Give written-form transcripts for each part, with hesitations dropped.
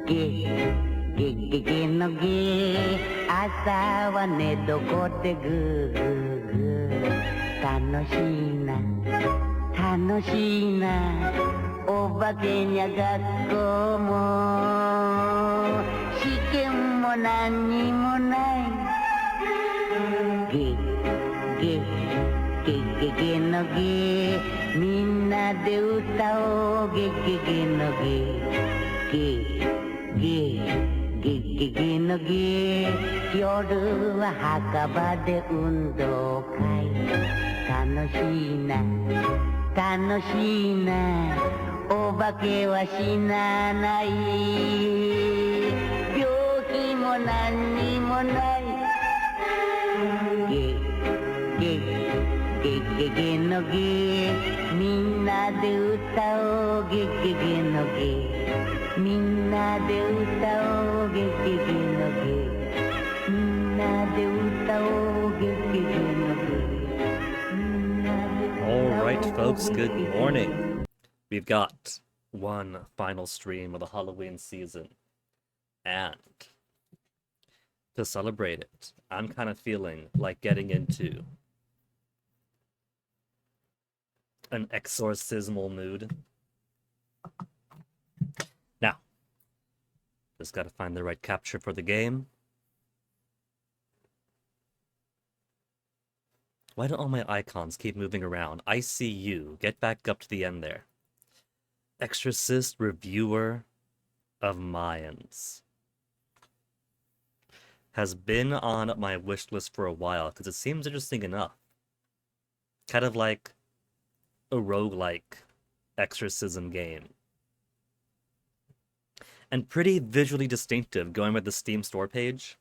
ゲのゲ朝は寝床でグーグーグー楽しいな楽しいなお化けにゃ学校も試験も何にもないゲゲのゲみんなで歌おうゲのゲゲのゲ夜は墓場で運動会楽しいな楽しいなお化けは死なない病気も何にもないゲのゲみんなで歌おうゲのゲみんなで歌おうゲのゲみんなで歌おうゲのゲ All right, folks, good morning. We've got one final stream of the Halloween season, and to celebrate it, I'm kind of feeling like getting into an exorcismal mood. Now, just gotta find the right capture for the game. Why do all my icons keep moving around? I see you. Get back up to the end there. Exorcist Reviewer of Mayans. Has been on my wish list for a while because it seems interesting enough. Kind of like a roguelike exorcism game. And pretty visually distinctive going by the Steam store page.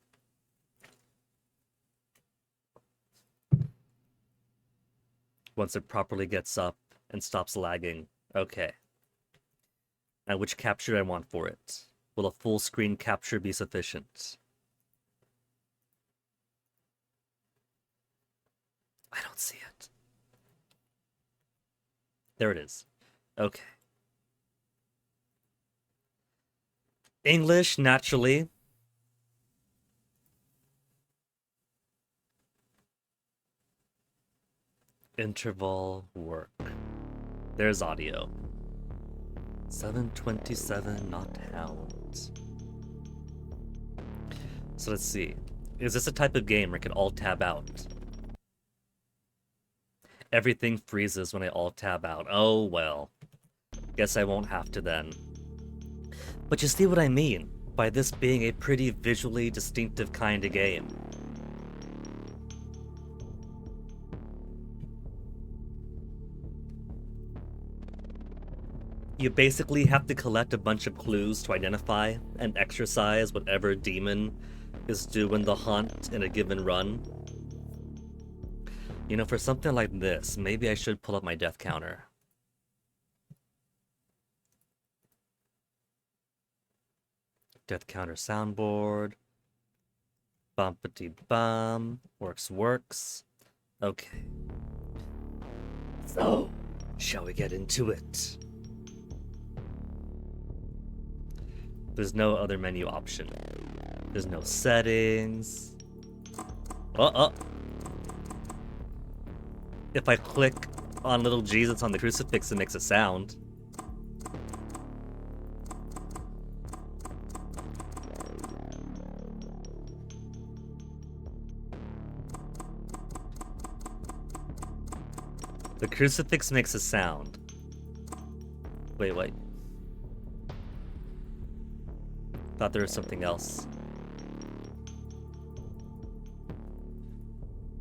Once it properly gets up and stops lagging. Okay. Now which capture I want for it? Will a full screen capture be sufficient? I don't see it. There it is. Okay. English, naturally. Interval work. There's audio. 727 not hound. So let's see. Is this a type of game where I can alt tab out? Everything freezes when I alt tab out. Oh well. Guess I won't have to then. But you see what I mean by this being a pretty visually distinctive kind of game. You basically have to collect a bunch of clues to identify and exorcise whatever demon is doing the hunt in a given run. You know, for something like this, maybe I should pull up my death counter. Death counter soundboard. Bumpity bum. Works. Okay. So, shall we get into it? There's no other menu option. There's no settings. If I click on little Jesus on the crucifix, it makes a sound. The crucifix makes a sound. Wait. Thought there was something else.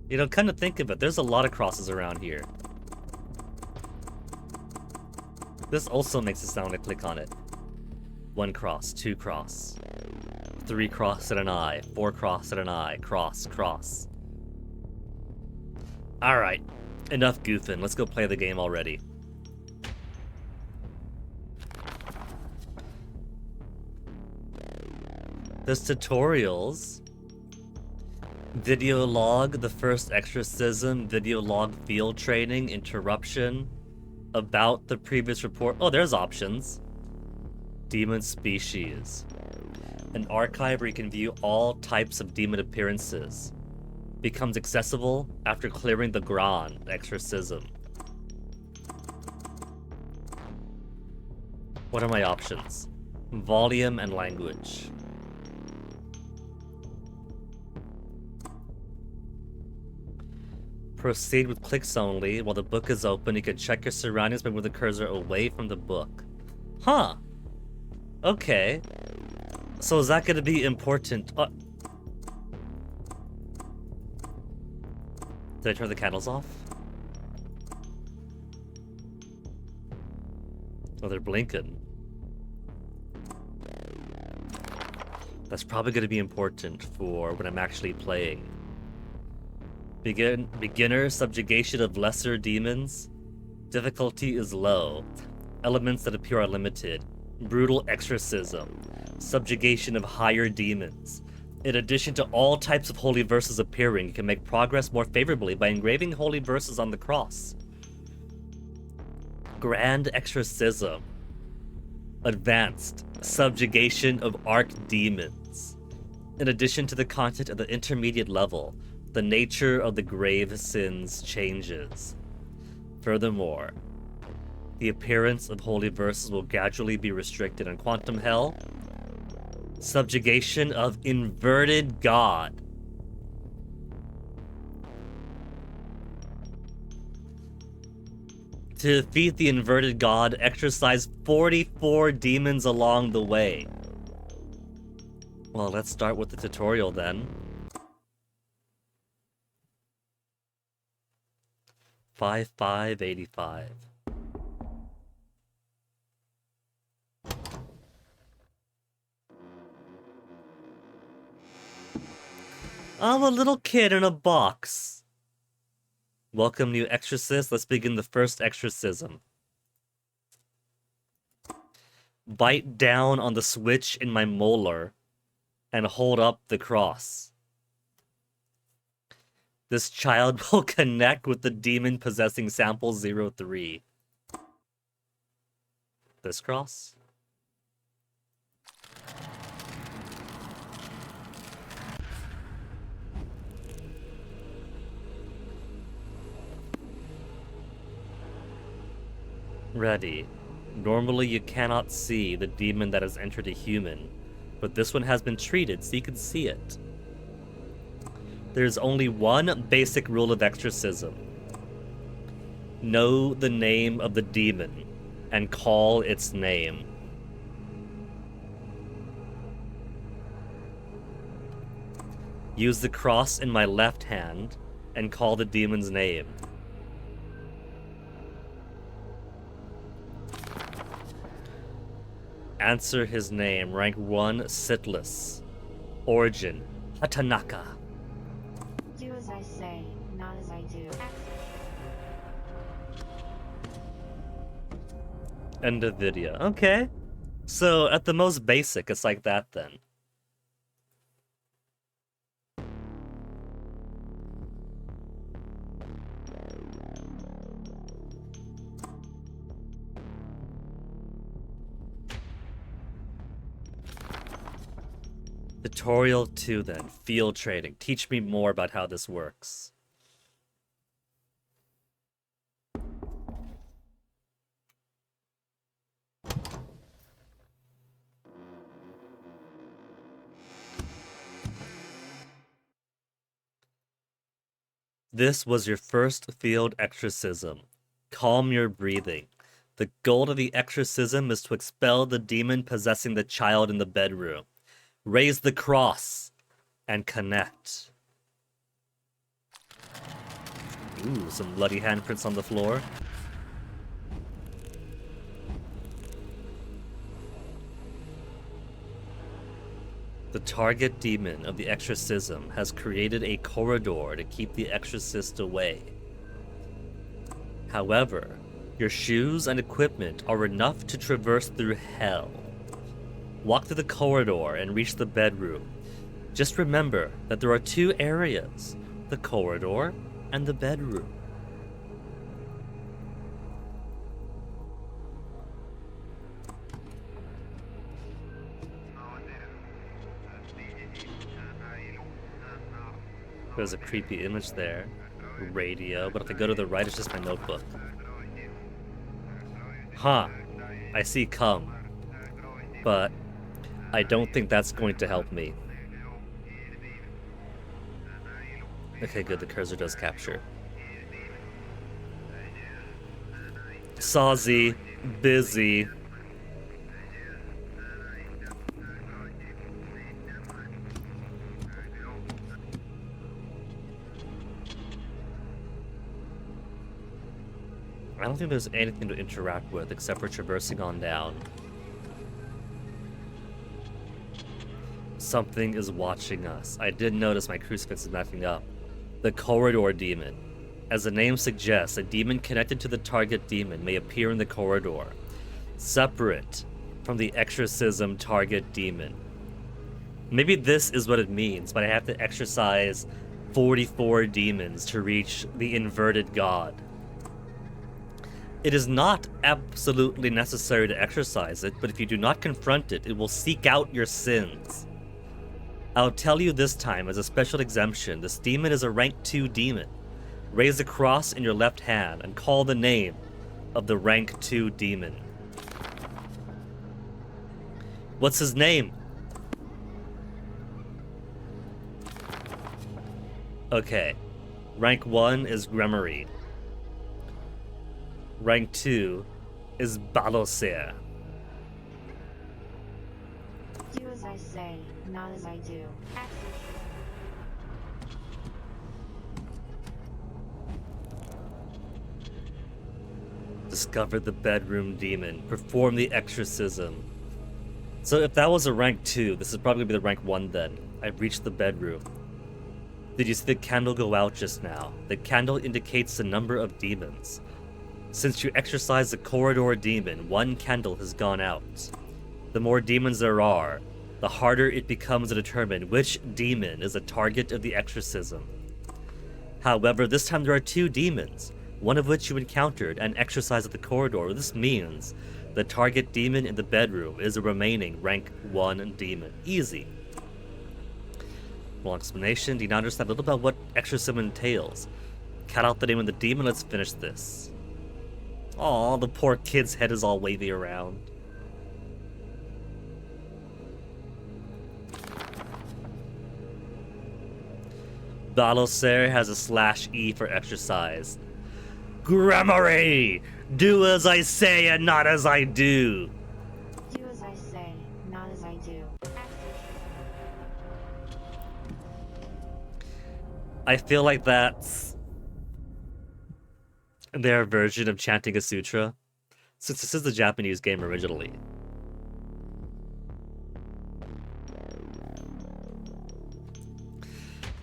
You know, kind of think of it, there's a lot of crosses around here. This also makes a sound when I click on it. 1 cross, 2 cross, 3 cross and an eye, 4 cross and an eye, cross. Alright, enough goofing, let's go play the game already. There's tutorials. Video log, the first exorcism, video log field training, interruption, about the previous report. Oh, there's options. Demon species. An archive where you can view all types of demon appearances. Becomes accessible after clearing the Grand Exorcism. What are my options? Volume and language. Proceed with clicks only. While the book is open, you can check your surroundings by moving the cursor away from the book. Huh. Okay. So is that going to be important? Did I turn the candles off? Oh, they're blinking. That's probably going to be important for when I'm actually playing. Beginner subjugation of lesser demons. Difficulty is low. Elements that appear are limited. Brutal exorcism. Subjugation of higher demons. In addition to all types of holy verses appearing, you can make progress more favorably by engraving holy verses on the cross. Grand Exorcism. Advanced subjugation of archdemons. In addition to the content of the intermediate level, the nature of the grave sins changes. Furthermore, the appearance of holy verses will gradually be restricted in Quantum Hell. Subjugation of inverted God. To defeat the inverted god, exorcise 44 demons along the way. Well, let's start with the tutorial then. 5585. I'm a little kid in a box. Welcome, new exorcist. Let's begin the first exorcism. Bite down on the switch in my molar and hold up the cross. This child will connect with the demon possessing sample 03. This cross? Ready. Normally you cannot see the demon that has entered a human, but this one has been treated so you can see it. There's only one basic rule of exorcism. Know the name of the demon and call its name. Use the cross in my left hand and call the demon's name. Answer his name. Rank 1, Sitless. Origin, Hatanaka. Do as I say, not as I do. End of video. Okay. So, at the most basic, it's like that then. Tutorial 2 then. Field trading. Teach me more about how this works. This was your first field exorcism. Calm your breathing. The goal of the exorcism is to expel the demon possessing the child in the bedroom. Raise the cross and connect. Ooh, some bloody handprints on the floor. The target demon of the exorcism has created a corridor to keep the exorcist away. However, your shoes and equipment are enough to traverse through hell. Walk through the corridor and reach the bedroom. Just remember that there are two areas, the corridor and the bedroom. There's a creepy image there. Radio, but if I go to the right, it's just my notebook. Huh. I see come. But I don't think that's going to help me. Okay, good. The cursor does capture. Sawzy. Busy. I don't think there's anything to interact with except for traversing on down. Something is watching us. I did notice my crucifix is backing up. The corridor demon. As the name suggests, a demon connected to the target demon may appear in the corridor, separate from the exorcism target demon. Maybe this is what it means, but I have to exorcise 44 demons to reach the inverted god. It is not absolutely necessary to exorcise it, but if you do not confront it, it will seek out your sins. I'll tell you this time, as a special exemption, this demon is a rank 2 demon. Raise the cross in your left hand and call the name of the rank 2 demon. What's his name? Okay. Rank 1 is Gremory. Rank 2 is Balosir. Do as I say, not as I do. Discover the bedroom demon. Perform the exorcism. So if that was a rank 2, this is probably going to be the rank 1 then. I've reached the bedroom. Did you see the candle go out just now? The candle indicates the number of demons. Since you exorcised the corridor demon, 1 candle has gone out. The more demons there are, the harder it becomes to determine which demon is a target of the exorcism. However, this time there are 2 demons, one of which you encountered and exorcised at the corridor. This means the target demon in the bedroom is a remaining rank 1 demon. Easy. Long explanation. Do you now understand a little about what exorcism entails? Cut out the name of the demon. Let's finish this. Aw, the poor kid's head is all wavy around. Balosir has a /E for exercise. Gremory! Do as I say and not as I do! Do as I say, not as I do. I feel like that's their version of chanting a sutra, since this is the Japanese game originally.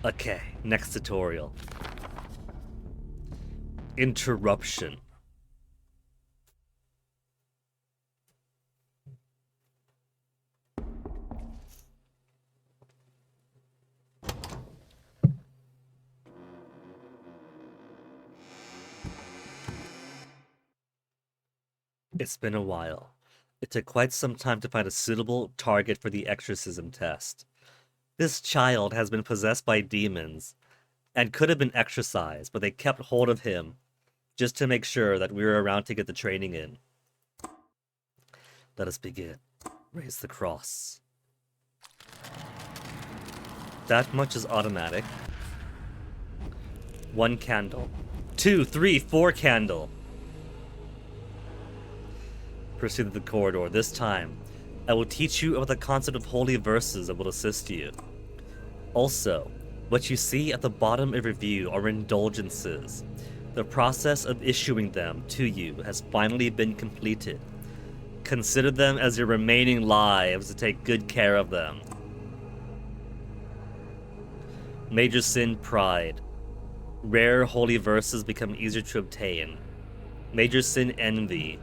Okay, next tutorial. Interruption. It's been a while. It took quite some time to find a suitable target for the exorcism test. This child has been possessed by demons and could have been exorcised, but they kept hold of him just to make sure that we were around to get the training in. Let us begin. Raise the cross. That much is automatic. 1 candle. 2, 3, 4 candle. Proceed to the corridor. This time, I will teach you about the concept of holy verses that will assist you. Also, what you see at the bottom of your view are indulgences. The process of issuing them to you has finally been completed. Consider them as your remaining lives to take good care of them. Major sin, pride. Rare holy verses become easier to obtain. Major sin, envy.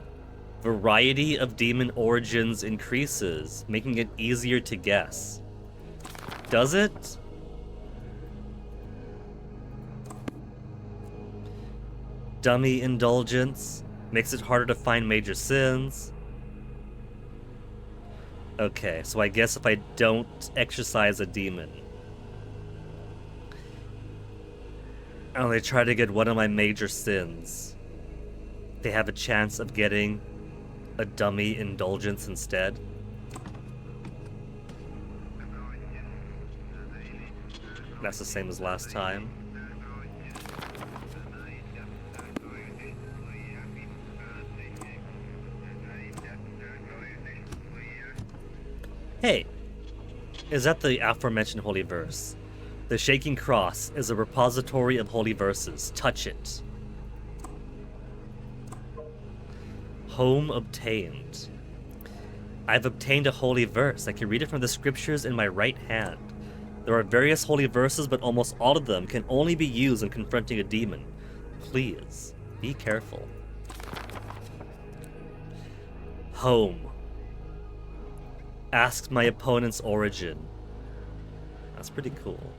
Variety of demon origins increases, making it easier to guess. Does it? Dummy indulgence makes it harder to find major sins. Okay, so I guess if I don't exorcise a demon, And they try to get one of my major sins. They have a chance of getting a dummy indulgence instead. That's the same as last time. Hey, is that the aforementioned holy verse? The shaking cross is a repository of holy verses. Touch it. Home obtained. I've obtained a holy verse. I can read it from the scriptures in my right hand. There are various holy verses, but almost all of them can only be used in confronting a demon. Please, be careful. Home. Asks my opponent's origin. That's pretty cool.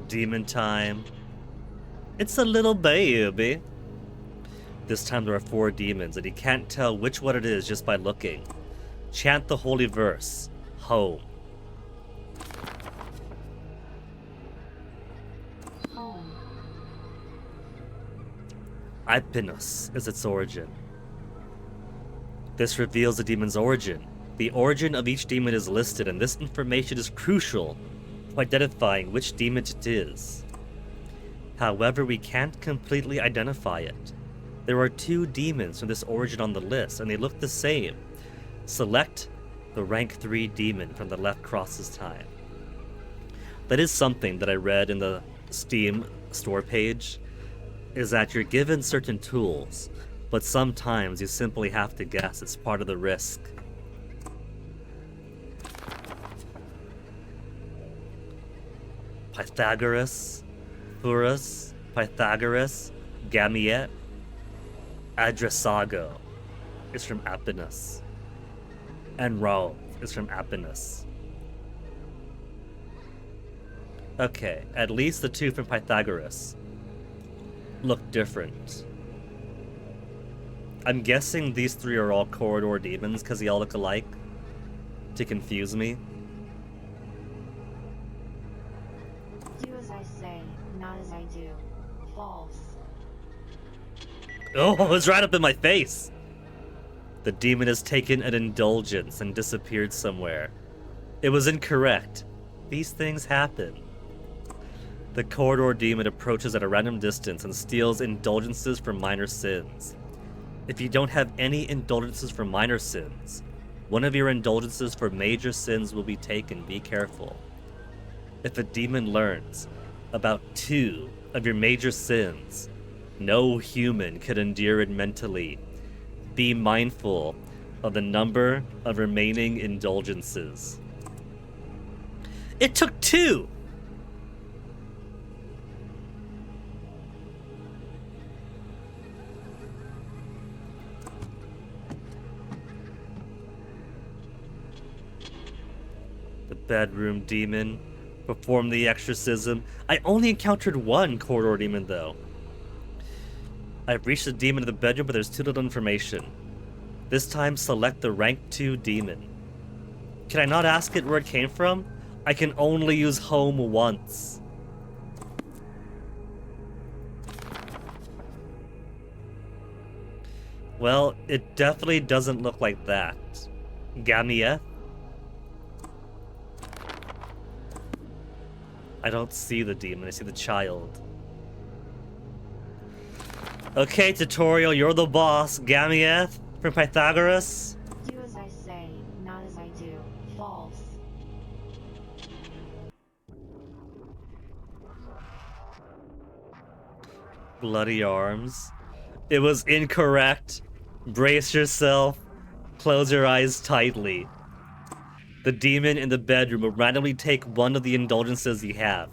Demon time. It's a little baby. This time there are 4 demons, and you can't tell which one it is just by looking. Chant the holy verse. Home. Home. Ipinus is its origin. This reveals the demon's origin. The origin of each demon is listed, and this information is crucial to identifying which demon it is. However, we can't completely identify it. There are 2 demons from this origin on the list, and they look the same. Select the rank 3 demon from the left cross this time. That is something that I read in the Steam store page, is that you're given certain tools, but sometimes you simply have to guess. It's part of the risk. Pythagoras, Thurus, Pythagoras, Gamiet, Adrasago is from Apinus, and Rao is from Apinus. Okay, at least the 2 from Pythagoras look different. I'm guessing these 3 are all corridor demons because they all look alike to confuse me. Do as I say, not as I do. False. Oh, it's right up in my face! The demon has taken an indulgence and disappeared somewhere. It was incorrect. These things happen. The corridor demon approaches at a random distance and steals indulgences for minor sins. If you don't have any indulgences for minor sins, one of your indulgences for major sins will be taken. Be careful. If a demon learns about 2 of your major sins, no human could endure it mentally. Be mindful of the number of remaining indulgences. It took 2! The bedroom demon performed the exorcism. I only encountered 1 corridor demon though. I've reached the demon in the bedroom, but there's too little information. This time, select the rank 2 demon. Can I not ask it where it came from? I can only use home once. Well, it definitely doesn't look like that. Gamia? I don't see the demon, I see the child. Okay, tutorial, you're the boss. Gamieth from Pythagoras. Do as I say, not as I do. False. Bloody arms. It was incorrect. Brace yourself. Close your eyes tightly. The demon in the bedroom will randomly take one of the indulgences you have.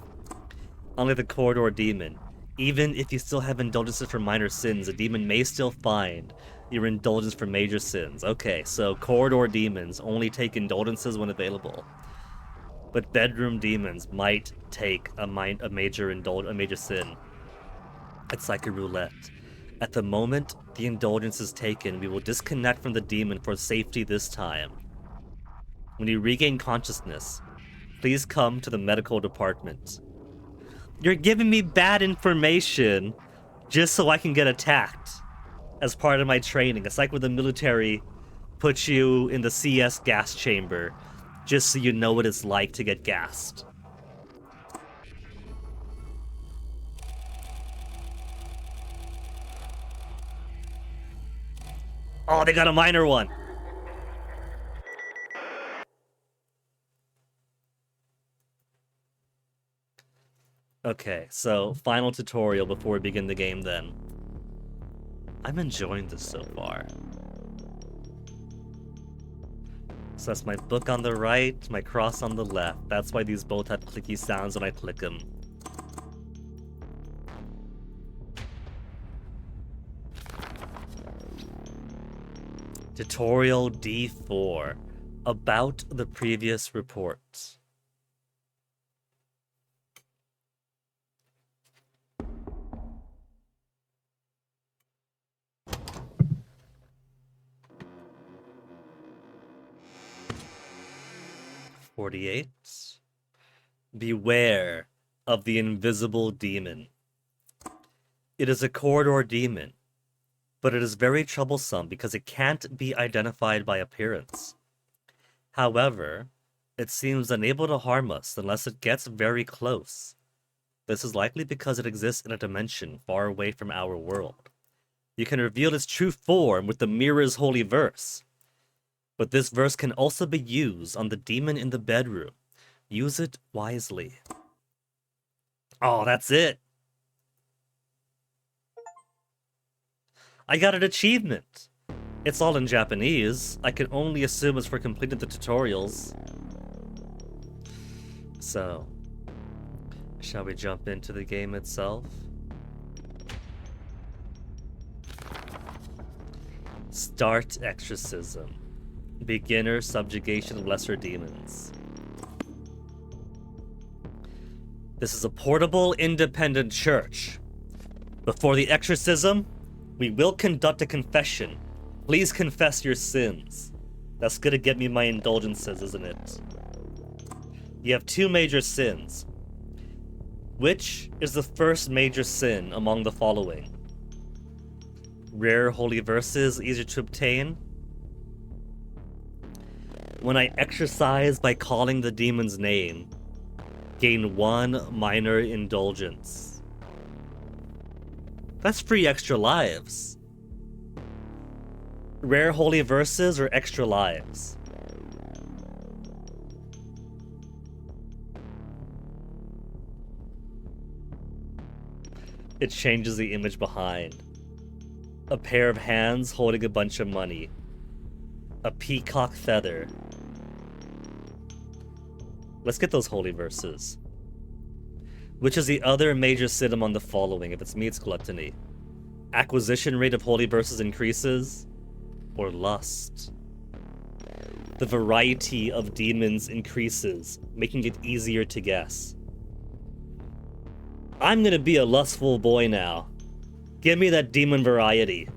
Unlike the corridor demon, even if you still have indulgences for minor sins, the demon may still find your indulgence for major sins. Okay, so corridor demons only take indulgences when available. But bedroom demons might take a major sin. It's like a roulette. At the moment the indulgence is taken, we will disconnect from the demon for safety this time. When you regain consciousness, Please come to the medical department. You're giving me bad information just so I can get attacked as part of my training. It's like when the military puts you in the CS gas chamber just so you know what it's like to get gassed. Oh, they got a minor one. Okay, so final tutorial before we begin the game then. I'm enjoying this so far. So that's my book on the right, my cross on the left. That's why these both have clicky sounds when I click them. Tutorial D4. About the previous report. "48. Beware of the invisible demon. It is a corridor demon, but it is very troublesome because it can't be identified by appearance. However, it seems unable to harm us unless it gets very close. This is likely because it exists in a dimension far away from our world. You can reveal its true form with the mirror's holy verse. But this verse can also be used on the demon in the bedroom. Use it wisely." Oh, that's it. I got an achievement. It's all in Japanese. I can only assume it's for completing the tutorials. So, shall we jump into the game itself? Start Exorcism. Beginner subjugation of lesser demons. This is a portable, independent church. Before the exorcism, we will conduct a confession. Please confess your sins. That's gonna get me my indulgences, isn't it? You have 2 major sins. Which is the first major sin among the following? Rare holy verses, easier to obtain. When I exorcise by calling the demon's name, gain 1 minor indulgence. That's free extra lives. Rare holy verses or extra lives? It changes the image behind. A pair of hands holding a bunch of money. A peacock feather. Let's get those holy verses. Which is the other major sin among the following? If it's me, it's gluttony. Acquisition rate of holy verses increases. Or lust. The variety of demons increases, making it easier to guess. I'm gonna be a lustful boy now. Give me that demon variety.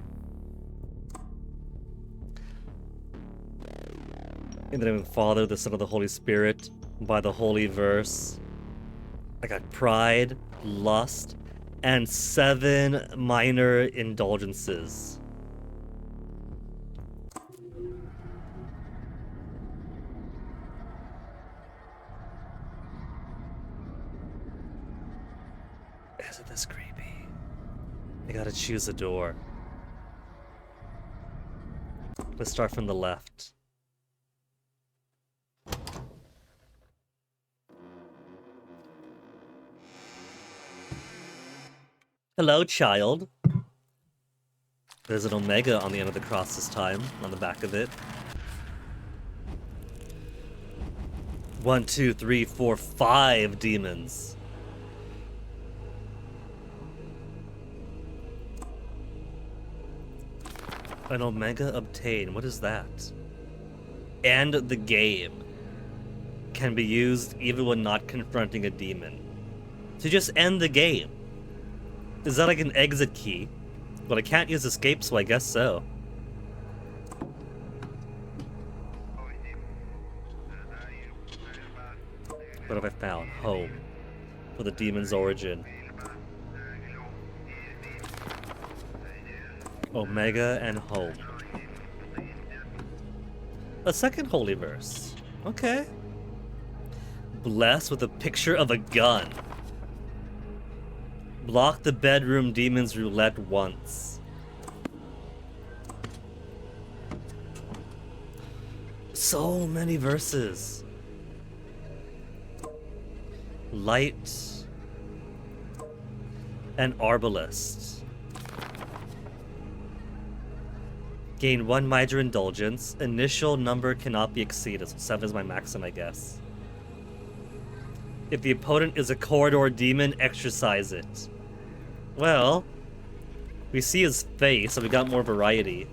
In the name of the Father, the Son, of the Holy Spirit, by the holy verse. I got pride, lust, and 7 minor indulgences. Isn't this creepy? I gotta choose a door. Let's start from the left. Hello, child. There's an omega on the end of the cross this time, on the back of it. 1, 2, 3, 4, 5 demons. An omega obtained. What is that? And the game can be used even when not confronting a demon. To just end the game. Is that like an exit key? But I can't use escape, so I guess so. What have I found? Home. For the demon's origin. Omega and home. A second holy verse. Okay. Blessed with a picture of a gun. Block the bedroom demon's roulette once. So many verses. Light. And Arbalest. Gain 1 major indulgence. Initial number cannot be exceeded. So 7 is my maximum, I guess. If the opponent is a corridor demon, exorcise it. Well, we see his face, so we got more variety.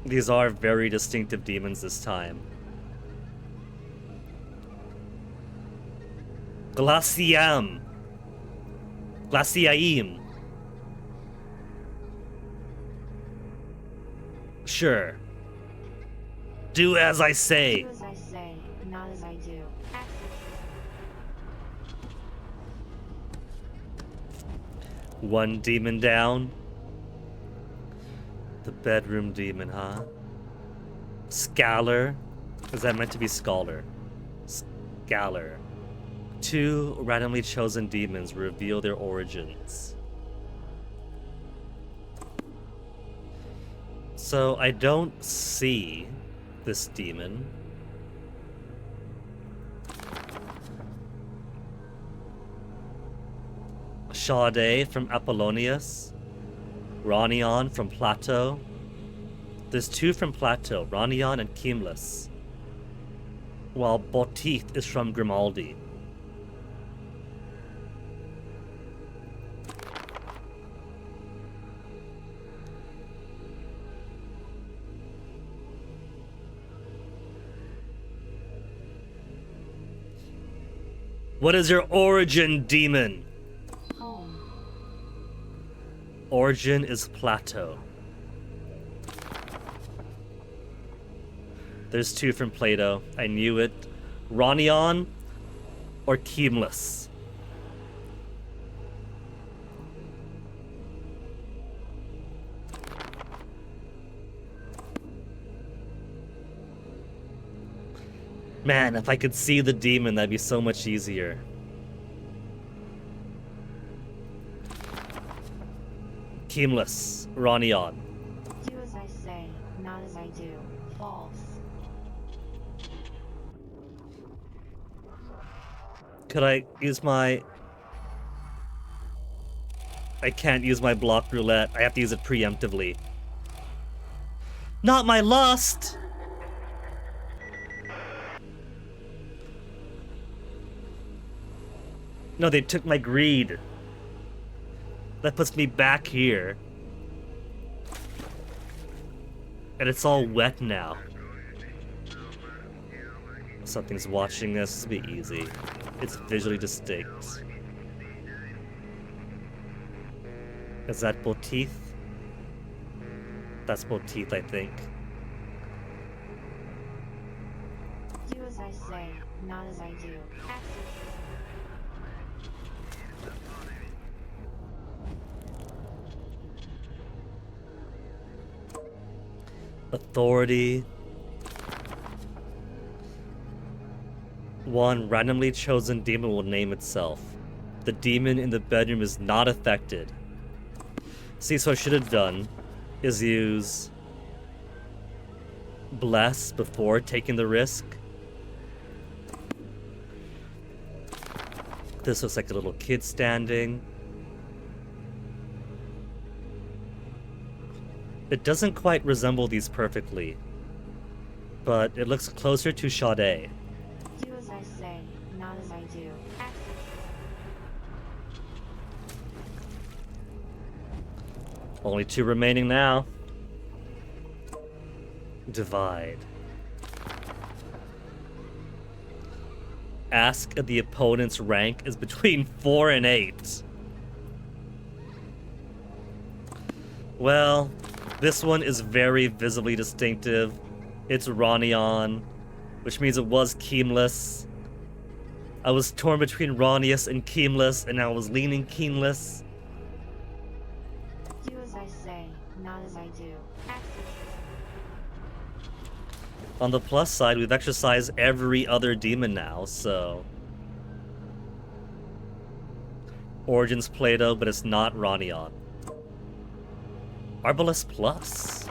These are very distinctive demons this time. Glaciam. Glaciaim. Sure. Do as I say. Do as I say, not as I do. One demon down. The bedroom demon, huh? Scalar. Is that meant to be scholar? Scalar. 2 randomly chosen demons reveal their origins. So I don't see this demon. Sade from Apollonius. Ronion from Plato. There's 2 from Plato, Ronion and Chemlis. While Botith is from Grimaldi. What is your origin, demon? Home. Origin is Plato. There's 2 from Plato. I knew it. Ronion or Chemlis? Man, if I could see the demon, that'd be so much easier. Chemlis, Ronion. Do as I say, not as I do. False. Could I use my... I can't use my block roulette. I have to use it preemptively. Not my lust! No, they took my greed. That puts me back here. And it's all wet now. Something's watching this. This will be easy. It's visually distinct. Is that Botith? That's Botith, I think. Do as I say, not as I do. Authority. 1 randomly chosen demon will name itself. The demon in the bedroom is not affected. See, so I should have done is use Bless before taking the risk. This looks like a little kid standing. It doesn't quite resemble these perfectly, but it looks closer to Sade. Do as I say, not as I do. Only 2 remaining now. Divide. Ask if the opponent's rank is between 4 and 8. Well, This one is very visibly distinctive. It's Ronion, which means it was Keemless. I was torn between Ronius and Keemless, and I was leaning Keemless. Do as I say, not as I do. On the plus side, we've exorcised every other demon now, so... Origins Plato, but it's not Ronion. Arbalest Plus.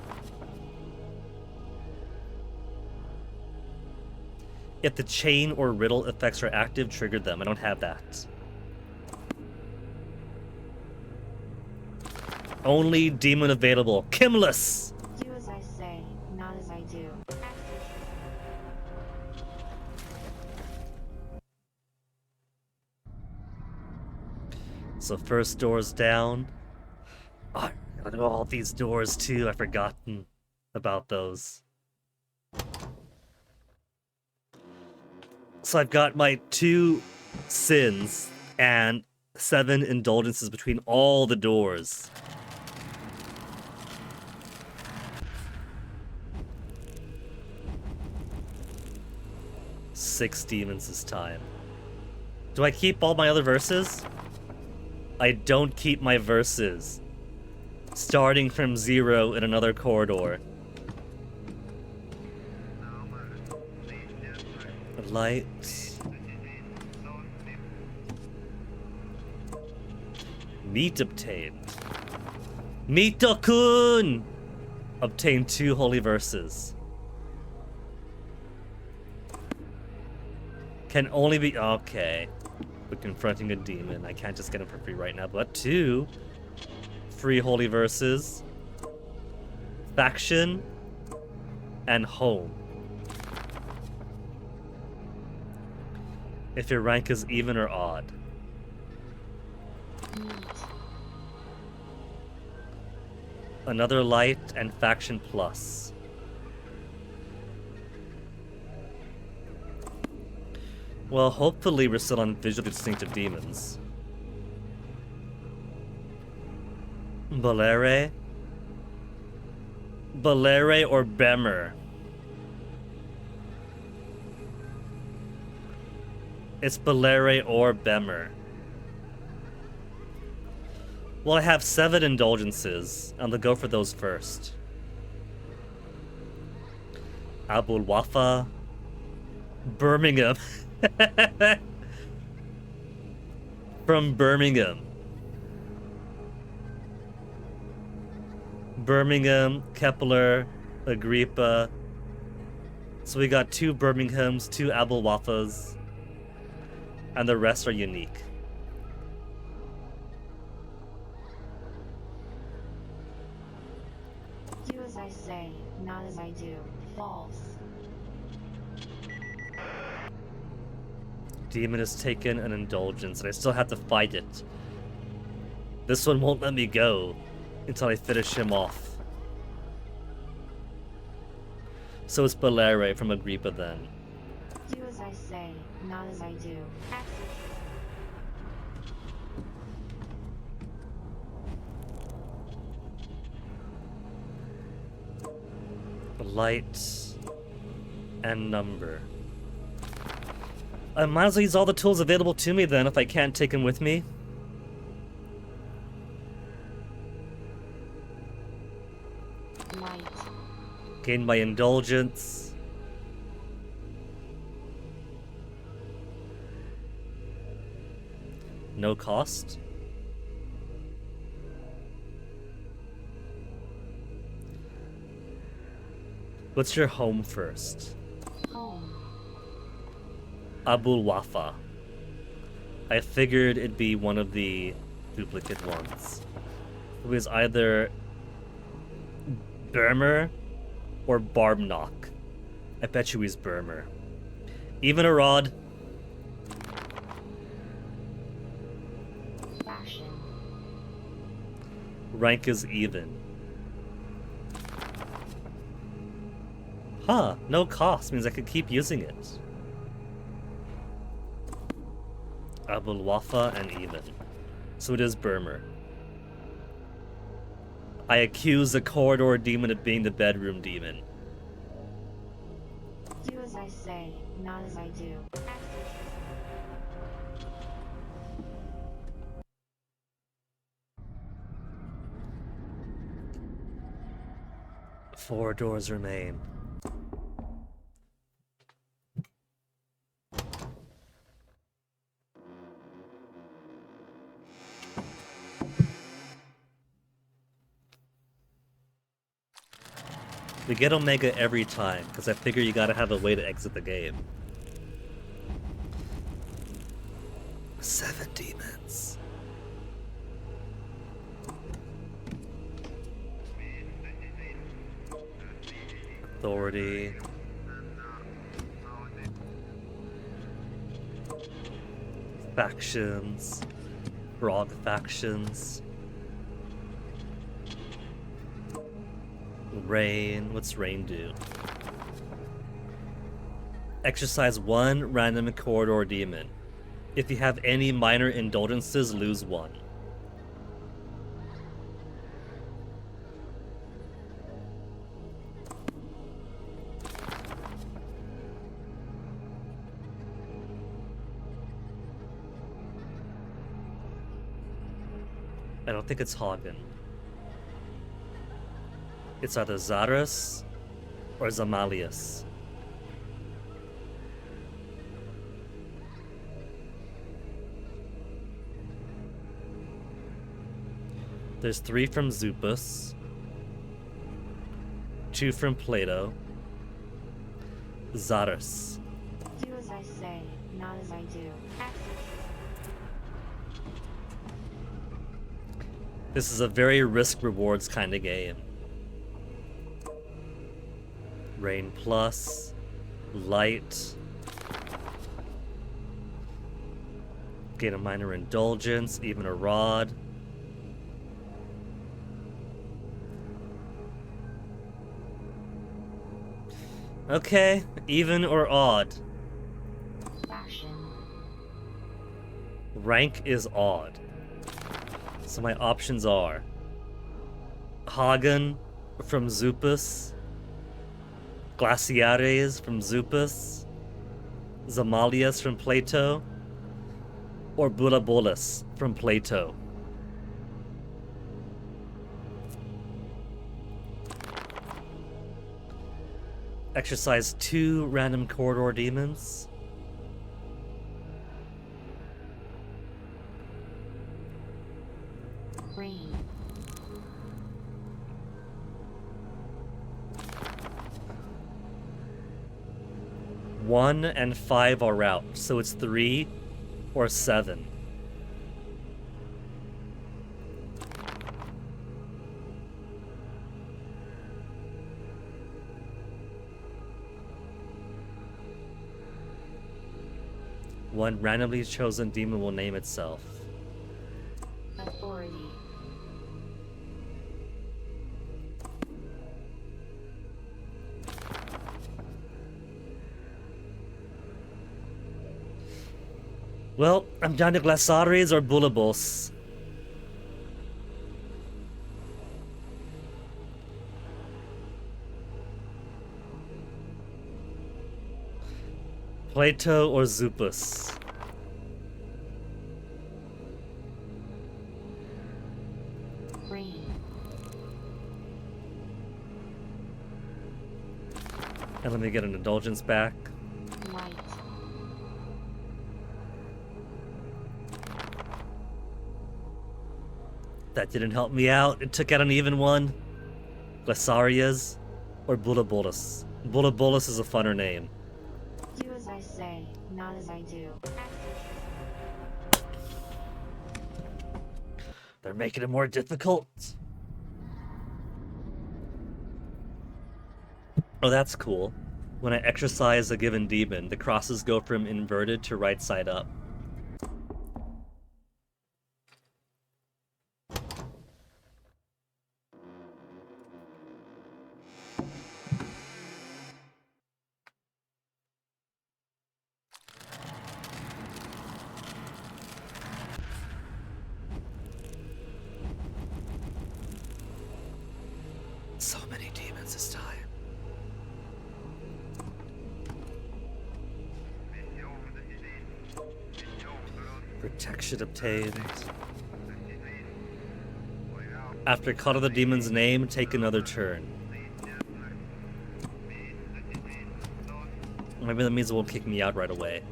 If the chain or riddle effects are active, trigger them. I don't have that. Only demon available. Kimless! Do as I say, not as I do. So first door's down. Oh, I gotta do all these doors too. I've forgotten about those. So I've got my 2 sins and 7 indulgences between all the doors. Six demons this time. Do I keep all my other verses? I don't keep my verses. Starting from 0 in another corridor. Light. Meat obtained. Mito-kun! Obtained 2 holy verses. Can only be... Okay. But confronting a demon. I can't just get them for free right now, but 2 free holy verses. Faction. And home. If your rank is even or odd. Another light and faction plus. Well, hopefully we're still on visually distinctive demons. Balere? Balere or Bemer? It's Balere or Bemer. Well, I have 7 indulgences. I'm gonna go for those first. Abul Wafa. Birmingham. From Birmingham. Birmingham, Kepler, Agrippa. So we got 2 Birminghams, 2 Abul Wafas. And the rest are unique. Do as I say, not as I do. False. Demon has taken an indulgence, and I still have to fight it. This one won't let me go until I finish him off. So it's Balere from Agrippa then. Do as I say, not as I do. Light and number. I might as well use all the tools available to me then if I can't take them with me. Light. Gain my indulgence. No cost. What's your home first? Home. Abul Wafa. I figured it'd be one of the duplicate ones. It was either Burmer or Barbnock. I bet you he's Burmer. Even a rod. Fashion. Rank is even. Huh, no cost means I could keep using it. Abul Wafa and even. So it is Burmer. I accuse the corridor demon of being the bedroom demon. Do as I say, not as I do. 4 doors remain. We get Omega every time, because I figure you gotta have a way to exit the game. 7 demons. Authority. Factions. Frog factions. Rain. What's Rain do? Exercise 1 random corridor demon. If you have any minor indulgences, lose 1. I don't think it's Hagen. It's either Zarus or Zamalius. There's 3 from Zupus, 2 from Plato, Zarus. Do as I say, not as I do. This is a very risk-rewards kind of game. Rain plus, light, gain a minor indulgence, even a rod. Okay, even or odd. Action. Rank is odd. So my options are Hagen from Zupus, Glaciares from Zupus, Zamalius from Plato, or Bulabolus from Plato. Exercise 2 random corridor demons. Rain. One and 5 are out, so it's 3 or 7. One randomly chosen demon will name itself. Authority. Well, I'm down to Glaciares or Bulabos. Plato or Zupus. Rain. And let me get an indulgence back. Light. That didn't help me out. It took out an even one. Glaciares or Bulabolus. Bulabolus is a funner name. Do as I say, not as I do. They're making it more difficult. Oh, that's cool. When I exercise a given demon, the crosses go from inverted to right side up. So many demons this time. Protection obtained. After calling the demon's name, take another turn. Maybe that means it won't kick me out right away.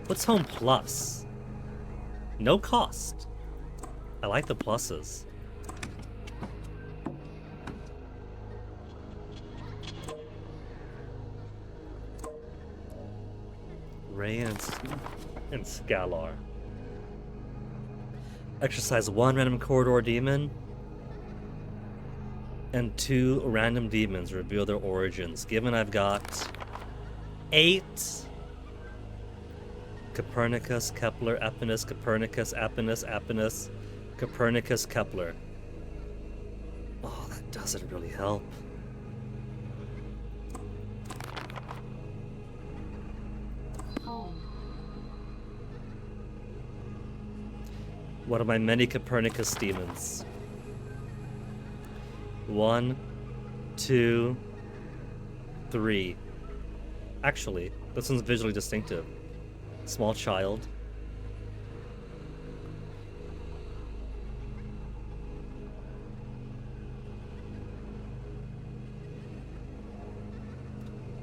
What's home plus? No cost. I like the pluses. Ray and Scalar. Exercise 1 random corridor demon. And 2 random demons reveal their origins. Given I've got 8 Copernicus, Kepler, Epinus, Copernicus, Epinus, Epinus, Copernicus, Kepler. Oh, that doesn't really help. Home. One of my many Copernicus demons. 1, 2, 3. Actually, this one's visually distinctive. Small child.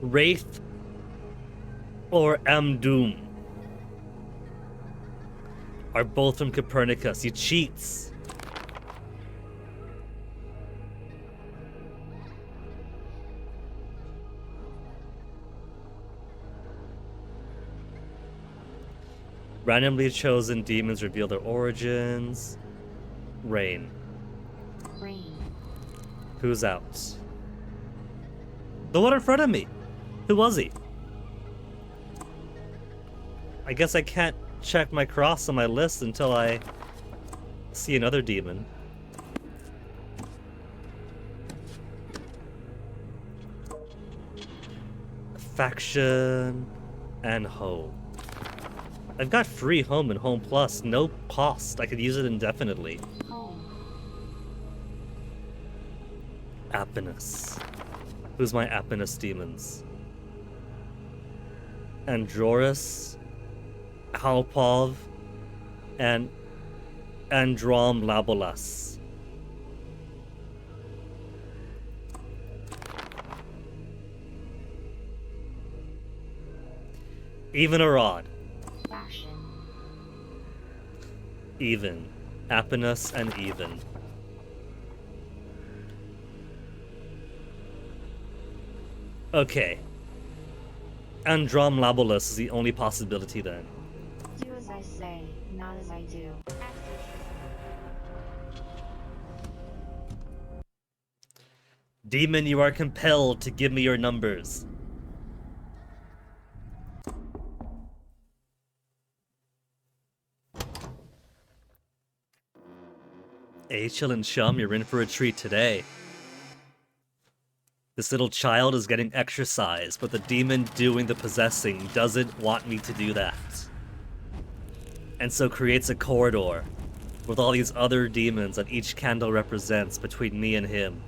Wraith or M. Doom are both from Copernicus. He cheats. Randomly chosen demons reveal their origins. Rain. Rain. Who's out? The one in front of me. Who was he? I guess I can't check my cross on my list until I see another demon. Faction and home. I've got free home and home plus, no cost. I could use it indefinitely. Home. Apinus. Who's my Apinus demons? Androris, Halpov, and Androm Labolas. Even or odd? Faction. Even. Apinus and even. Okay. Androm Labolus is the only possibility then. Do as I say, not as I do. Demon, you are compelled to give me your numbers. Hey, chillin' chum, you're in for a treat today. This little child is getting exercised, but the demon doing the possessing doesn't want me to do that. And so creates a corridor with all these other demons that each candle represents between me and him.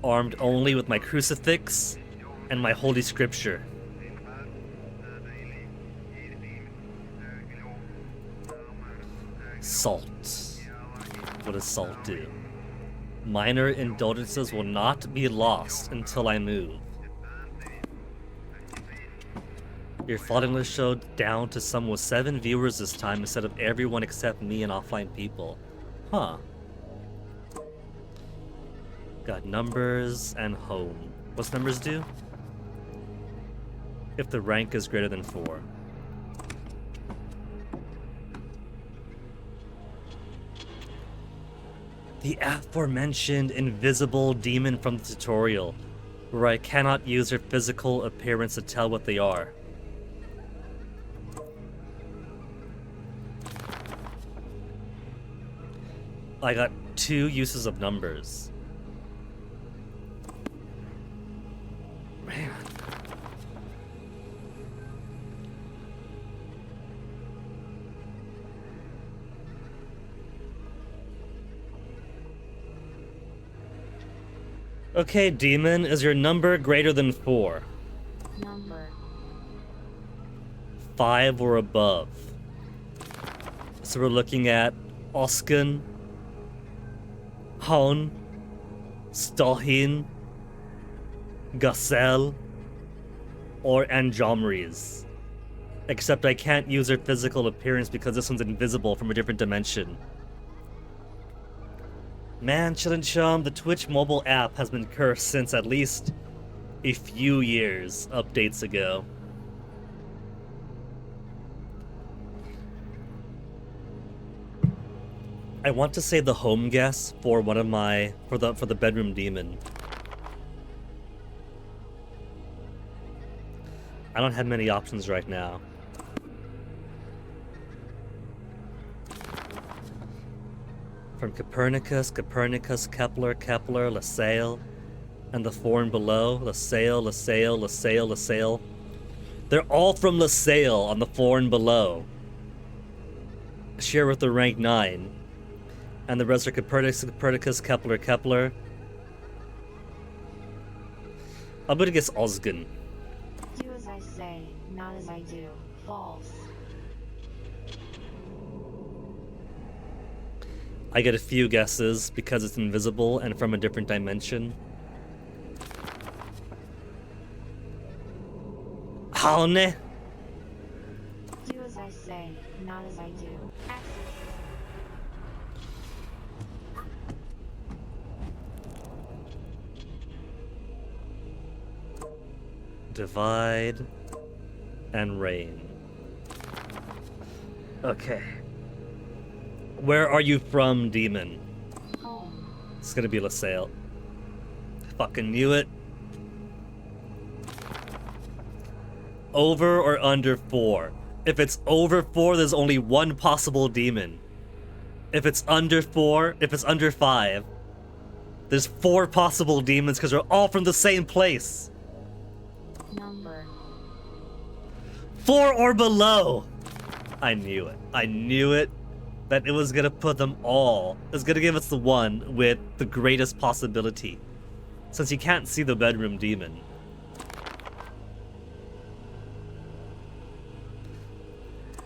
Armed only with my crucifix and my holy scripture. Salt. What does salt do? Minor indulgences will not be lost until I move. Your following list showed down to some with 7 viewers this time instead of everyone except me and offline people. Huh. Got numbers and home. What's numbers do? If the rank is greater than 4. The aforementioned invisible demon from the tutorial, where I cannot use their physical appearance to tell what they are. I got 2 uses of numbers. Man. Okay, demon, is your number greater than 4? Number. 5 or above. So we're looking at Oskin, Hon, Stohin, Gassel, or Anjomries. Except I can't use her physical appearance because this one's invisible from a different dimension. Man, Chillin' Chum, the Twitch mobile app has been cursed since at least a few years, updates ago. I want to say the home guess for one of my for the bedroom demon. I don't have many options right now. From Copernicus, Kepler, LaSalle, and the foreign below, LaSalle. They're all from LaSalle on the foreign below. Share with the rank 9. And the rest are Copernicus, Kepler. I'm gonna guess Osgun. Do as I say, not as I do. False. I get a few guesses because it's invisible and from a different dimension. Haone? Do as I say, not as I do. Divide and reign. Okay. Where are you from, demon? Home. It's gonna be LaSalle. Fucking knew it. Over or under 4? If it's over 4, there's only one possible demon. If it's under 4, if it's under 5, there's 4 possible demons because they're all from the same place. Number. 4 or below. I knew it. I knew it. That it was gonna put them all. It was gonna give us the one with the greatest possibility. Since you can't see the bedroom demon.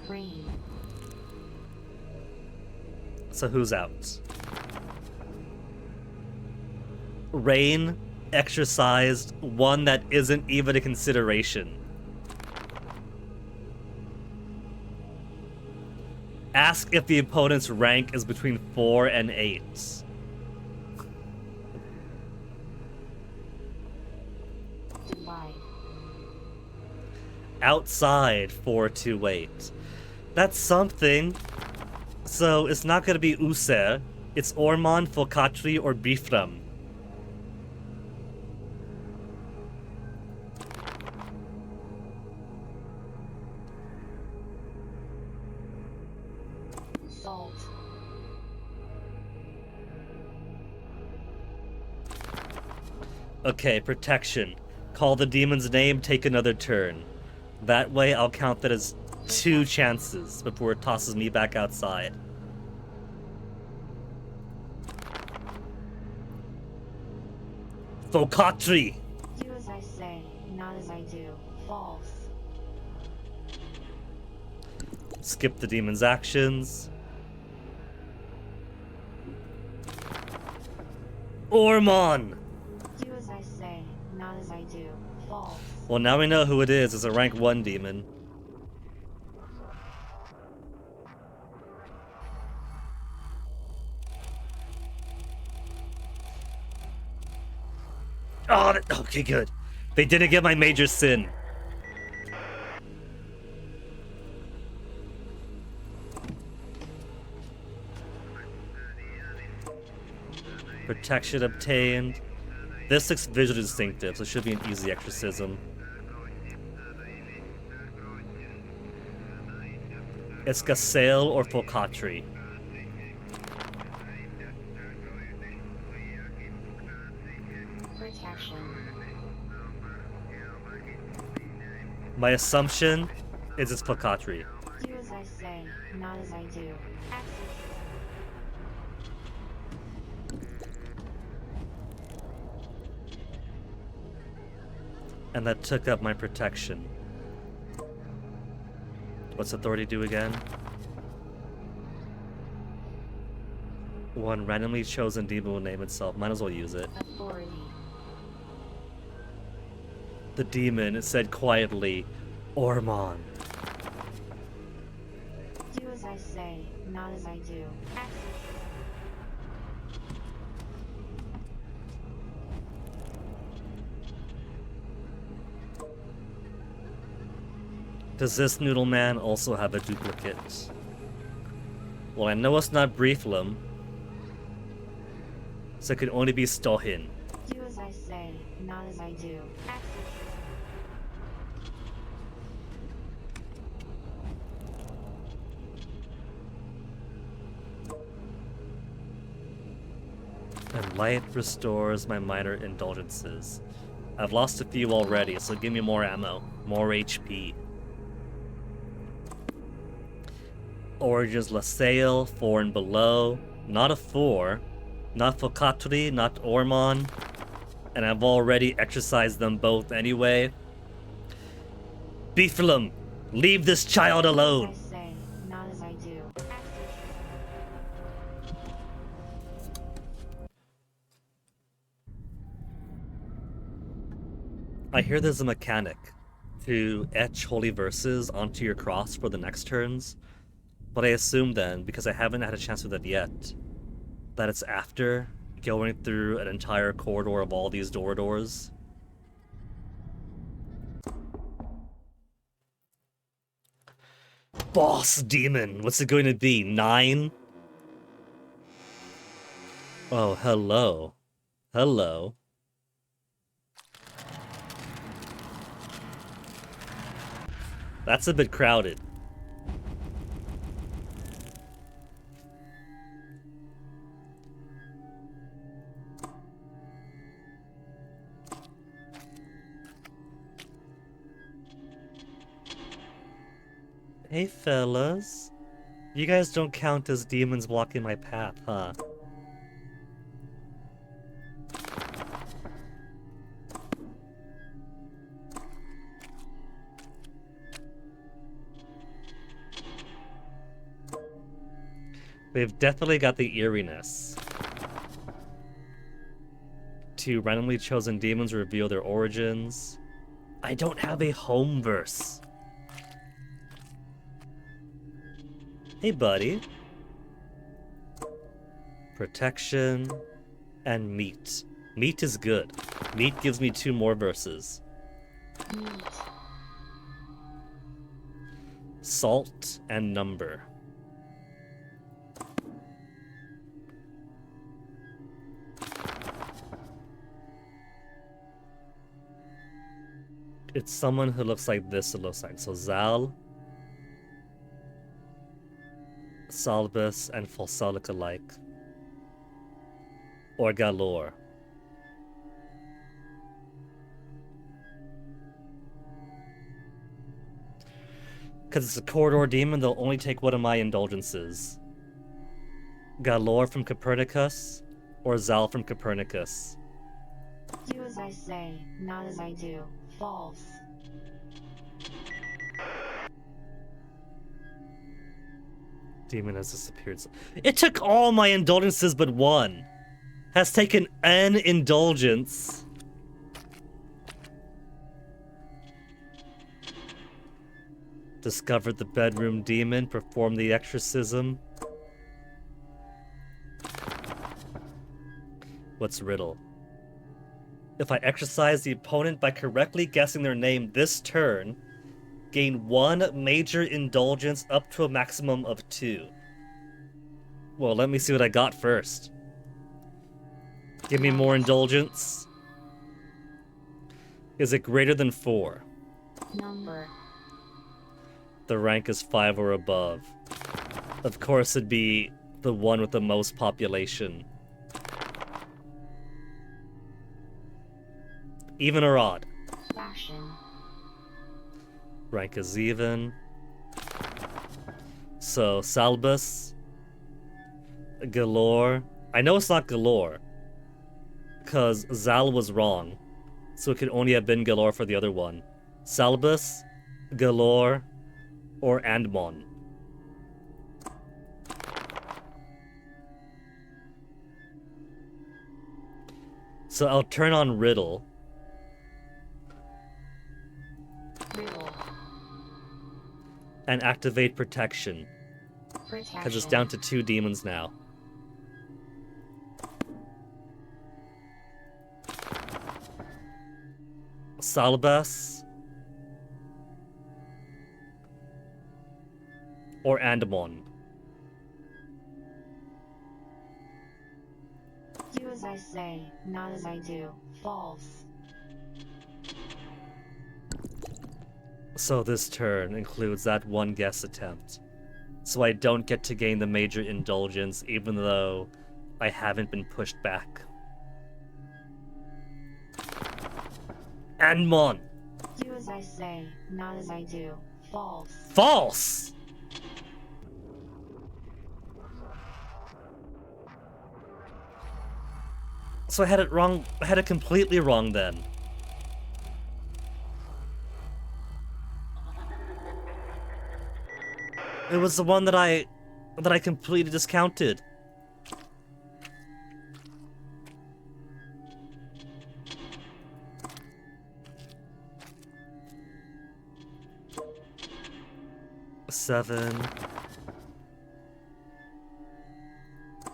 Rain. So who's out? Rain, exorcised, one that isn't even a consideration. Ask if the opponent's rank is between 4 and 8. Divide. Outside 4 to 8. That's something. So it's not going to be User. It's Ormond, Focatri, or Bifram. Salt. Okay, protection. Call the demon's name, take another turn. That way I'll count that as 2 chances before it tosses me back outside. Focatri! Do as I say, not as I do. False. Skip the demon's actions. Ormon! Do as I say, not as I do. False. Well, now we know who it is. It's a rank 1 demon. Oh, okay, good. They didn't get my major sin. Protection obtained. This looks visually distinctive, so it should be an easy exorcism. It's Gassale or Focatri. Protection. My assumption is it's Focatri. Do as I say, not as I do. And that took up my protection. What's authority do again? One randomly chosen demon will name itself. Might as well use it. Authority. The demon said quietly, Ormon. Do as I say, not as I do. Does this noodle man also have a duplicate? Well, I know it's not Brieflum, so it could only be Stohin. Do as I say, not as I do. And light restores my minor indulgences. I've lost a few already, so give me more ammo, more HP. Origins Lasalle, 4 and below. Not a 4. Not Fokatri, not Ormon. And I've already exercised them both anyway. Beeflum, leave this child alone! Do as I say, not as I do. I hear there's a mechanic to etch holy verses onto your cross for the next turns. But I assume then, because I haven't had a chance to do that yet, that it's after going through an entire corridor of all these doors. Boss demon, what's it going to be? 9? Oh, hello. Hello. That's a bit crowded. Hey fellas, you guys don't count as demons blocking my path, huh? They've definitely got the eeriness. Two randomly chosen demons reveal their origins. I don't have a home verse. Hey, buddy. Protection and meat. Meat is good. Meat gives me 2 more verses. Meat. Salt and number. It's someone who looks like this, it looks like. So Zal, Salbus, and Falsalic alike. Or Galore. Because it's a corridor demon, they'll only take one of my indulgences. Galore from Copernicus, or Zal from Copernicus. Do as I say, not as I do. False. Demon has disappeared. It took all my indulgences but one. Has taken an indulgence. Discovered the bedroom demon. Performed the exorcism. What's riddle? If I exercise the opponent by correctly guessing their name this turn, gain 1 major indulgence up to a maximum of 2. Well, let me see what I got first. Give me more indulgence. Is it greater than 4? Number. The rank is 5 or above. Of course it'd be the one with the most population. Even or odd? Fashion. Rank is even. So, Salbus. Galore. I know it's not Galore. Because Zal was wrong. So it could only have been Galore for the other one. Salbus, Galore, or Andmon. So I'll turn on Riddle. Riddle. And activate Protection. Protection. Because it's down to 2 demons now. Salbas. Or Andmon. Do as I say, not as I do. False. So this turn includes that one guess attempt. So I don't get to gain the major indulgence even though I haven't been pushed back. Andmon! Do as I say, not as I do. False. False! So I had it wrong. I had it completely wrong then. It was the one that I completely discounted. Seven.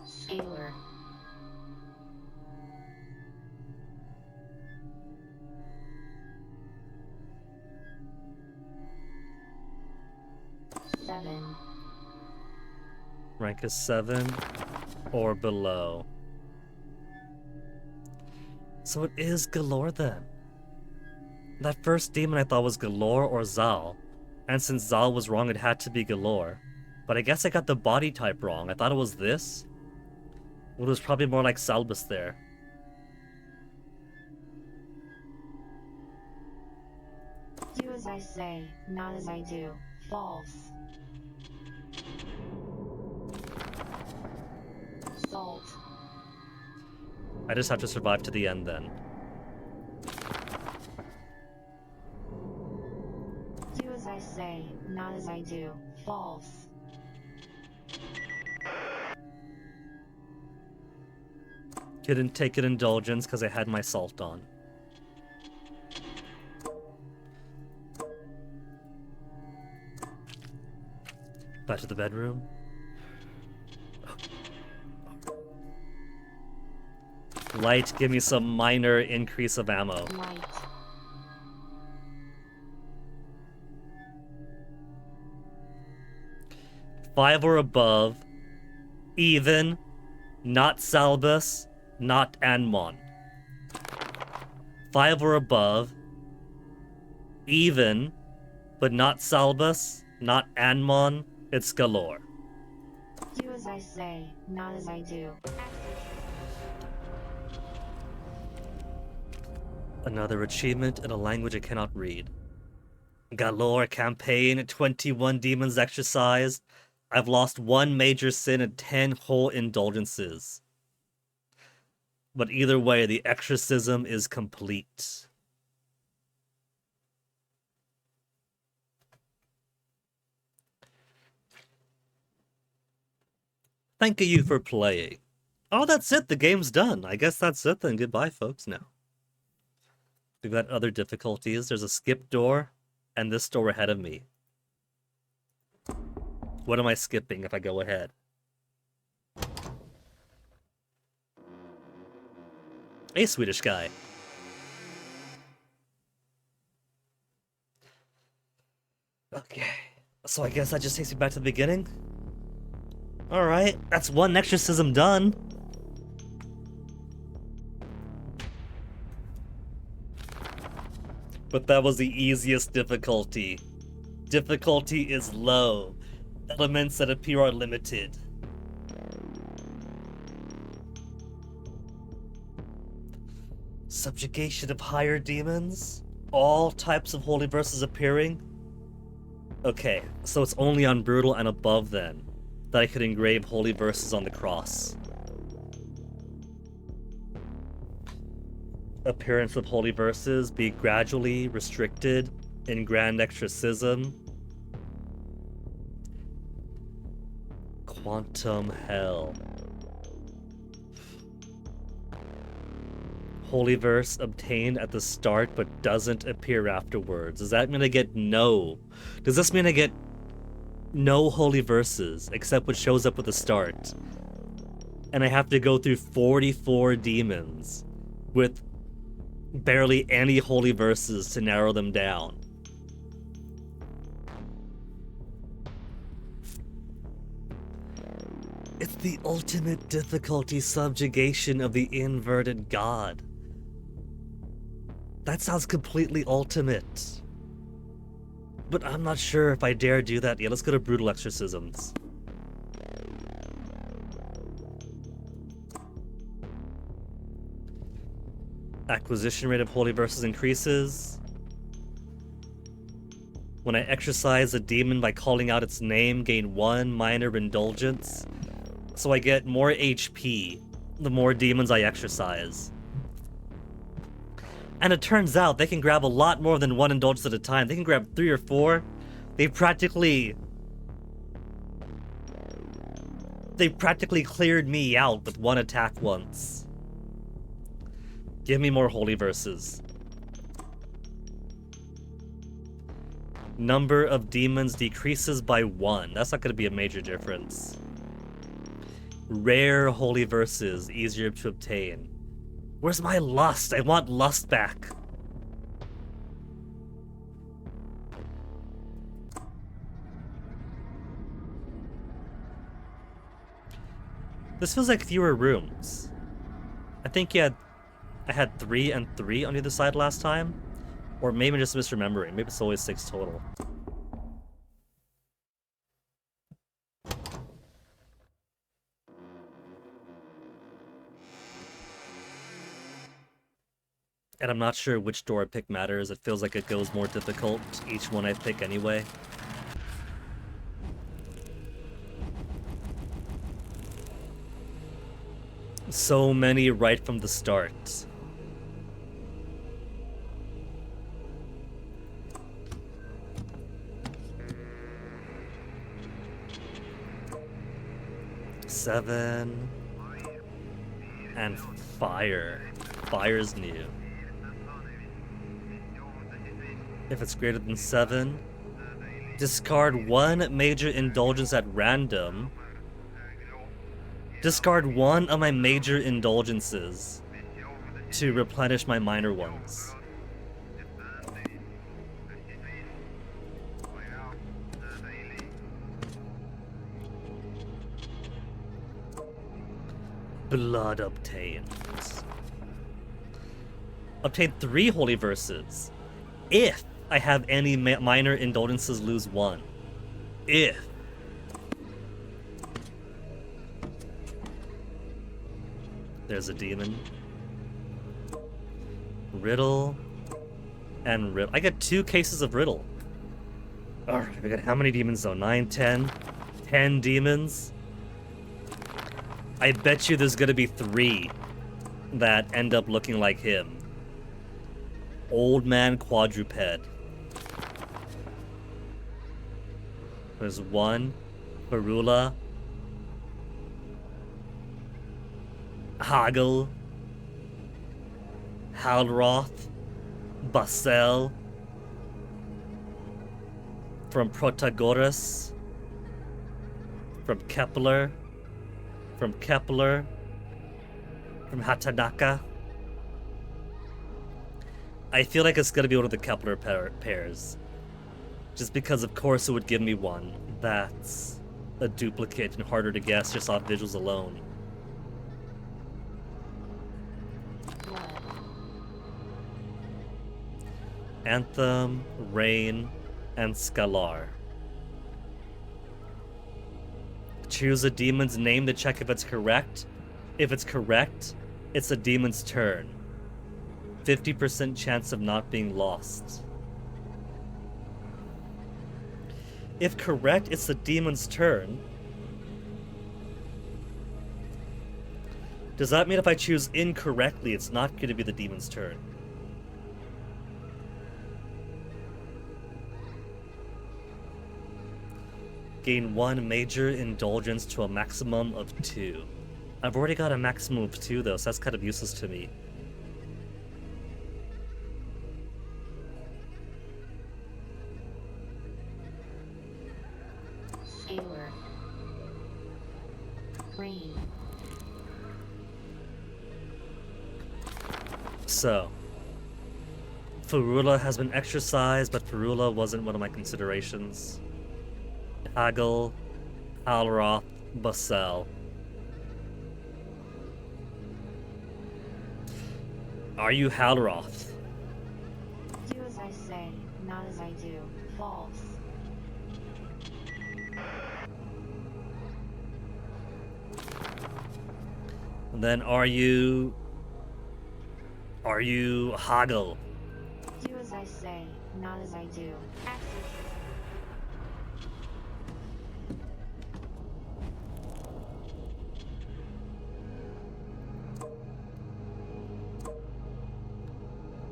Scalar. Seven. Rank is 7 or below. So it is Galore then. That first demon I thought was Galore or Zal. And since Zal was wrong, it had to be Galore. But I guess I got the body type wrong. I thought it was this. Well, it was probably more like Salbus there. Do as I say, not as I do. False. Salt. I just have to survive to the end then. Do as I say, not as I do. False. Couldn't take an indulgence because I had my salt on. Back to the bedroom. Light, give me some minor increase of ammo. Light. Five or above. Even. Not Salbus. Not Andmon. 5 or above. Even. But not Salbus. Not Andmon. It's Galore. Do as I say, not as I do. Another achievement in a language I cannot read. Galore campaign, 21 demons exercised. I've lost 1 major sin and 10 whole indulgences. But either way, the exorcism is complete. Thank you for playing. Oh, that's it. The game's done. I guess that's it then. Goodbye, folks, now. We've got other difficulties. There's a skip door and this door ahead of me. What am I skipping if I go ahead? A Swedish guy. Okay. So I guess that just takes me back to the beginning? Alright, that's 1 exorcism done. But that was the easiest difficulty. Difficulty is low. Elements that appear are limited. Subjugation of higher demons? All types of holy verses appearing? Okay, so it's only on brutal and above then that I could engrave holy verses on the cross. appearance of holy verses be gradually restricted in Grand Exorcism. Quantum hell. Holy verse obtained at the start but doesn't appear afterwards. Does that mean I get no? Does this mean I get no holy verses except what shows up at the start? And I have to go through 44 demons with barely any holy verses to narrow them down. It's the ultimate difficulty subjugation of the inverted god. That sounds completely ultimate. But I'm not sure if I dare do that. Yeah, let's go to brutal exorcisms. Acquisition rate of holy verses increases. When I exorcise a demon by calling out its name, gain 1 minor indulgence. So I get more HP the more demons I exorcise. And it turns out they can grab a lot more than 1 indulgence at a time. They can grab 3 or 4. They practically cleared me out with 1 attack once. Give me more holy verses. Number of demons decreases by 1. That's not going to be a major difference. Rare holy verses, easier to obtain. Where's my lust? I want lust back. This feels like fewer rooms. I think I had 3 and 3 on either side last time. Or maybe just misremembering. Maybe it's always 6 total. And I'm not sure which door I pick matters. It feels like it goes more difficult each one I pick anyway. So many right from the start. Seven. And fire. Fire's new. If it's greater than 7, discard 1 major indulgence at random. Discard 1 of my major indulgences to replenish my minor ones. Blood obtained. Obtain 3 holy verses. If I have any minor indulgences, lose 1. If. There's a demon. Riddle. And riddle. I got 2 cases of riddle. Alright, we got how many demons though? 9, 10? 10 demons? I bet you there's gonna be 3 that end up looking like him. Old man quadruped. There's 1. Barula. Hagel. Halroth. Basel. From Protagoras. From Kepler. From Kepler. From Hatanaka. I feel like it's gonna be one of the Kepler pairs. Just because, of course, it would give me one that's a duplicate and harder to guess just off visuals alone. Anthem, Rain, and Scalar. Choose a demon's name to check if it's correct. If it's correct, it's a demon's turn. 50% chance of not being lost. If correct, it's the demon's turn. Does that mean if I choose incorrectly, it's not going to be the demon's turn? Gain 1 major indulgence to a maximum of 2. I've already got a maximum of 2 though, so that's kind of useless to me. Sailor. Rain. So, Ferula has been exorcised, but Ferula wasn't one of my considerations. Hagel, Halroth, Basel. Are you Halroth? Do as I say, not as I do. False. And then are you Hagel? Do as I say, not as I do. Exorcism.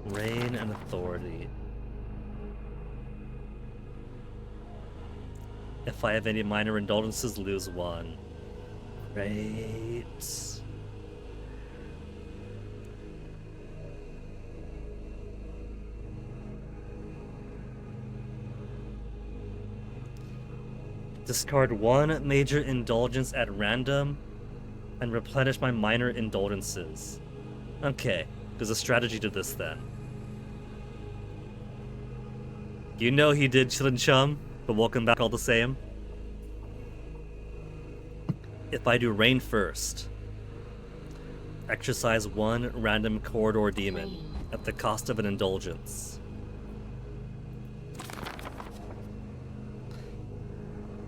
Reign and authority. If I have any minor indulgences, lose 1. Great. Discard 1 major indulgence at random and replenish my minor indulgences. Okay, there's a strategy to this then. You know he did Chill and Chum, but welcome back all the same. If I do Rain first, exercise 1 random corridor demon at the cost of an indulgence.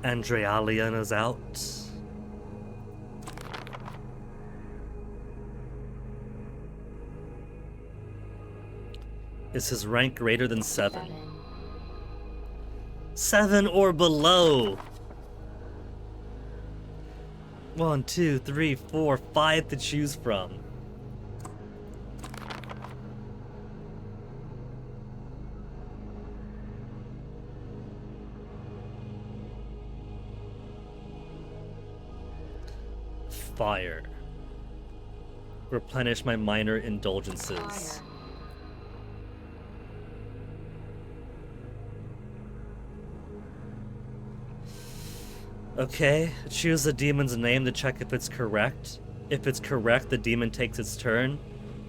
Andrealian is out. Is his rank greater than 7? 7 or below! 1, 2, 3, 4, 5 to choose from. Fire. Replenish my minor indulgences. Fire. Okay, choose the demon's name to check if it's correct. If it's correct, the demon takes its turn.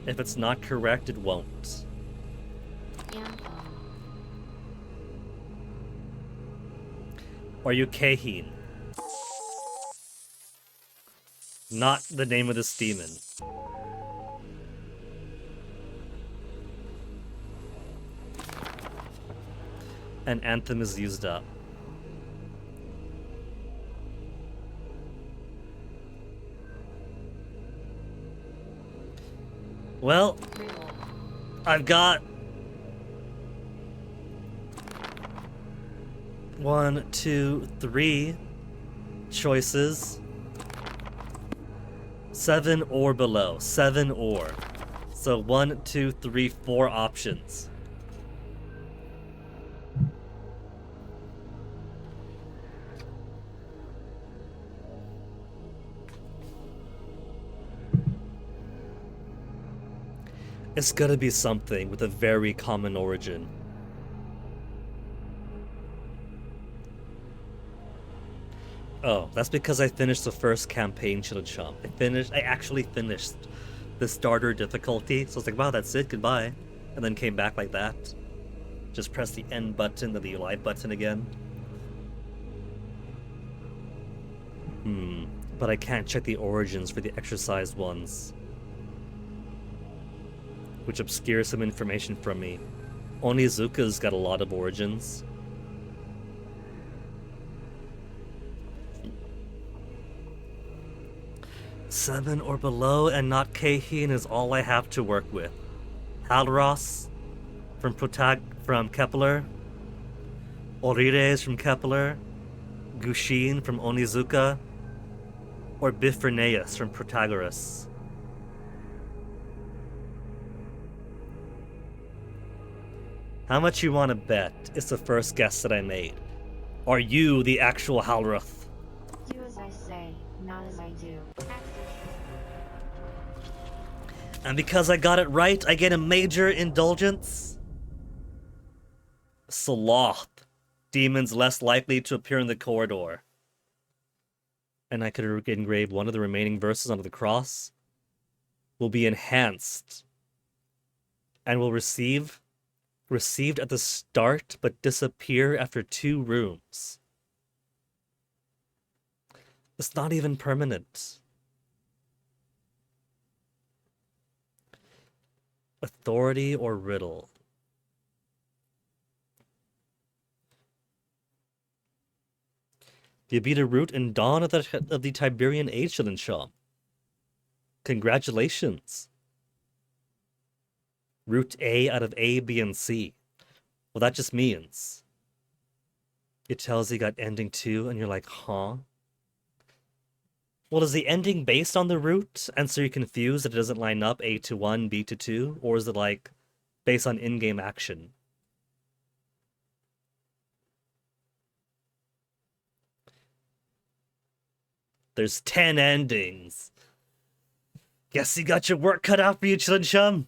If it's not correct, it won't. Anthem. Are you Kaheen? Not the name of this demon. An anthem is used up. Well, I've got 1, 2, 3 choices. 7 or below. 7 or. So 1, 2, 3, 4 options. It's gonna be something with a very common origin. Oh, that's because I finished the first campaign, Chilachump. I actually finished the starter difficulty, so I was like, wow, that's it, goodbye. And then came back like that. Just press the end button, then the live button again. But I can't check the origins for the exercised ones, which obscures some information from me. Onizuka's got a lot of origins. Seven or below and not Kaheen is all I have to work with. Halros from Kepler. Orires from Kepler. Gushin from Onizuka. Or Bifurneus from Protagoras. How much you want to bet it's the first guess that I made? Are you the actual Halruth? Do as I say, not as I do. And because I got it right, I get a major indulgence? Sloth. Demons less likely to appear in the corridor. And I could engrave one of the remaining verses onto the cross. Will be enhanced. And will received at the start, but disappear after 2 rooms. It's not even permanent. Authority or riddle? You beat a route in dawn of the Tiberian Age, Shah. Congratulations. Route A out of A, B, and C. Well, that just means it tells you got ending 2, and you're like, huh? Well, is the ending based on the route, and so you're confused that it doesn't line up A to 1, B to 2? Or is it, like, based on in-game action? There's 10 endings. Guess you got your work cut out for you, Chum.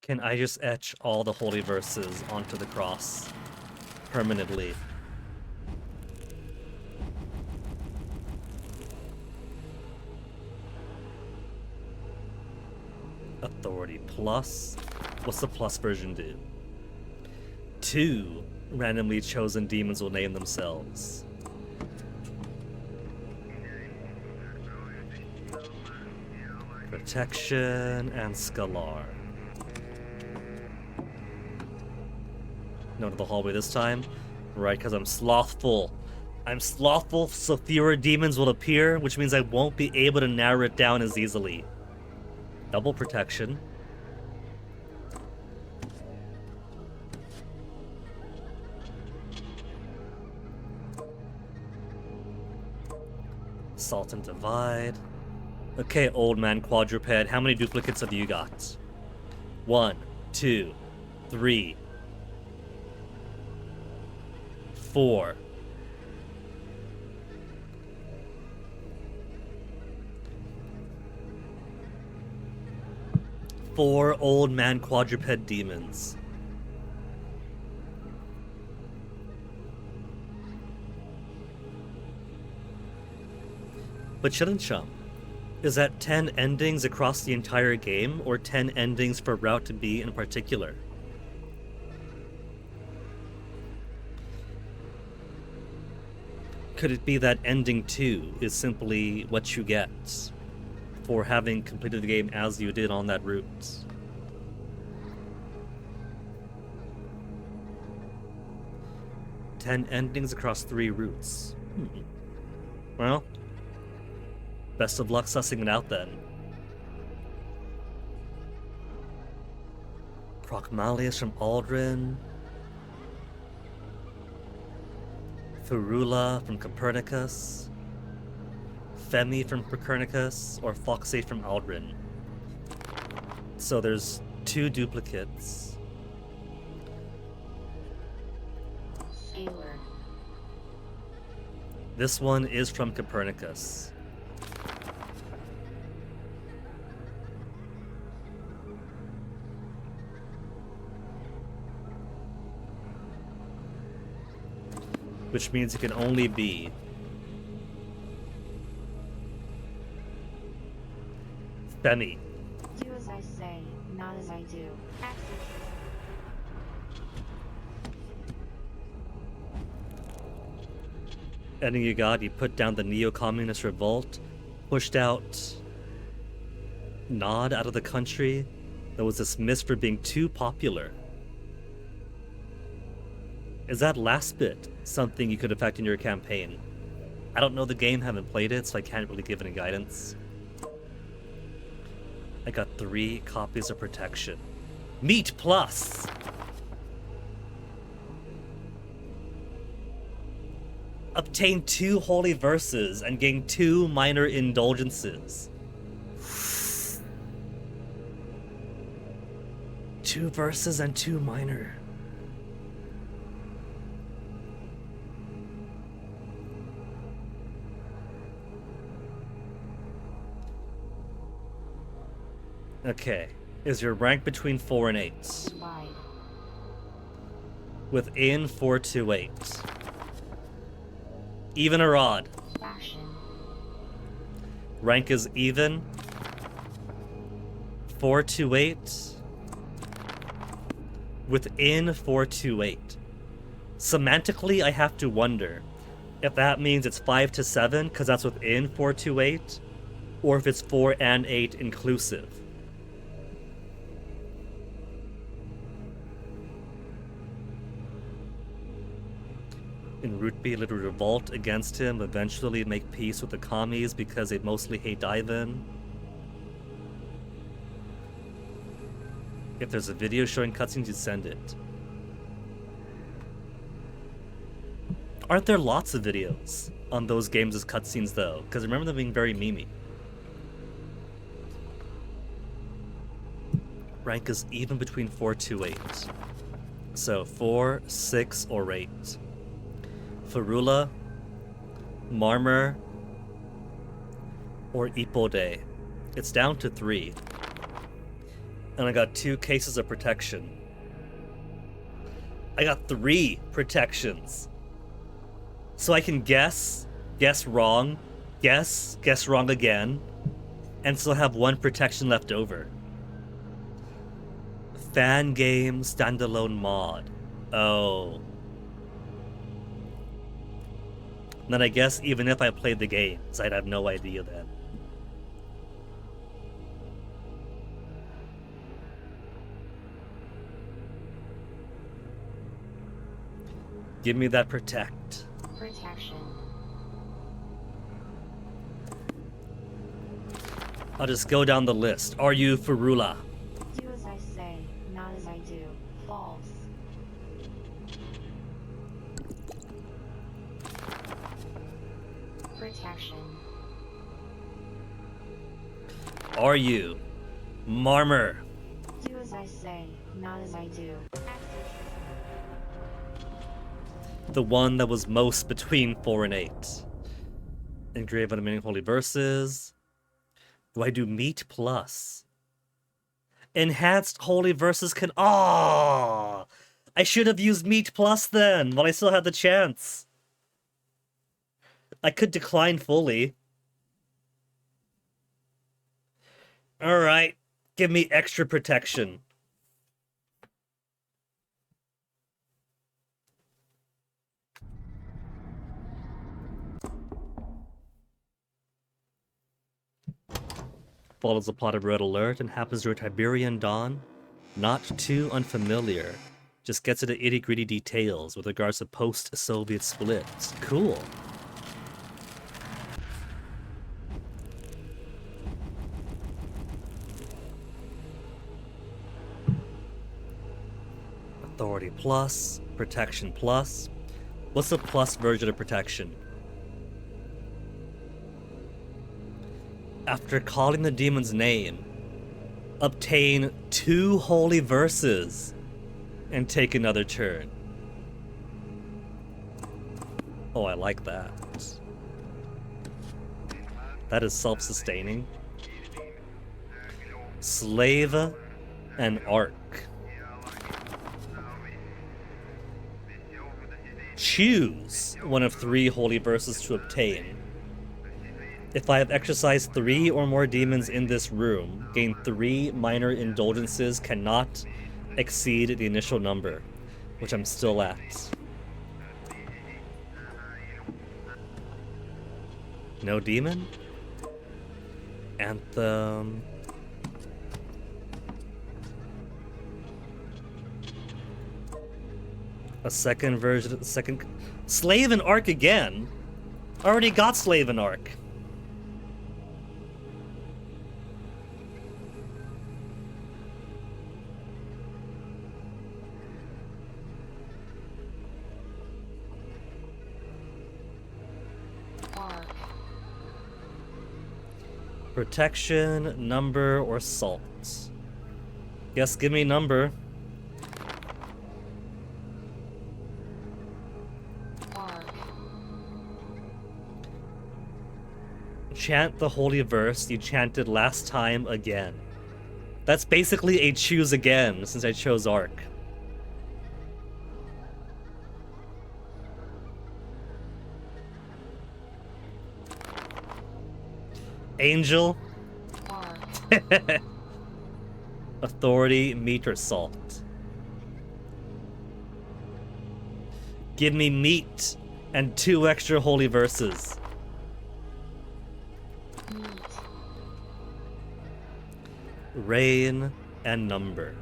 Can I just etch all the holy verses onto the cross permanently? Authority plus. What's the plus version do? 2 randomly chosen demons will name themselves. Protection and Scalar. No to the hallway this time? Right, because I'm slothful. I'm slothful, so fewer demons will appear, which means I won't be able to narrow it down as easily. Double protection. Salt and Divide. Okay, old man quadruped, how many duplicates have you got? 1, 2, 3, 4. Four old man quadruped demons. But Chum, is that 10 endings across the entire game, or 10 endings for Route B in particular? Could it be that ending 2 is simply what you get for having completed the game as you did on that route? Ten endings across 3 routes. Well, best of luck sussing it out then. Procmalius from Aldrin. Ferula from Copernicus. Femi from Copernicus, or Foxy from Aldrin. So there's 2 duplicates. Scalar. This one is from Copernicus. Which means it can only be Femi. Do as I say, not as I do. Ending you got, you put down the neo-communist revolt, pushed out Nod out of the country that was dismissed for being too popular. Is that last bit something you could affect in your campaign? I don't know the game, haven't played it, so I can't really give any guidance. I got 3 copies of protection. Meat plus! Obtain 2 holy verses and gain 2 minor indulgences. 2 verses and 2 minor. Okay. Is your rank between 4 and 8? Wide. Within 4 to 8. Even or odd? Action. Rank is even. 4 to 8. Within 4 to 8. Semantically, I have to wonder if that means it's 5 to 7, because that's within 4 to 8, or if it's 4 and 8 inclusive. In Root B, it'll revolt against him, eventually make peace with the commies because they mostly hate Ivan. If there's a video showing cutscenes, you send it. Aren't there lots of videos on those games as cutscenes, though? Because I remember them being very memey. Rank is even between 4 to 8. So 4, 6, or 8. Ferula, Marmor, or Ipode. It's down to 3. And I got 2 cases of protection. I got 3 protections. So I can guess wrong, guess wrong again, and still have 1 protection left over. Fan game standalone mod. Oh. Then I guess even if I played the games, I'd have no idea then. Give me that protect. Protection. I'll just go down the list. Are you Ferula? Do as I say, not as I do. False. Protection. Are you Marmor? Do as I say, not as I do. The one that was most between 4 and 8. Engrave unmeaning holy verses. Do I do meat plus? Enhanced holy verses can. Ah! I should have used meat plus then, while I still had the chance. I could decline fully. Alright, give me extra protection. Follows a plot of Red Alert and happens during Tiberian Dawn. Not too unfamiliar. Just gets into itty-gritty details with regards to post-Soviet splits. Cool. Authority plus, protection plus. What's the plus version of protection? After calling the demon's name, obtain 2 holy verses and take another turn. Oh, I like that. That is self-sustaining. Slave and Arc. Choose one of 3 holy verses to obtain. If I have exorcised 3 or more demons in this room, gain 3 minor indulgences, cannot exceed the initial number, which I'm still at. No demon? Anthem. A second version, second... Slave and Arc again? Already got Slave and Arc. Protection, number, or salt? Guess give me number. R. Chant the holy verse you chanted last time again. That's basically a choose again, since I chose Arc. Angel. R. Authority, meat, or salt? Give me meat and 2 extra holy verses. Meat. Rain and number.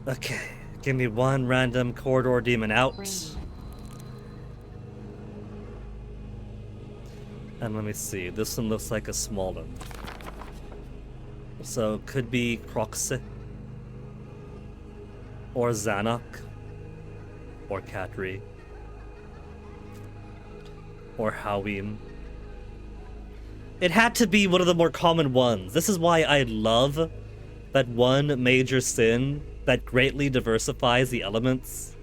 Okay, give me 1 random corridor demon out. Rain. And let me see, this one looks like a small one. So could be Croxy, or Zanuck, or Katri, or Hawim. It had to be one of the more common ones. This is why I love that one major sin that greatly diversifies the elements.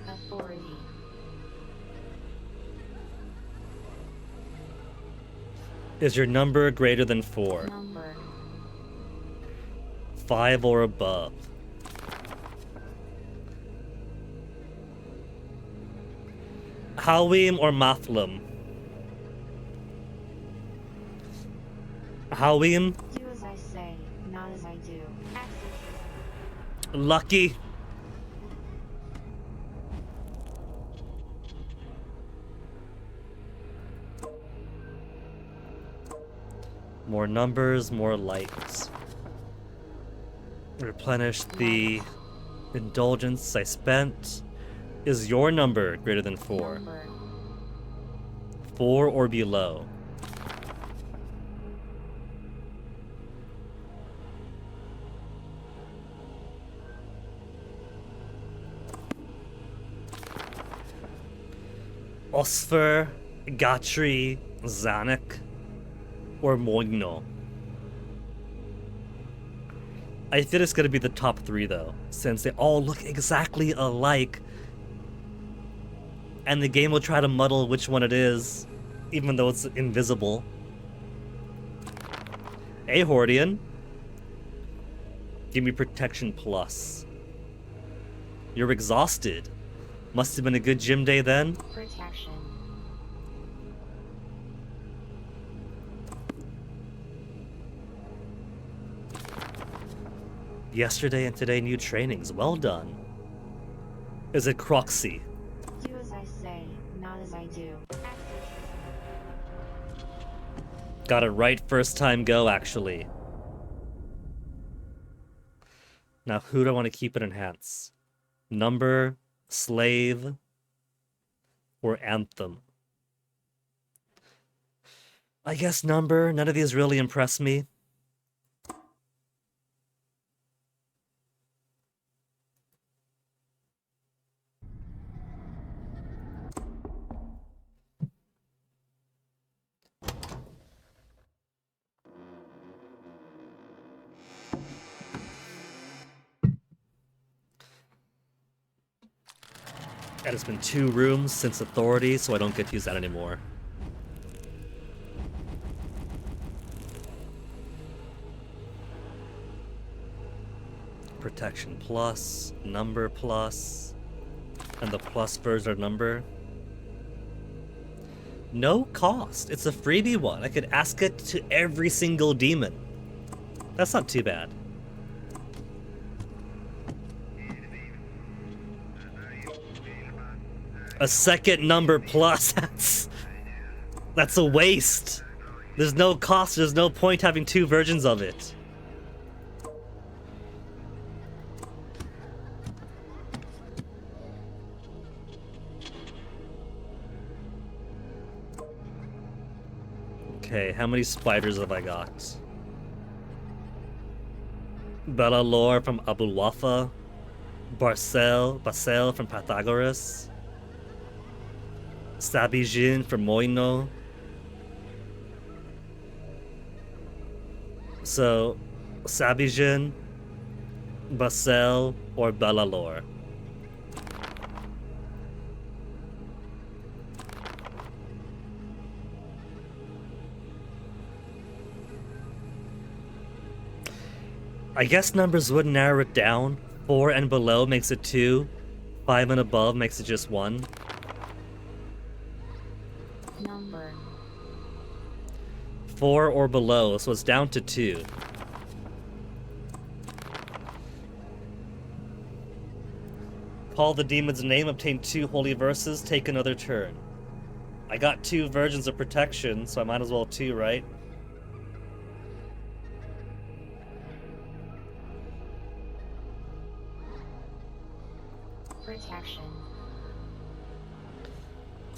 Authority. Is your number greater than 4? Number. 5 or above. Hawim or Mathlam? Hawim? Do as I say, not as I do. Lucky. More numbers, more lights. Replenish the indulgence I spent. Is your number greater than 4? Number. 4 or below? Osfer, Gatri, Zanuck, or Moigno? I think it's gonna be the top 3 though, since they all look exactly alike. And the game will try to muddle which one it is, even though it's invisible. Hey, Hordian. Give me protection plus. You're exhausted. Must have been a good gym day then. Protection. Yesterday and today new trainings. Well done. Is it Croxy? Do as I say, not as I do. Got it right first time go, actually. Now, who do I want to keep it enhance? Number, Slave, or Anthem? I guess Number. None of these really impress me. And it's been 2 rooms since Authority, so I don't get to use that anymore. Protection plus, number plus, and the plus version of number. No cost. It's a freebie one. I could ask it to every single demon. That's not too bad. A second number plus, that's a waste. There's no cost, there's no point having 2 versions of it. Okay, how many spiders have I got? Belalor from Abu Wafa, Basel from Pythagoras, Sabijin from Moino. So, Sabijin, Basel, or Belalor. I guess numbers would narrow it down. 4 and below makes it 2. 5 and above makes it just 1. Number. 4 or below, so it's down to 2. Call the demon's name, obtain 2 holy verses, take another turn. I got 2 virgins of protection, so I might as well 2, right? Protection.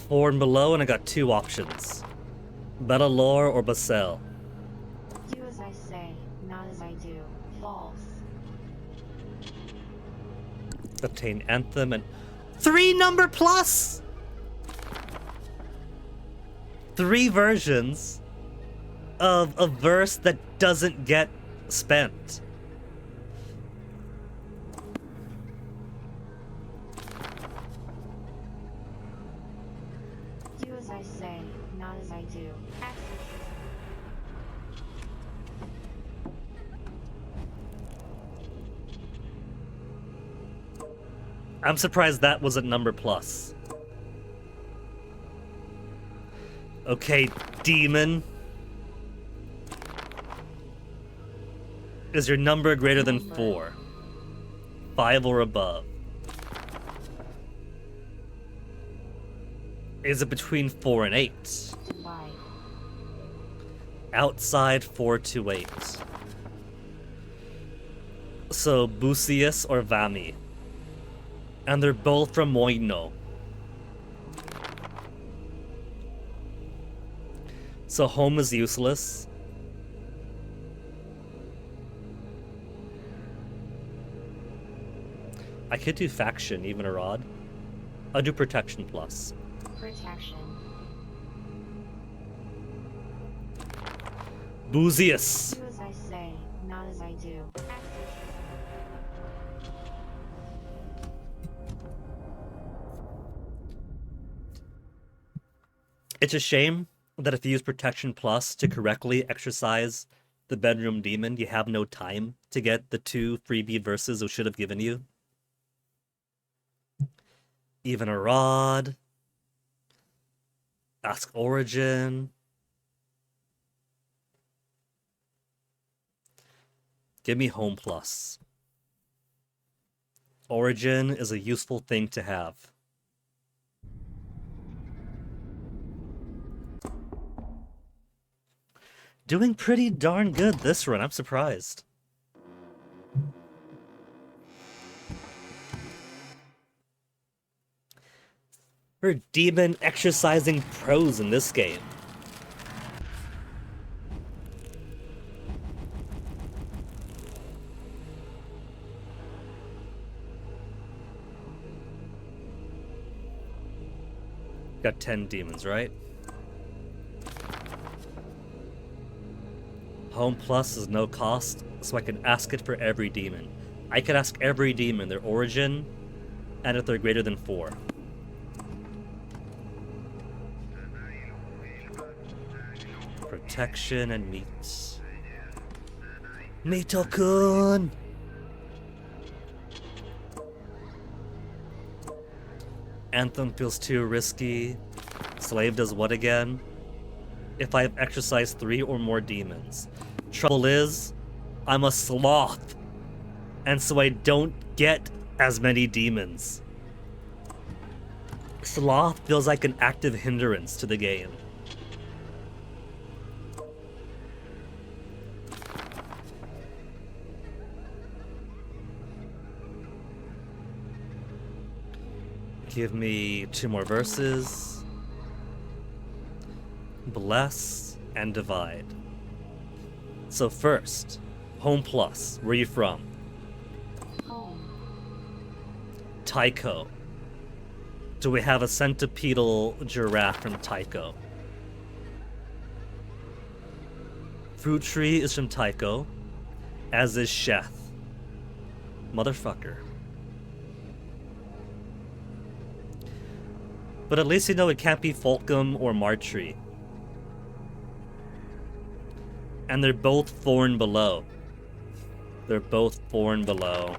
4 and below, and I got 2 options. Belalor or Basel. Do as I say, not as I do. False. Obtain Anthem and 3 number plus! 3 versions of a verse that doesn't get spent. Do as I say, not as I do. Exorcising. I'm surprised that was a number plus. Okay, demon. Is your number greater than 4? 5 or above? Is it between 4 and 8? Divide. Outside 4 to 8. So, Busius or Vami. And they're both from Moino. So home is useless. I could do faction, even a rod. I'll do protection plus. Protection. Busius. Do as I say, not as I do. Exorcising. It's a shame that if you use protection plus to correctly exercise the bedroom demon, you have no time to get the 2 freebie verses it should have given you. Even a rod. Ask origin. Give me home plus. Origin is a useful thing to have. Doing pretty darn good this run, I'm surprised. Her demon exercising pros in this game. Got 10 demons, right? Home plus is no cost, so I can ask it for every demon. I could ask every demon their origin, and if they're greater than 4. Protection and meat. Mito-kun! Anthem feels too risky. Slave does what again? If I have exercised 3 or more demons. Trouble is, I'm a sloth, and so I don't get as many demons. Sloth feels like an active hindrance to the game. Give me 2 more verses. Bless and divide. So first, Home plus. Where are you from? Home. Tycho. Do we have a centipedal giraffe from Tycho? Fruit tree is from Tycho, as is Sheth. Motherfucker. But at least you know it can't be Folcom or Martree. And they're both 4 and below. They're both 4 and below.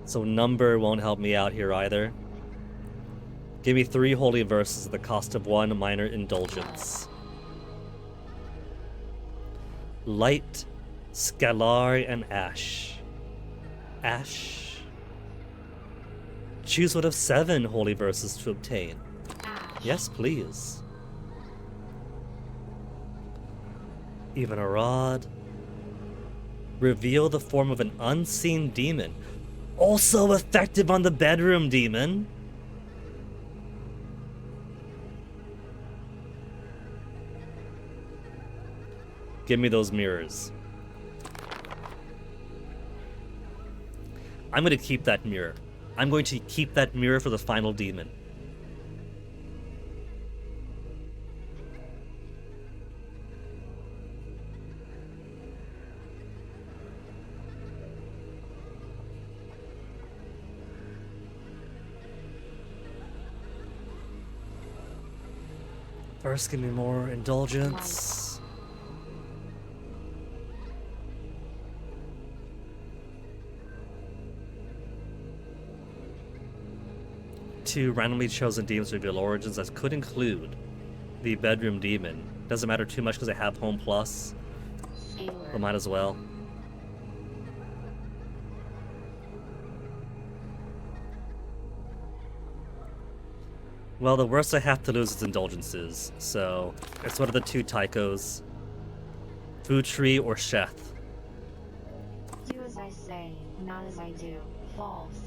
So number won't help me out here either. Give me 3 holy verses at the cost of 1 minor indulgence. Light, Scalar, and Ash. Ash. Choose one of 7 holy verses to obtain. Yes, please. Even a rod. Reveal the form of an unseen demon. Also effective on the bedroom demon. Give me those mirrors. I'm going to keep that mirror. I'm going to keep that mirror for the final demon. First, give me more indulgence. Two randomly chosen demons reveal origins that could include the bedroom demon. Doesn't matter too much because I have home plus. But might as well. Well, the worst I have to lose is indulgences, so it's one of the 2 Tychos. Food tree or Sheth. Do as I say, not as I do. False.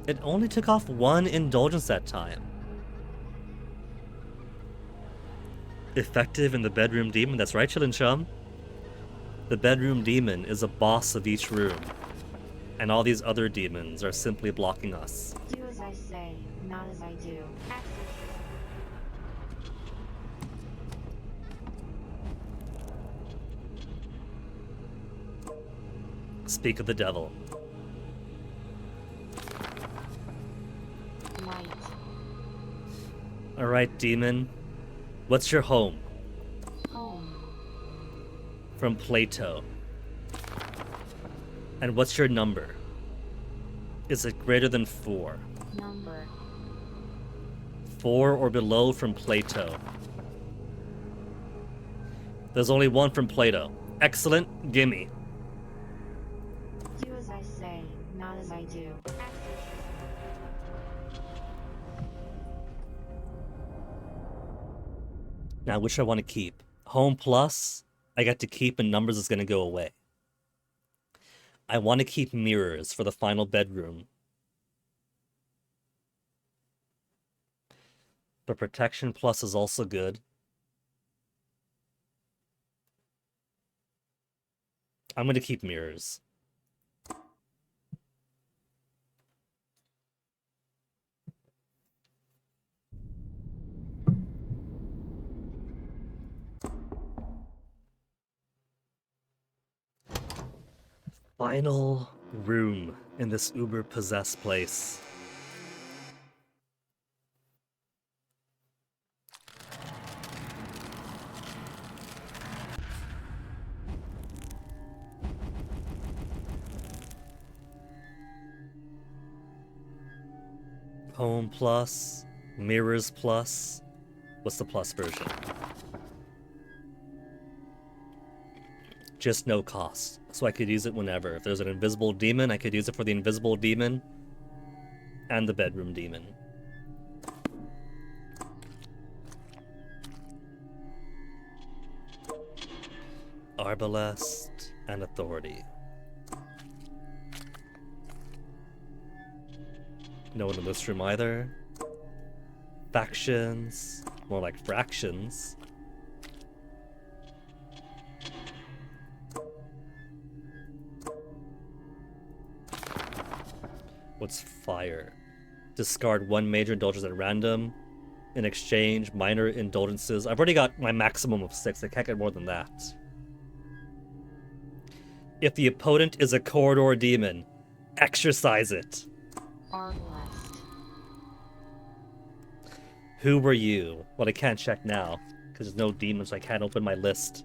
It only took off 1 indulgence that time. Effective in the bedroom demon. That's right, Chillin' Chum. The bedroom demon is a boss of each room. And all these other demons are simply blocking us. Do as I say, not as I do. Speak of the devil. Light. Alright, demon. What's your home? Home. From Plato. And what's your number? Is it greater than 4? Number. 4 or below from Plato. There's only 1 from Plato. Excellent, gimme. Do as I say, not as I do. Now, which I want to keep? Home plus, I get to keep, and numbers is going to go away. I want to keep mirrors for the final bedroom. But protection plus is also good. I'm going to keep mirrors. Final room in this uber-possessed place. Home plus, mirrors plus. What's the plus version? Just no cost. So I could use it whenever. If there's an invisible demon, I could use it for the invisible demon and the bedroom demon. Arbalest and Authority. No one in this room either. Factions. More like fractions. What's fire? Discard one major indulgence at random. In exchange, minor indulgences. I've already got my maximum of 6. I can't get more than that. If the opponent is a corridor demon, exorcise it. Arbalest. Who were you? Well, I can't check now, because there's no demons, so I can't open my list.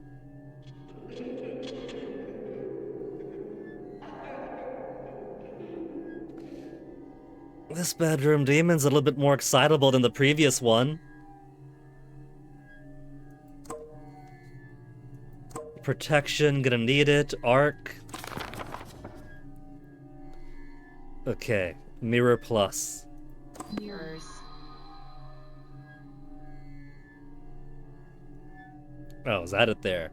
This bedroom demon's a little bit more excitable than the previous one. Protection, gonna need it. Arc. Okay, mirror plus. Mirrors. Oh, is that it there?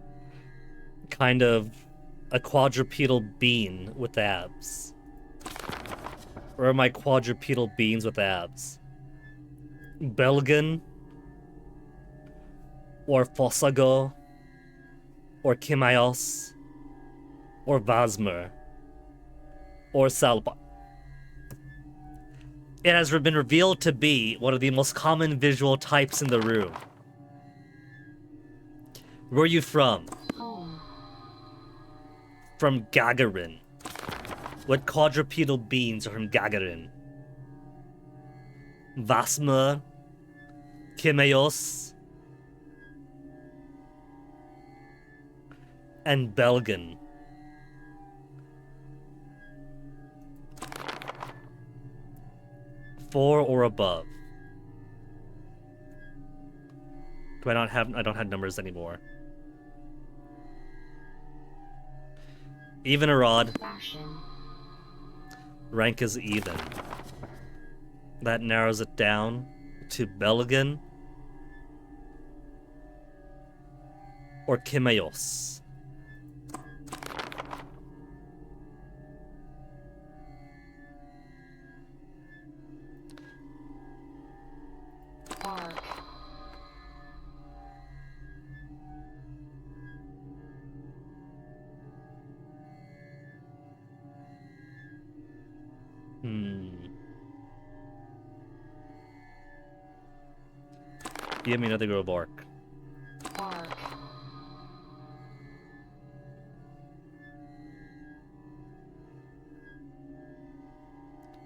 Kind of a quadrupedal bean with abs. Or am I quadrupedal beans with abs? Belgian? Or Fossago? Or Kimaios? Or Vasmer? Or Salpa? It has been revealed to be one of the most common visual types in the room. Where are you from? Home. From Gagarin. What quadrupedal beings are from Gagarin? Vasmer? Kimaios? And Belgian. Four or above. Do I not have... I don't have numbers anymore. Even a rod. Fashion. Rank is even. That narrows it down to Belgian or Kimaios. Arc. Give me another grove arc. Arc.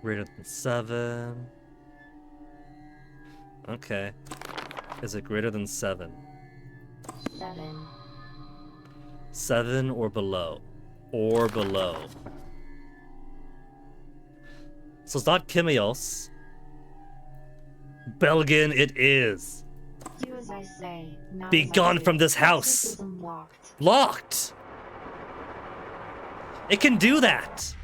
Greater than 7. Okay. Is it greater than 7? 7. 7 or below. Or below. So it's not Kimaios. Belgian it is. Do as I say. Not Be as I gone do. from this house. Exorcism locked. Locked! It can do that!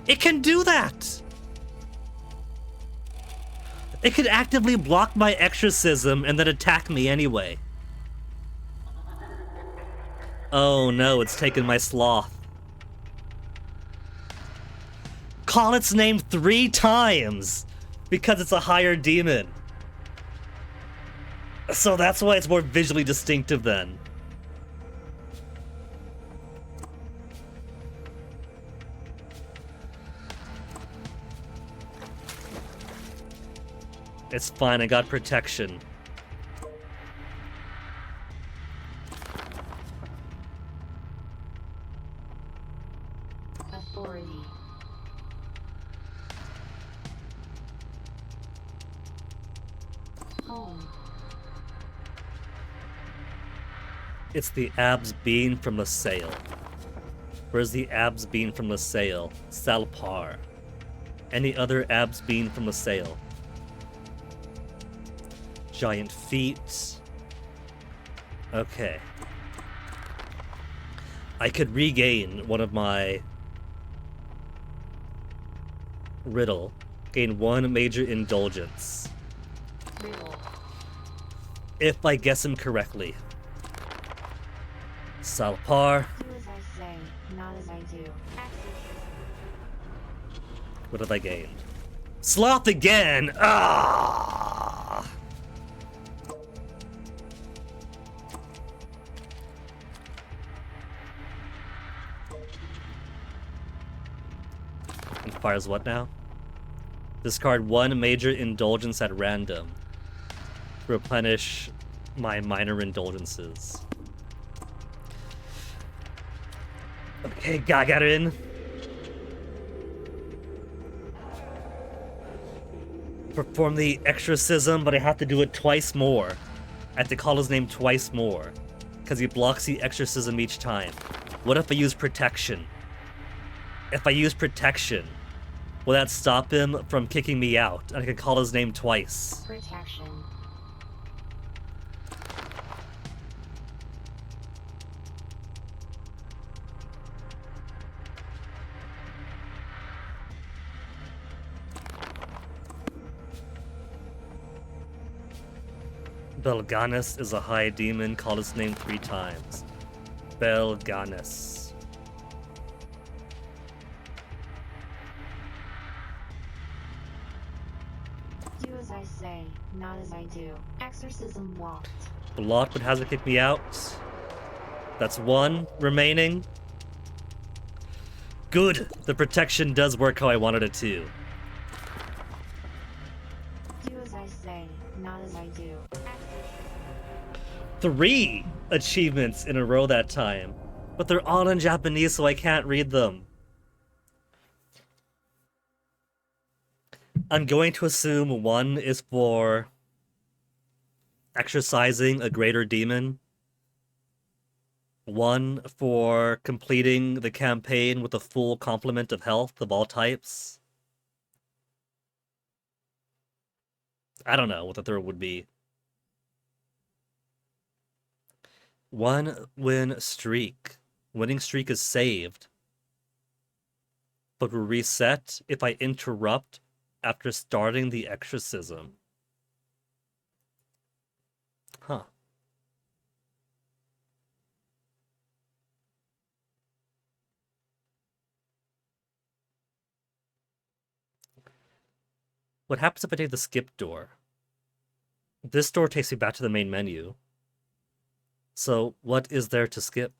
It can do that! It could actively block my exorcism and then attack me anyway. Oh no, it's taken my sloth. Call its name 3 times! Because it's a higher demon. So that's why it's more visually distinctive then. It's fine, I got protection. Authority. Home. It's the abs bean from the sail. Where's the abs bean from the sail? Salpar. Any other abs bean from the sail? Giant feet. Okay. I could regain one of my riddle Gain 1 major indulgence. Reroll. If I guess him correctly. Salpar. Do as I say, not as I do. Exorcism. What have I gained? Sloth again! Ah! And fires what now? Discard 1 major indulgence at random. Replenish my minor indulgences. Okay, Gagarin. Perform the exorcism, but I have to do it twice more. I have to call his name twice more. Because he blocks the exorcism each time. What if I use protection? If I use protection, will that stop him from kicking me out? And I can call his name twice. Protection. Belganus is a high demon. Call his name 3 times. Belganus. Do as I say, not as I do. Exorcism blocked. Blocked, but hasn't kicked me out. That's 1 remaining. Good. The protection does work how I wanted it to. Do as I say, not as I do. Exorcism. 3 achievements in a row that time. But they're all in Japanese, so I can't read them. I'm going to assume 1 is for exorcising a greater demon. 1 for completing the campaign with a full complement of health of all types. I don't know what the third would be. 1 win streak. Winning streak is saved, but will reset if I interrupt after starting the exorcism. Huh. What happens if I take the skip door? This door takes me back to the main menu. So, what is there to skip?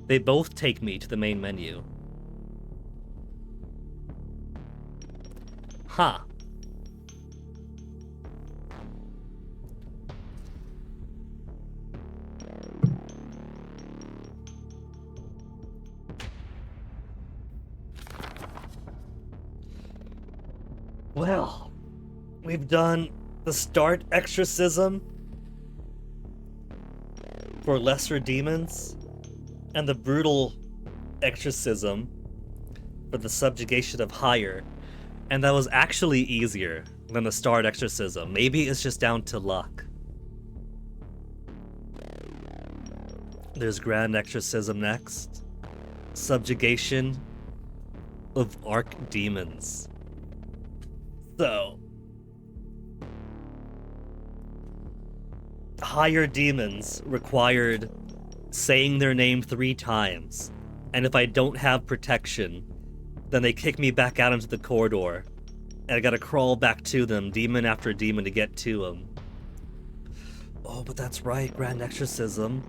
They both take me to the main menu. Huh. Well, we've done the start exorcism for lesser demons and the brutal exorcism for the subjugation of higher, and that was actually easier than the start exorcism. Maybe it's just down to luck. There's grand exorcism next. Subjugation of archdemons. So, higher demons required saying their name 3 times, and if I don't have protection, then they kick me back out into the corridor, and I gotta crawl back to them, demon after demon, to get to them. Oh, but that's right, grand exorcism.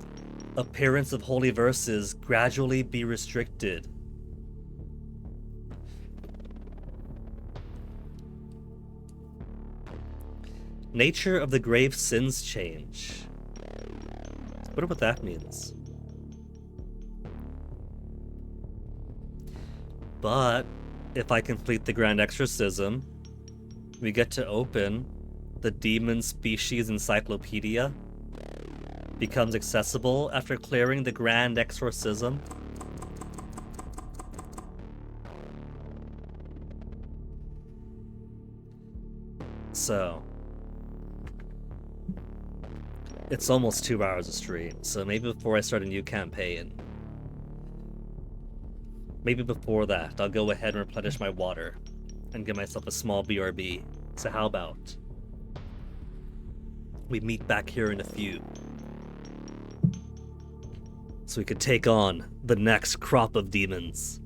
Appearance of holy verses gradually be restricted. Nature of the grave sins change. I wonder what that means. But if I complete the grand exorcism, we get to open the demon species encyclopedia. Becomes accessible after clearing the grand exorcism. So, It's almost 2 hours of stream, so maybe before I start a new campaign, maybe before that, I'll go ahead and replenish my water and give myself a small BRB. So how about we meet back here in a few, so we could take on the next crop of demons.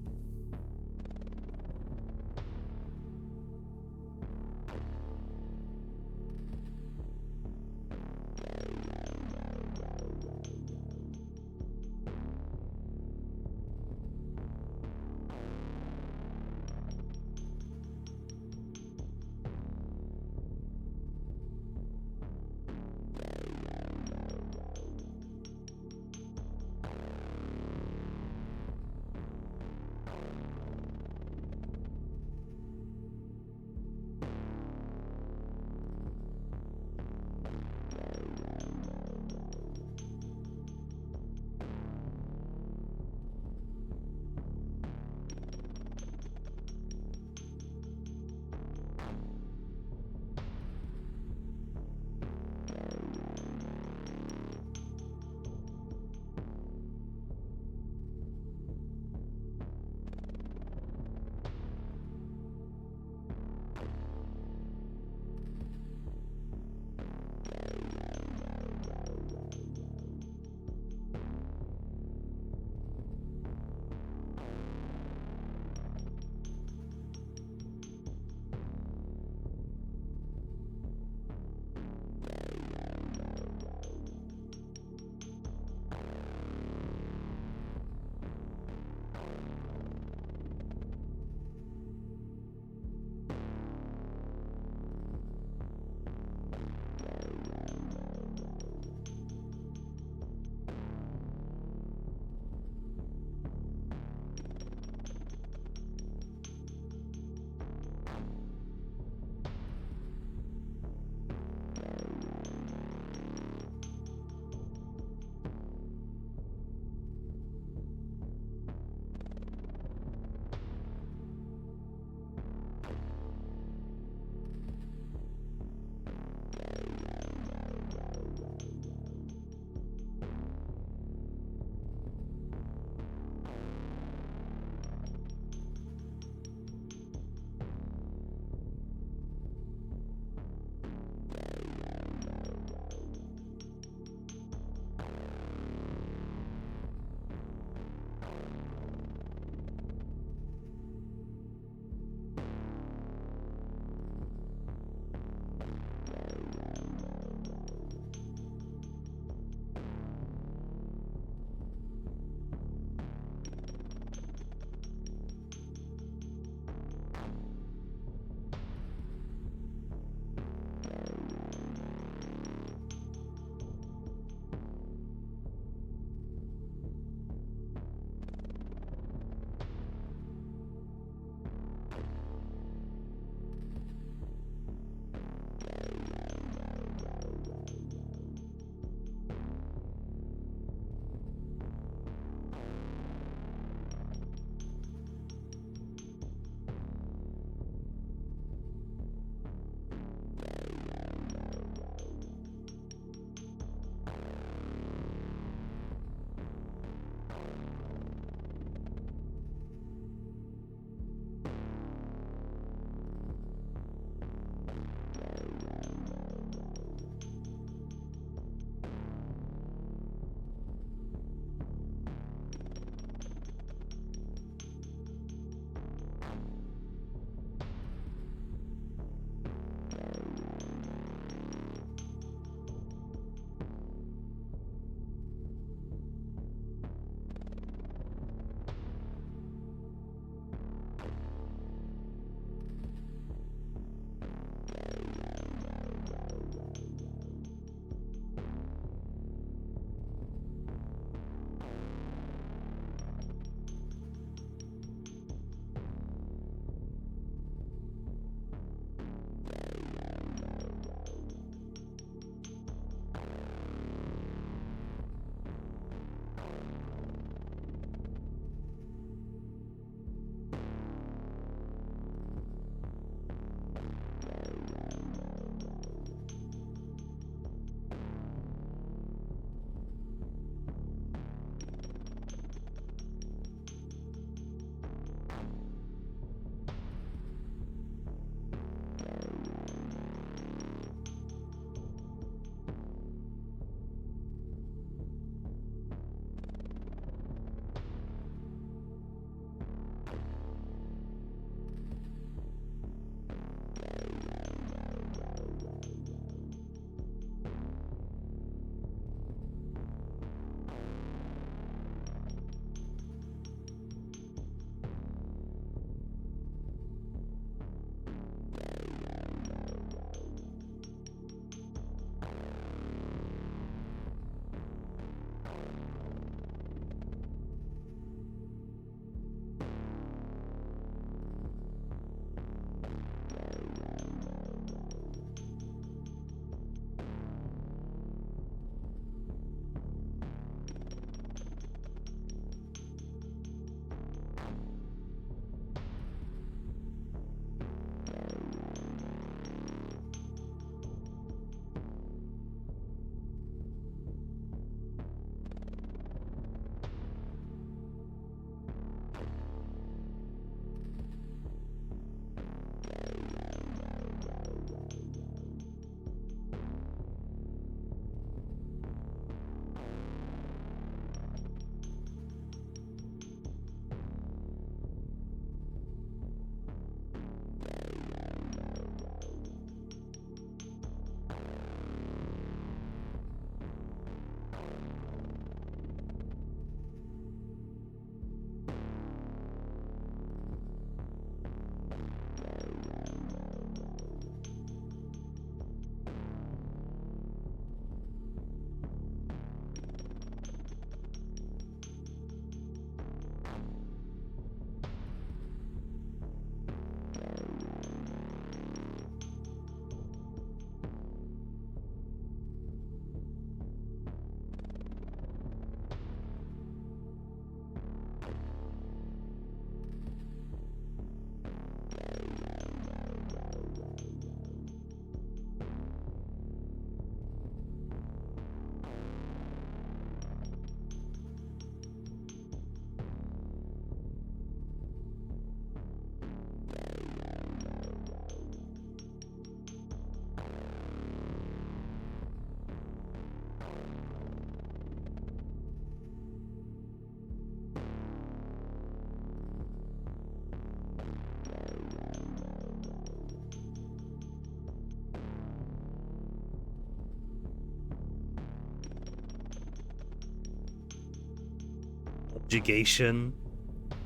subjugation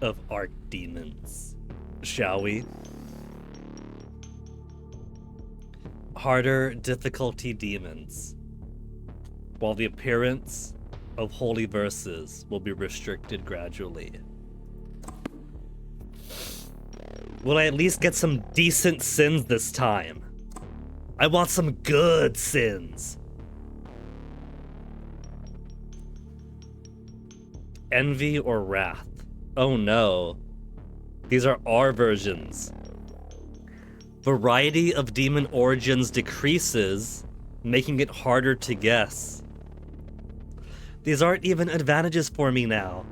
of archdemons. Shall we? Harder difficulty demons, while the appearance of holy verses will be restricted gradually. Will I at least get some decent sins this time? I want some good sins. Envy or wrath? Oh no. These are our versions. Variety of demon origins decreases, making it harder to guess. These aren't even advantages for me now.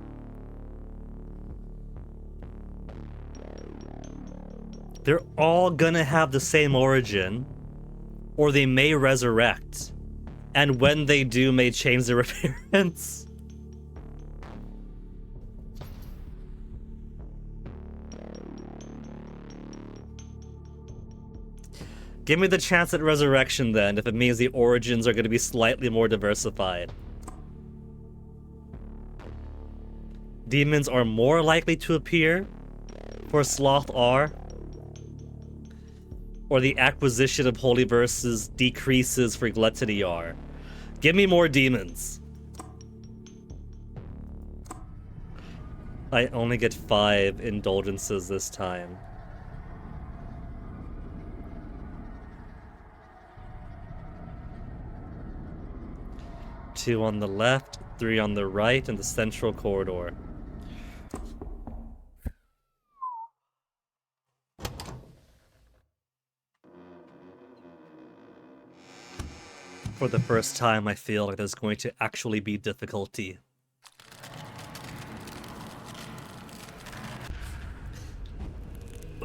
They're all gonna have the same origin, or they may resurrect, and when they do, may change their appearance. Give me the chance at resurrection then, if it means the origins are going to be slightly more diversified. Demons are more likely to appear for Sloth R, or the acquisition of holy verses decreases for Gluttony R. Give me more demons. I only get 5 indulgences this time. 2 on the left, 3 on the right, and the central corridor. For the first time, I feel like there's going to actually be difficulty.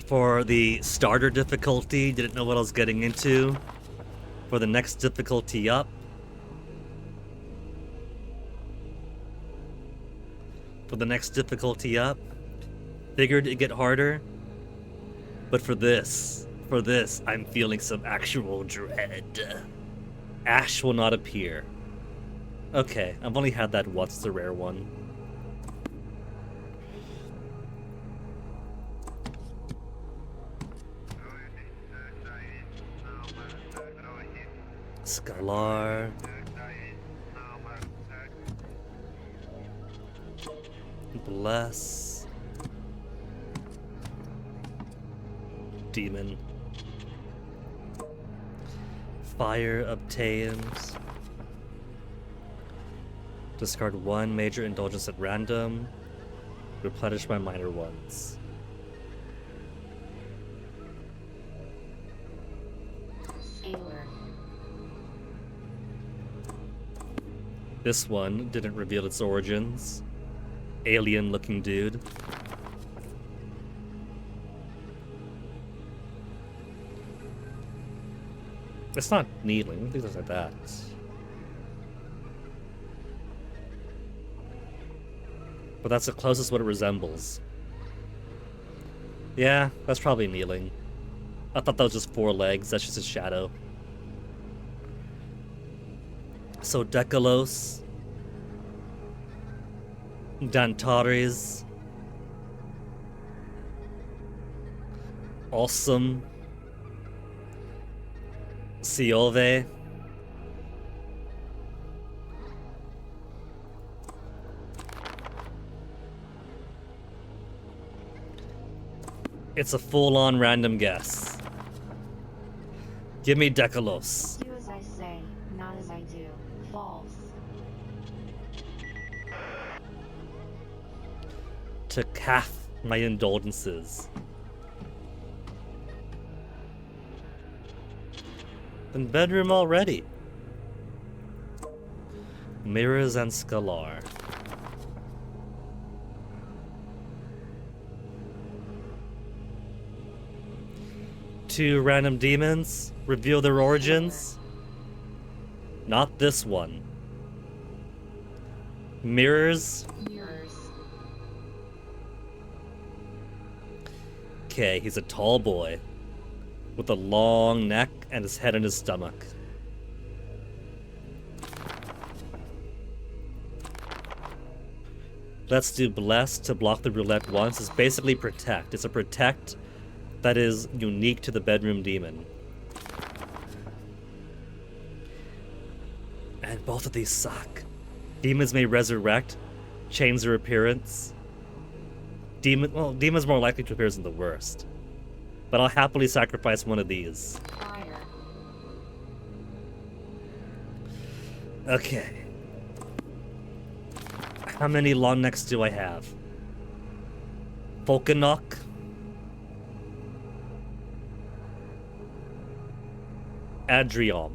For the starter difficulty, didn't know what I was getting into. For the next difficulty up, figured it'd get harder. But for this, I'm feeling some actual dread. Ash will not appear. Okay, I've only had that once, the rare one. Scalar. Bless. Demon. Fire obtains. Discard 1 major indulgence at random. Replenish my minor ones. This one didn't reveal its origins. Alien looking dude. It's not needling, things like that. But that's the closest what it resembles. Yeah, that's probably kneeling. I thought that was just 4 legs, that's just a shadow. So Decalos, Dantares, Awesome, Siove, it's a full-on random guess. Give me Decalos. Do as I say, not as I do. False. To calf my indulgences. In bedroom already. Mirrors and Scalar. Two random demons. Reveal their origins. Not this one. Mirrors. Okay, he's a tall boy with a long neck and his head in his stomach. Let's do Bless to block the roulette once. It's basically Protect. It's a Protect that is unique to the bedroom demon. And both of these suck. Demons may resurrect, change their appearance. Demons more likely to appear in the worst. But I'll happily sacrifice one of these. Fire. Okay. How many long necks do I have? Volcanok. Adriom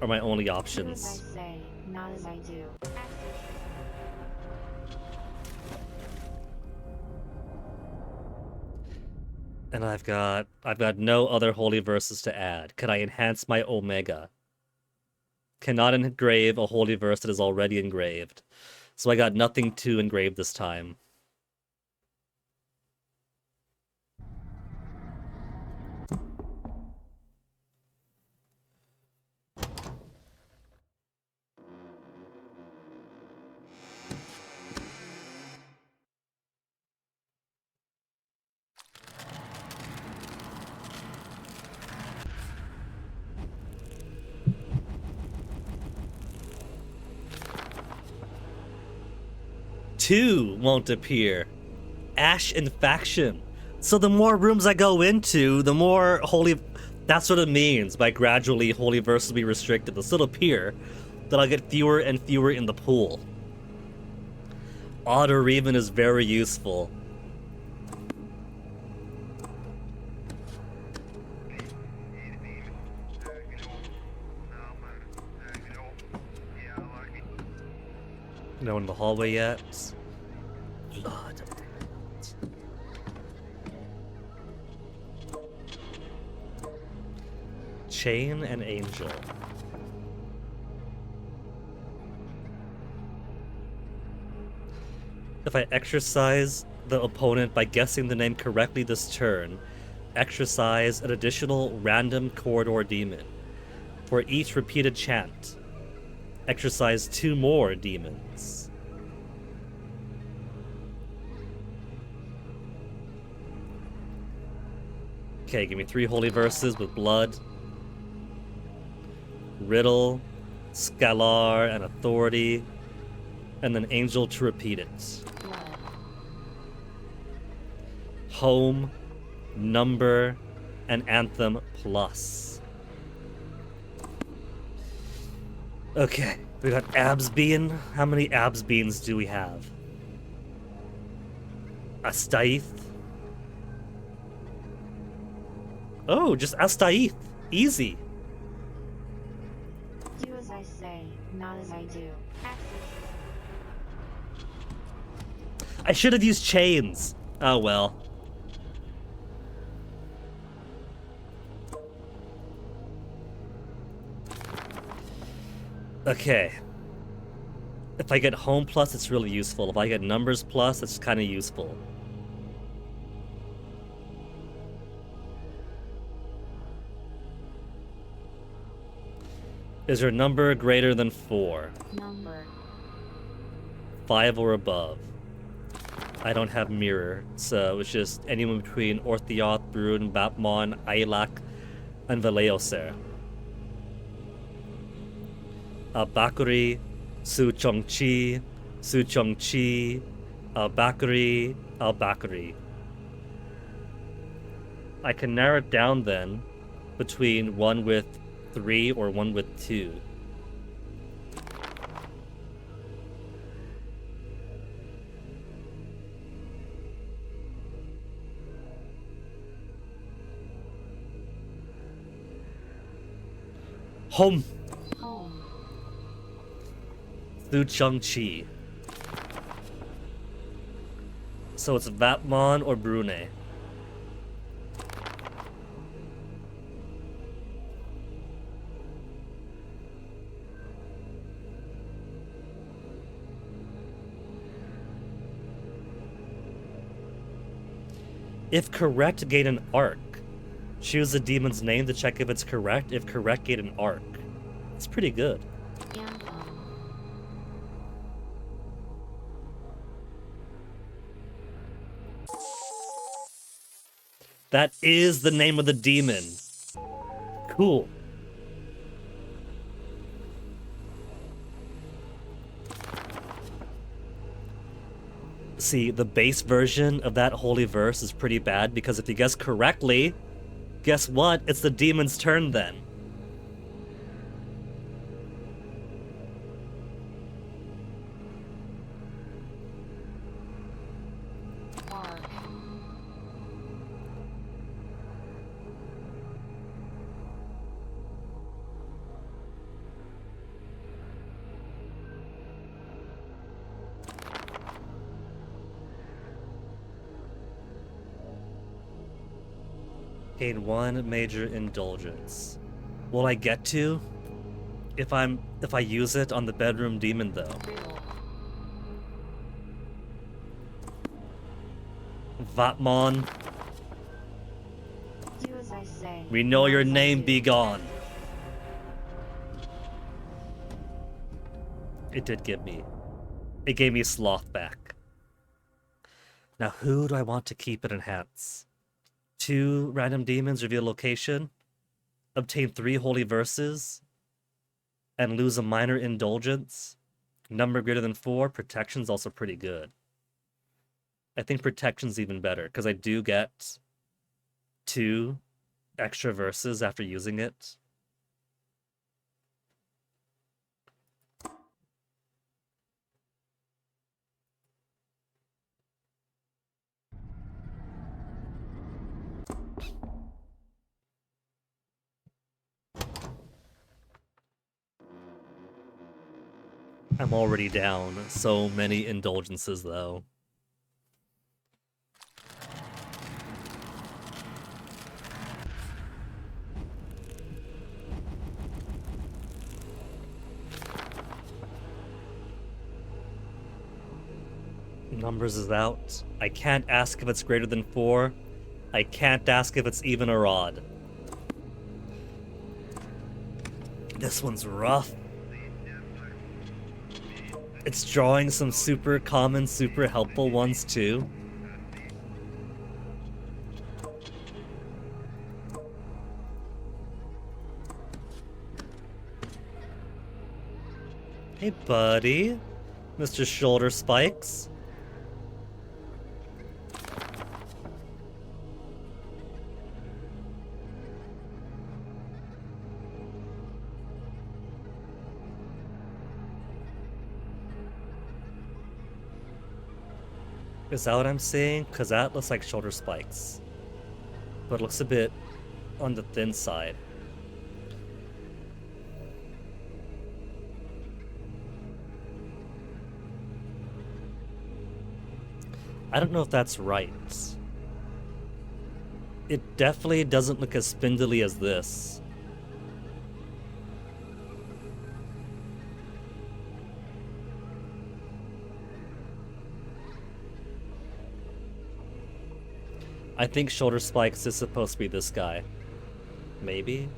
are my only Do as I options. say, not as I do. And I've got no other holy verses to add. Can I enhance my Omega? Cannot engrave a holy verse that is already engraved. So I got nothing to engrave this time. Two won't appear. Ash Infaction. So the more rooms I go into, the more holy... That's what it means by gradually holy verses be restricted. They'll still appear, but I'll get fewer and fewer in the pool. Odd or even is very useful. No one in the hallway yet. Blood. Chain and Angel. If I exercise the opponent by guessing the name correctly this turn, exercise an additional random corridor demon. For each repeated chant, exercise 2 more demons. Okay, give me 3 holy verses with blood. Riddle, Scalar, and Authority. And then Angel to repeat it. Blood. Home, Number, and Anthem plus. Okay, we got Abs Bean. How many Abs Beans do we have? Astaith. Oh, just Astaith. Easy. Do as I say, not as I do. I should have used chains. Oh well. Okay. If I get home plus, it's really useful. If I get numbers plus, it's kind of useful. Is your number greater than 4? Number. 5 or above. I don't have mirror, so it's just anyone between Orthioth, Brun, Batmon, Ailak, and Valeoser. Bakuri, Su Chongchi, Su Chongchi, Bakuri, Bakuri. I can narrow it down then between one with 3 or one with 2. Home. Home. Su Chongchi. So it's Vatmon or Brune. If correct, gain an arc. Choose the demon's name to check if it's correct. If correct, gain an arc. It's pretty good. Anthem. That is the name of the demon. Cool. See, the base version of that holy verse is pretty bad because if you guess correctly, guess what? It's the demon's turn then. R. Gain 1 major indulgence. Will I get to? If I use it on the bedroom demon though. Reroll. Vatmon, Do as I say. we know not your as I name do. be gone. It did give me. It gave me sloth back. Now who do I want to keep it enhance? 2 random demons reveal location, obtain 3 holy verses, and lose a minor indulgence. Number greater than 4, protection's also pretty good. I think protection's even better, because I do get 2 extra verses after using it. I'm already down so many indulgences, though. Numbers is out. I can't ask if it's greater than 4. I can't ask if it's even a rod. This one's rough. It's drawing some super common, super helpful ones too. Hey buddy, Mr. Shoulder Spikes. Is that what I'm saying? Because that looks like shoulder spikes. But it looks a bit on the thin side. I don't know if that's right. It definitely doesn't look as spindly as this. I think shoulder spikes is supposed to be this guy. Maybe?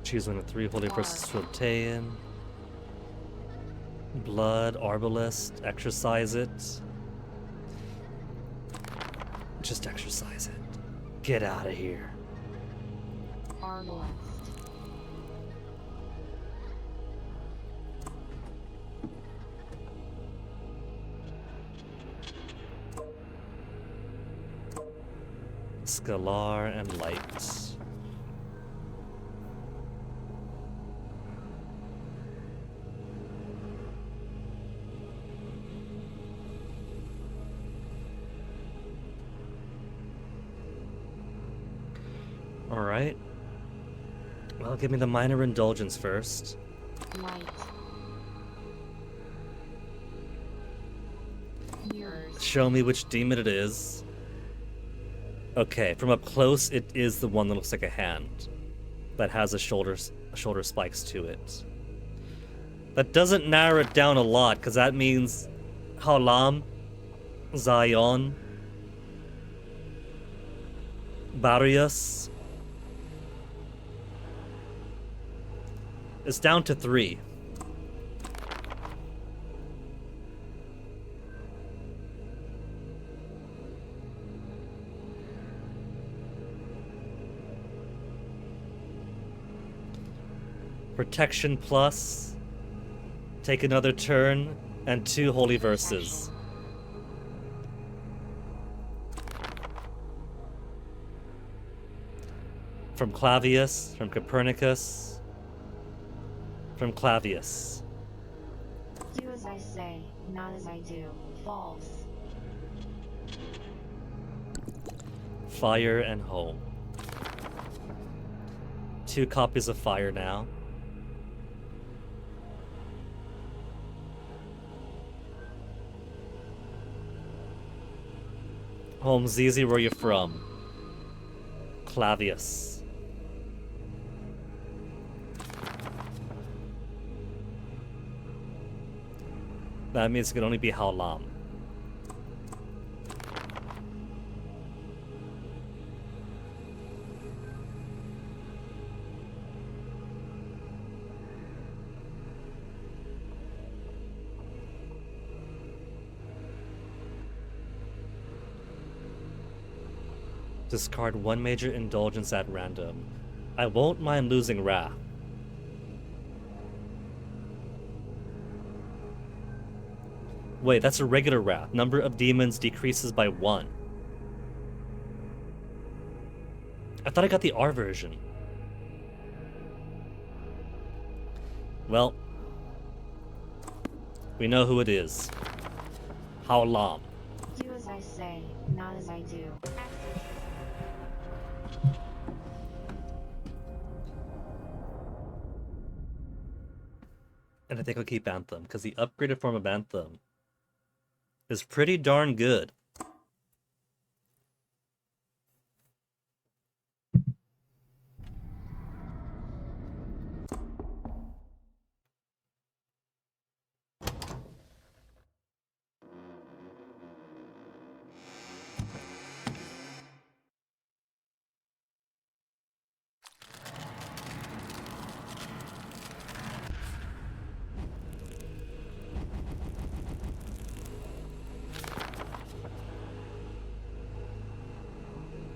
Choose one of 3 holy verses to obtain. Blood, Arbalest, exercise it. Just exercise it. Get out of here. Arbalest. Scalar and light. Alright. Well, give me the minor indulgence first. Light. Mirrors. Show me which demon it is. Okay, from up close, it is the one that looks like a hand. That has a shoulder spikes to it. That doesn't narrow it down a lot, because that means Halam, Zion, Barrios. It's down to 3. Protection plus. Take another turn, and 2 holy verses. From Clavius, from Copernicus, from Clavius. Do as I say, not as I do. False. Fire and home. 2 copies of fire now. Home Zizi, where you from? Clavius. That means it can only be Haolam. Discard 1 major indulgence at random. I won't mind losing Wrath. Wait, that's a regular Wrath. Number of demons decreases by 1. I thought I got the R version. Well, we know who it is. Haolam. Do as I say, not as I do. And I think I'll keep Anthem, because the upgraded form of Anthem is pretty darn good.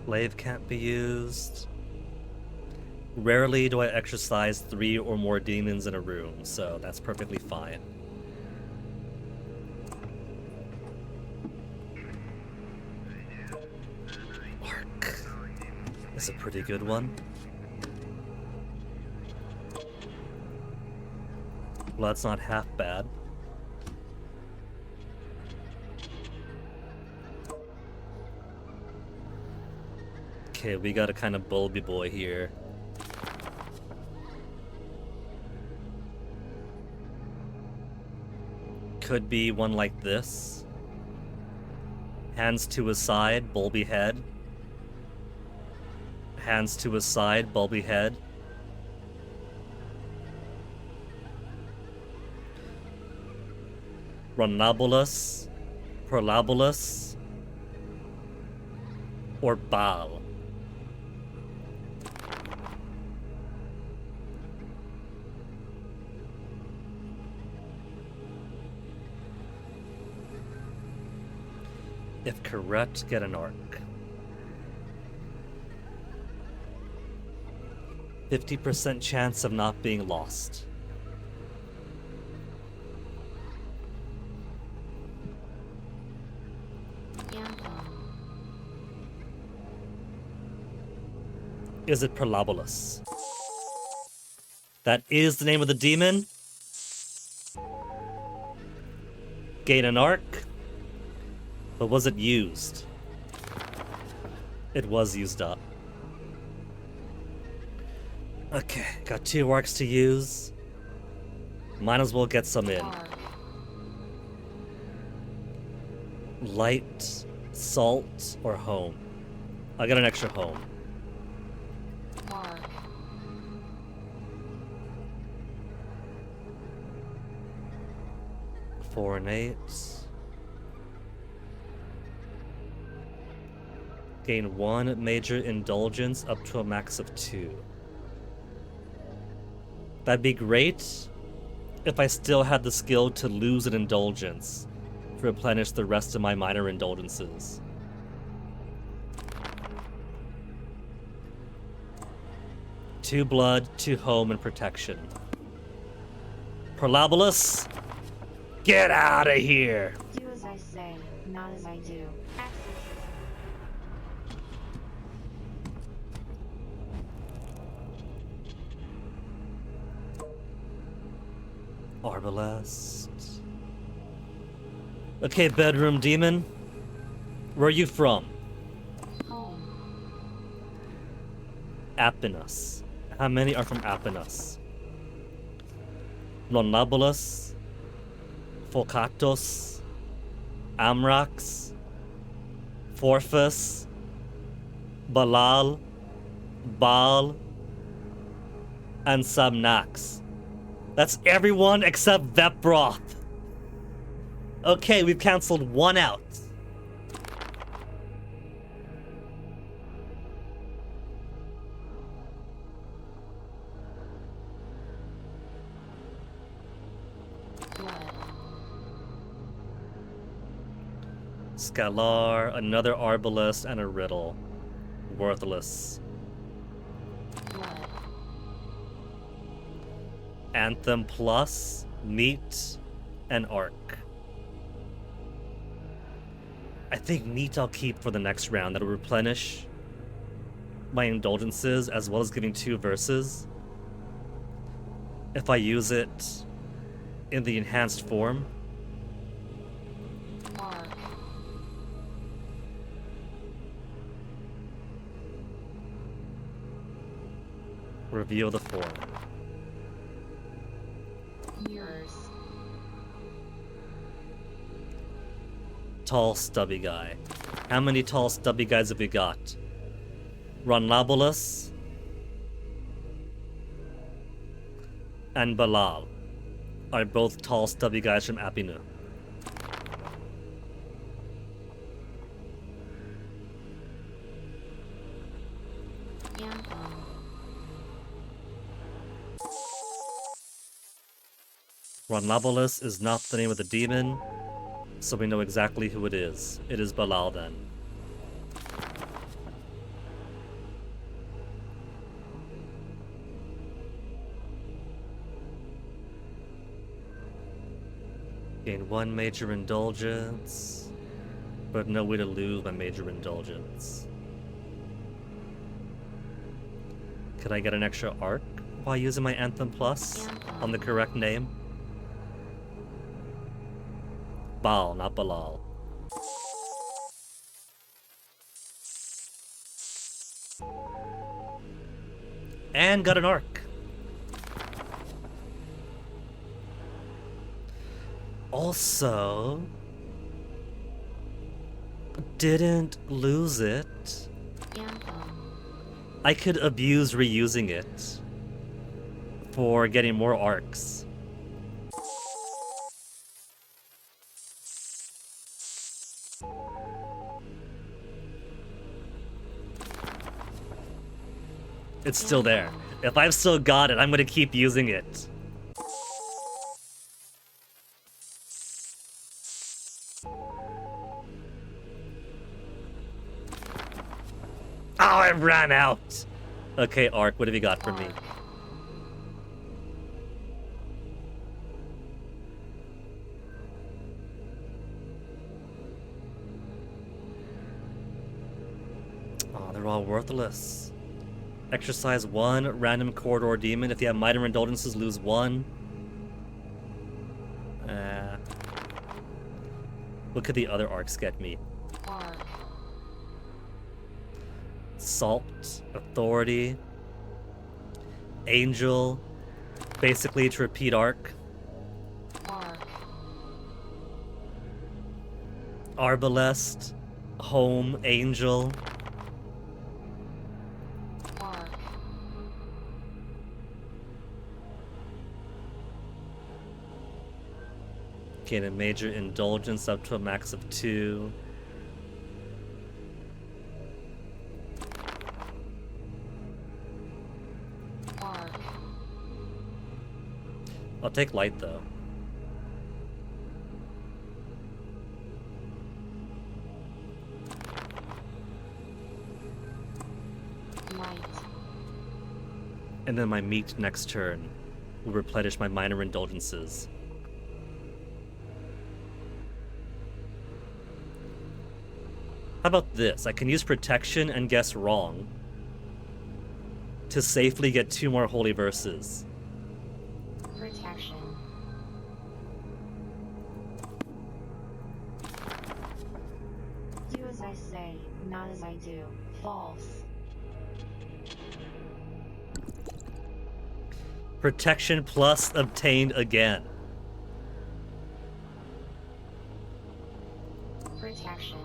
Glaive can't be used. Rarely do I exorcise 3 or more demons in a room, so that's perfectly fine. Arc is a pretty good one. Well, that's not half bad. Okay, we got a kind of bulby boy here. Could be one like this. Hands to his side, bulby head. Hands to his side, bulby head. Ronabulus, Prolabulus, or Baal. If correct, get an arc. 50% chance of not being lost. Is it Prolabulus? That is the name of the demon. Gain an arc. But was it used? It was used up. Okay, got 2 arcs to use. Might as well get some in. Light, salt, or home. I got an extra home. 4 and 8. Gain 1 major indulgence up to a max of 2. That'd be great if I still had the skill to lose an indulgence to replenish the rest of my minor indulgences. Two blood, 2 home, and protection. Prolabolus, get out of here! Do as I say, not as I do. Exorcising. Arbalest. Okay, bedroom demon. Where are you from? Home. Apinus. How many are from Apinus? Lonabulus, Folcatos, Amrax, Forfus, Balal, Baal, and Samnax. That's everyone except Veproth. Okay, we've canceled 1 out. Blood. Scalar, another Arbalest, and a Riddle. Worthless. Blood. Anthem plus, Meat, and Arc. I think Meat I'll keep for the next round. That'll replenish my indulgences as well as giving 2 verses. If I use it in the enhanced form. Mark. Reveal the form. Mirrors. Tall, stubby guy. How many tall, stubby guys have we got? Ronlabulus and Balal are both tall, stubby guys from Apinu. Anthem. Ronlabulus is not the name of the demon, so we know exactly who it is. It is Balal then. Gain 1 major indulgence, but no way to lose my major indulgence. Could I get an extra arc while using my Anthem Plus on the correct name? Baal, not Balal. And got an arc. Also, didn't lose it. Anthem. I could abuse reusing it for getting more arcs. It's still there. If I've still got it, I'm gonna keep using it. Oh, I ran out! Okay, Arc, what have you got for me? Oh, they're all worthless. Exercise 1, random corridor demon. If you have minor indulgences, lose 1. What could the other arcs get me? Arc. Salt, Authority, Angel, basically to repeat arc. Arc. Arbalest, Home, Angel. Arc. Gain a major indulgence up to a max of 2. Bark. I'll take light though. Light. And then my meat next turn will replenish my minor indulgences. How about this? I can use protection and guess wrong to safely get 2 more holy verses. Protection. Do as I say, not as I do. False. Protection plus obtained again. Protection.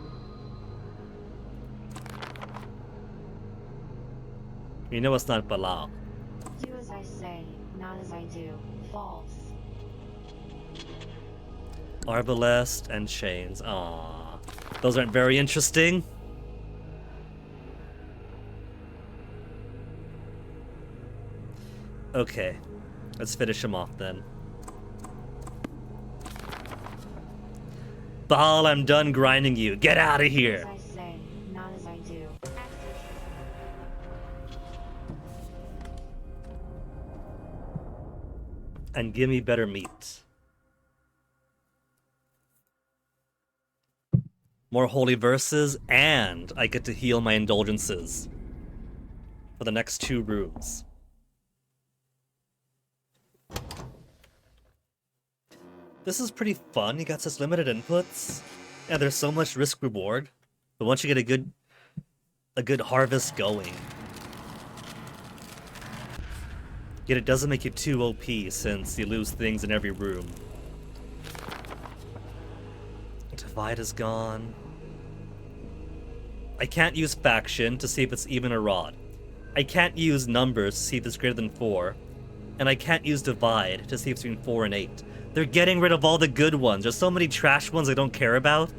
You know it's not Balal. Do as I say, not as I do. False. Arbalest and chains. Aww. Those aren't very interesting. Okay. Let's finish him off then. Baal, I'm done grinding you. Get out of As here. I say, not as I do. And give me better meat. More holy verses, and I get to heal my indulgences for the next 2 rooms. This is pretty fun. You got such limited inputs. Yeah, there's so much risk reward. But once you get a good harvest going. Yet it doesn't make you too OP since you lose things in every room. Divide is gone. I can't use faction to see if it's even or odd. I can't use numbers to see if it's greater than 4. And I can't use divide to see if it's between 4 and 8. They're getting rid of all the good ones. There's so many trash ones I don't care about.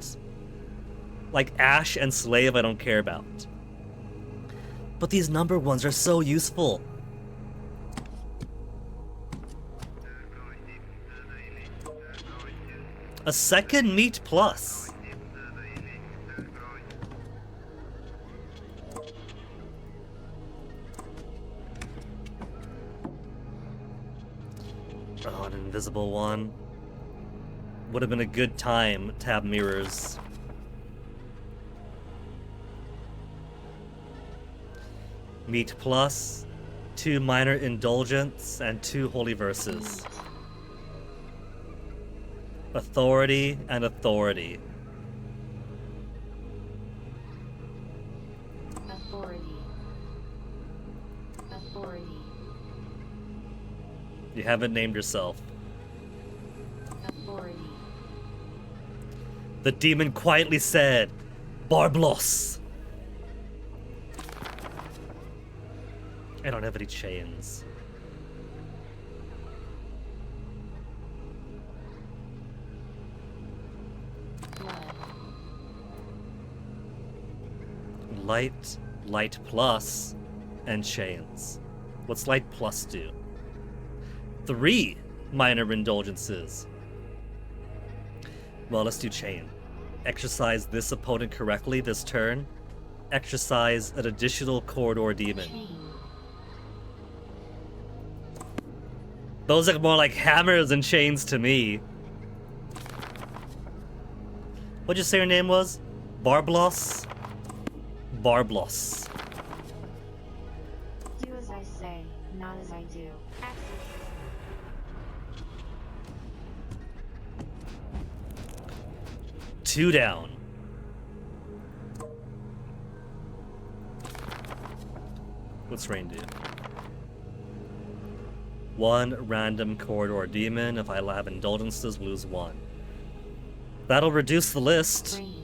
Like Ash and Slave I don't care about. But these number ones are so useful. A second meat plus. Oh, an invisible one. Would have been a good time to have mirrors. Meat plus, 2 minor indulgence, and 2 holy verses. Authority and authority. Authority. Authority. You haven't named yourself. Authority. The demon quietly said, Barblos. I don't have any chains. Blood. Light plus, and chains. What's light plus do? 3 minor indulgences. Well, let's do chain. Exercise this opponent correctly this turn. Exercise an additional corridor demon. Chain. Those look more like hammers and chains to me. What'd you say your name was? Barblos? Barblos. Do as I say, not as I do. Exorcising. 2 down. What's rain do? 1 random corridor demon. If I have indulgences, lose 1. That'll reduce the list. Rain.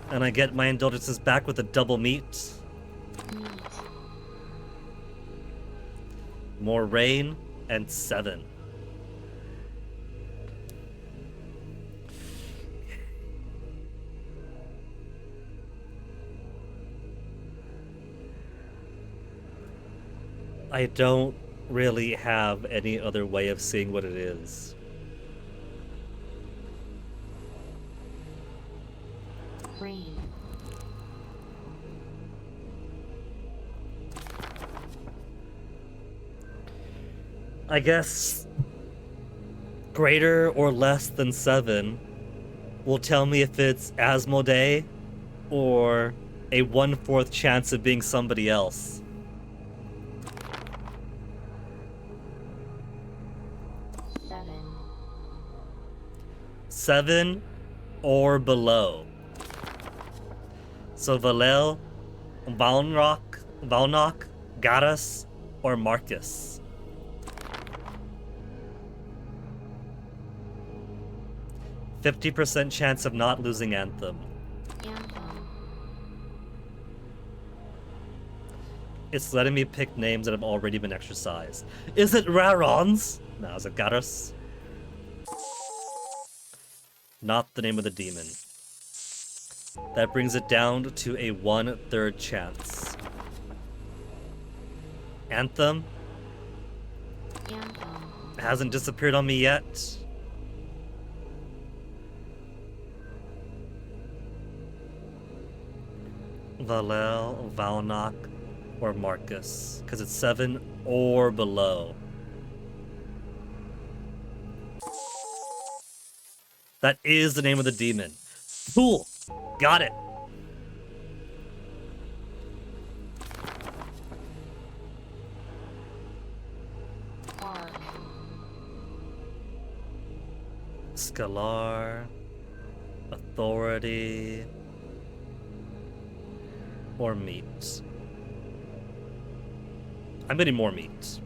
And I get my indulgences back with a double meat. Meat. More rain, and 7. I don't really have any other way of seeing what it is. Rain. I guess greater or less than 7 will tell me if it's Asmodee or a 1/4 chance of being somebody else. 7. 7 or below. So Valel, Valnok, Garas, or Marcus. %50 chance of not losing Anthem. Anthem. It's letting me pick names that have already been exercised. Is it Rarons? No, is it Garas? Not the name of the demon. That brings it down to a 1/3 chance. Anthem Anthem. hasn't disappeared on me yet. Valel, Valnok, or Marcus, because it's 7 or below. That is the name of the demon. Cool. Got it. Arc. Scalar, Authority, or Meat. I'm getting more meat.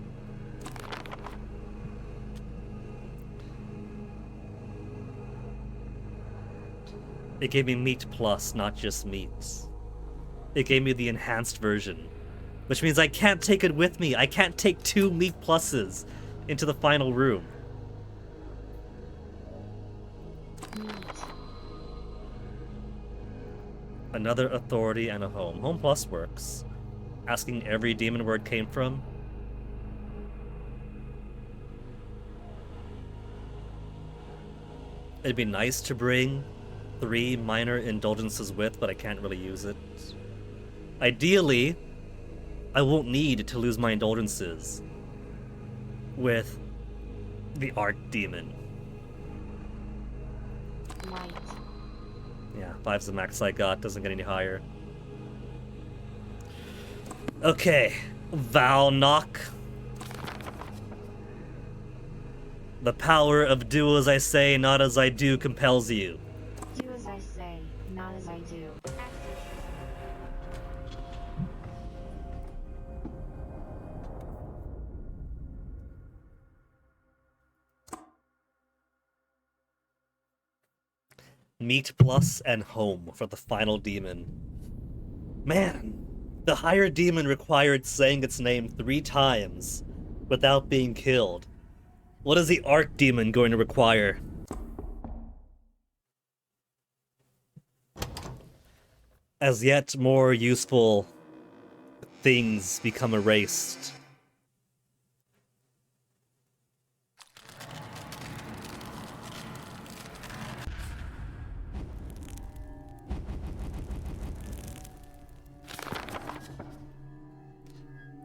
It gave me meat plus, not just meats. It gave me the enhanced version, which means I can't take it with me. I can't take 2 meat pluses into the final room. Meat. Another authority and a home. Home plus works. Asking every demon where it came from. It'd be nice to bring 3 minor indulgences with, but I can't really use it. Ideally, I won't need to lose my indulgences with the Archdemon. Light. Yeah, 5's the max I got, doesn't get any higher. Okay, Valnok. The power of do as I say, not as I do compels you. Do as I say, not as I do. Meat plus and home for the final demon. Man, the higher demon required saying its name 3 times without being killed. What is the Archdemon going to require? As yet more useful things become erased.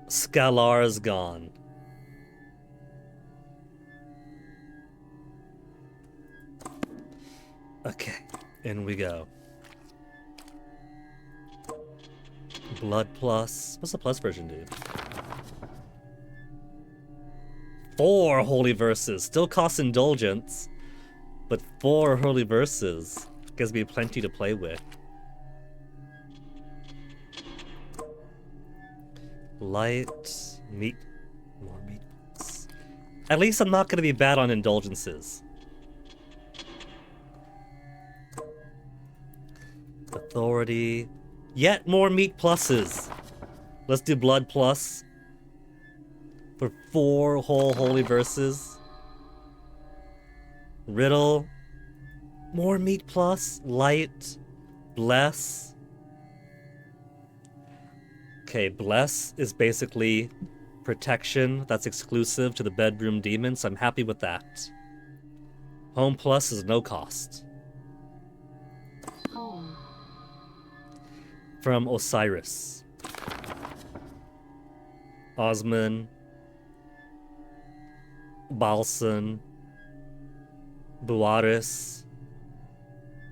Scalar's gone. Okay, in we go. Blood plus. What's the plus version do? 4 holy verses. Still costs indulgence, but 4 holy verses gives me plenty to play with. Light, meat, more meat. At least I'm not going to be bad on indulgences. Authority. Yet more meat pluses. Let's do blood plus. For 4 whole holy verses. Riddle. More meat plus. Light. Bless. Okay, bless is basically protection that's exclusive to the bedroom demon, so I'm happy with that. Home Plus is no cost. Home. From Osiris. Osman. Balsan. Buaris.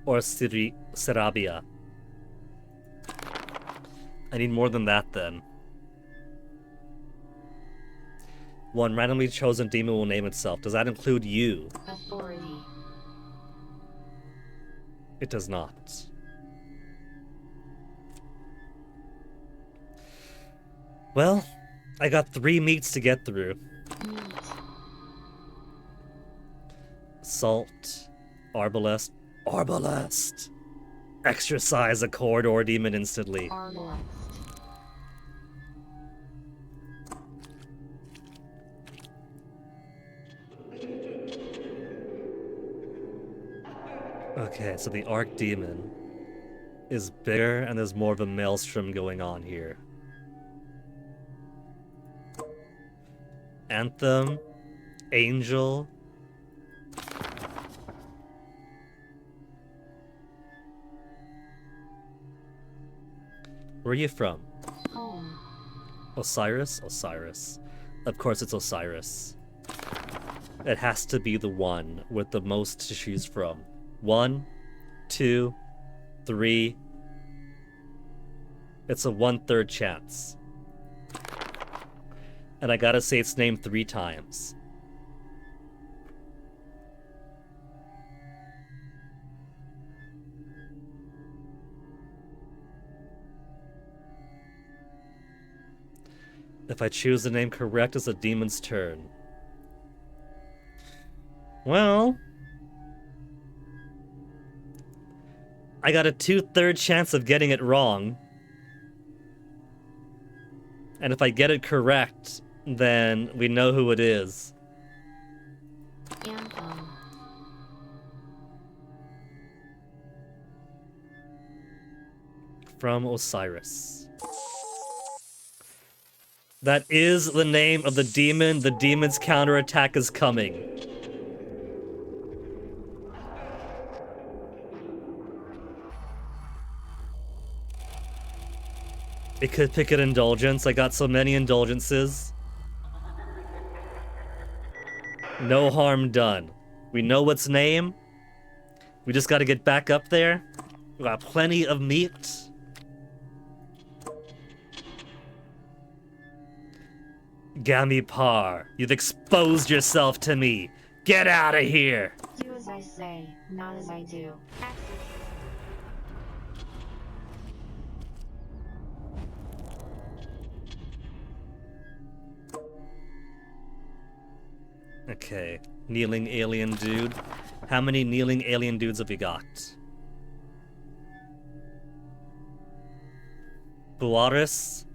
Or Serabia. I need more than that then. One randomly chosen demon will name itself. Does that include you? Authority. It does not. Well, I got 3 meats to get through. Meat. Salt. Arbalest. Arbalest! Exorcise a corridor demon instantly. Arbalest. Okay, so the Arc Demon is bigger and there's more of a maelstrom going on here. Anthem, Angel. Where are you from? Home. Osiris? Osiris. Of course it's Osiris. It has to be the one with the most to choose from. 1, 2, 3. It's a 1/3 chance. And I gotta say its name 3 times. If I choose the name correct, it's the demon's turn. Well, I got a 2/3 chance of getting it wrong. And if I get it correct, then we know who it is. Anthem. From Osiris. That is the name of the demon. The demon's counterattack is coming. It could pick an indulgence. I got so many indulgences. No harm done. We know its name. We just gotta get back up there. We got plenty of meat. Gamipar, you've exposed yourself to me. Get out of here. Do as I say, not as I do. Okay, kneeling alien dude. How many kneeling alien dudes have we got? Buaris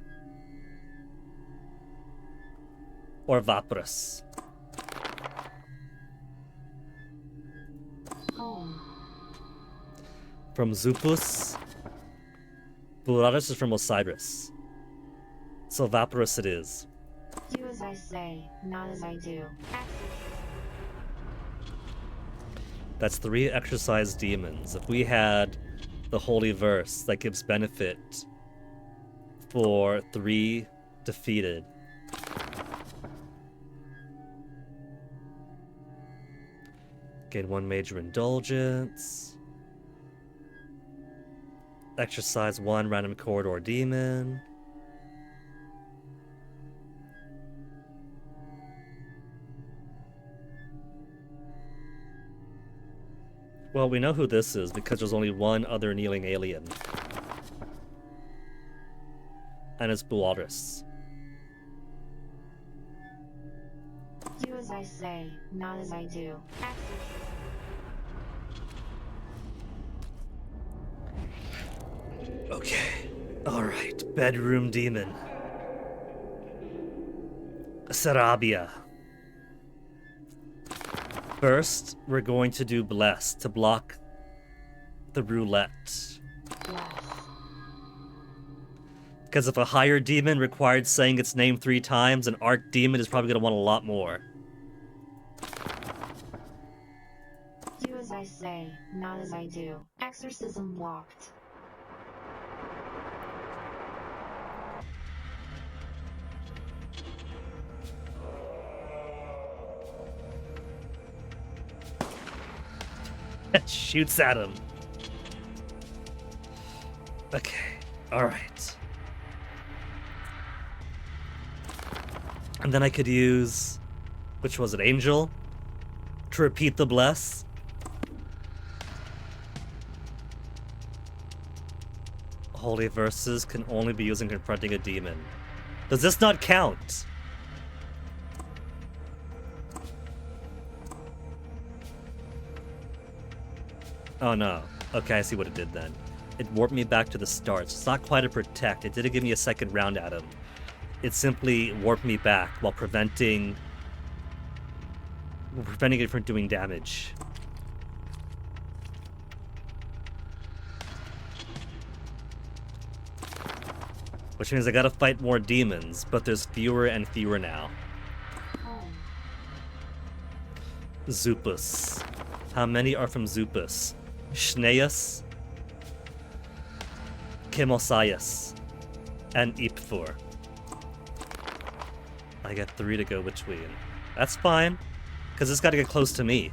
or Vapras? Home. From Zupus. Buaris is from Osiris. So Vapras it is. Do as I say, not as I do. That's 3 exorcised demons. If we had the Holy Verse, that gives benefit for 3 defeated. Gain 1 major indulgence. Exorcise 1 random corridor demon. Well, we know who this is because there's only 1 other kneeling alien. And it's Buaris. Do as I say, not as I do. Okay. Alright. Bedroom demon. Sarabia. First, we're going to do Bless to block the roulette. Bless. Because if a higher demon required saying its name 3 times, an archdemon is probably going to want a lot more. Do as I say, not as I do. Exorcism locked. Shoots at him. Okay, alright. And then I could use... which was it, Angel? To repeat the bless. Holy verses can only be used in confronting a demon. Does this not count? Oh no. Okay, I see what it did then. It warped me back to the start. It's not quite a protect. It didn't give me a second round at him. It simply warped me back while preventing it from doing damage. Which means I gotta fight more demons, but there's fewer and fewer now. Zupus. How many are from Zupus? Schneus, Kimosias, and Ipfur. I got 3 to go between. That's fine, because it's got to get close to me.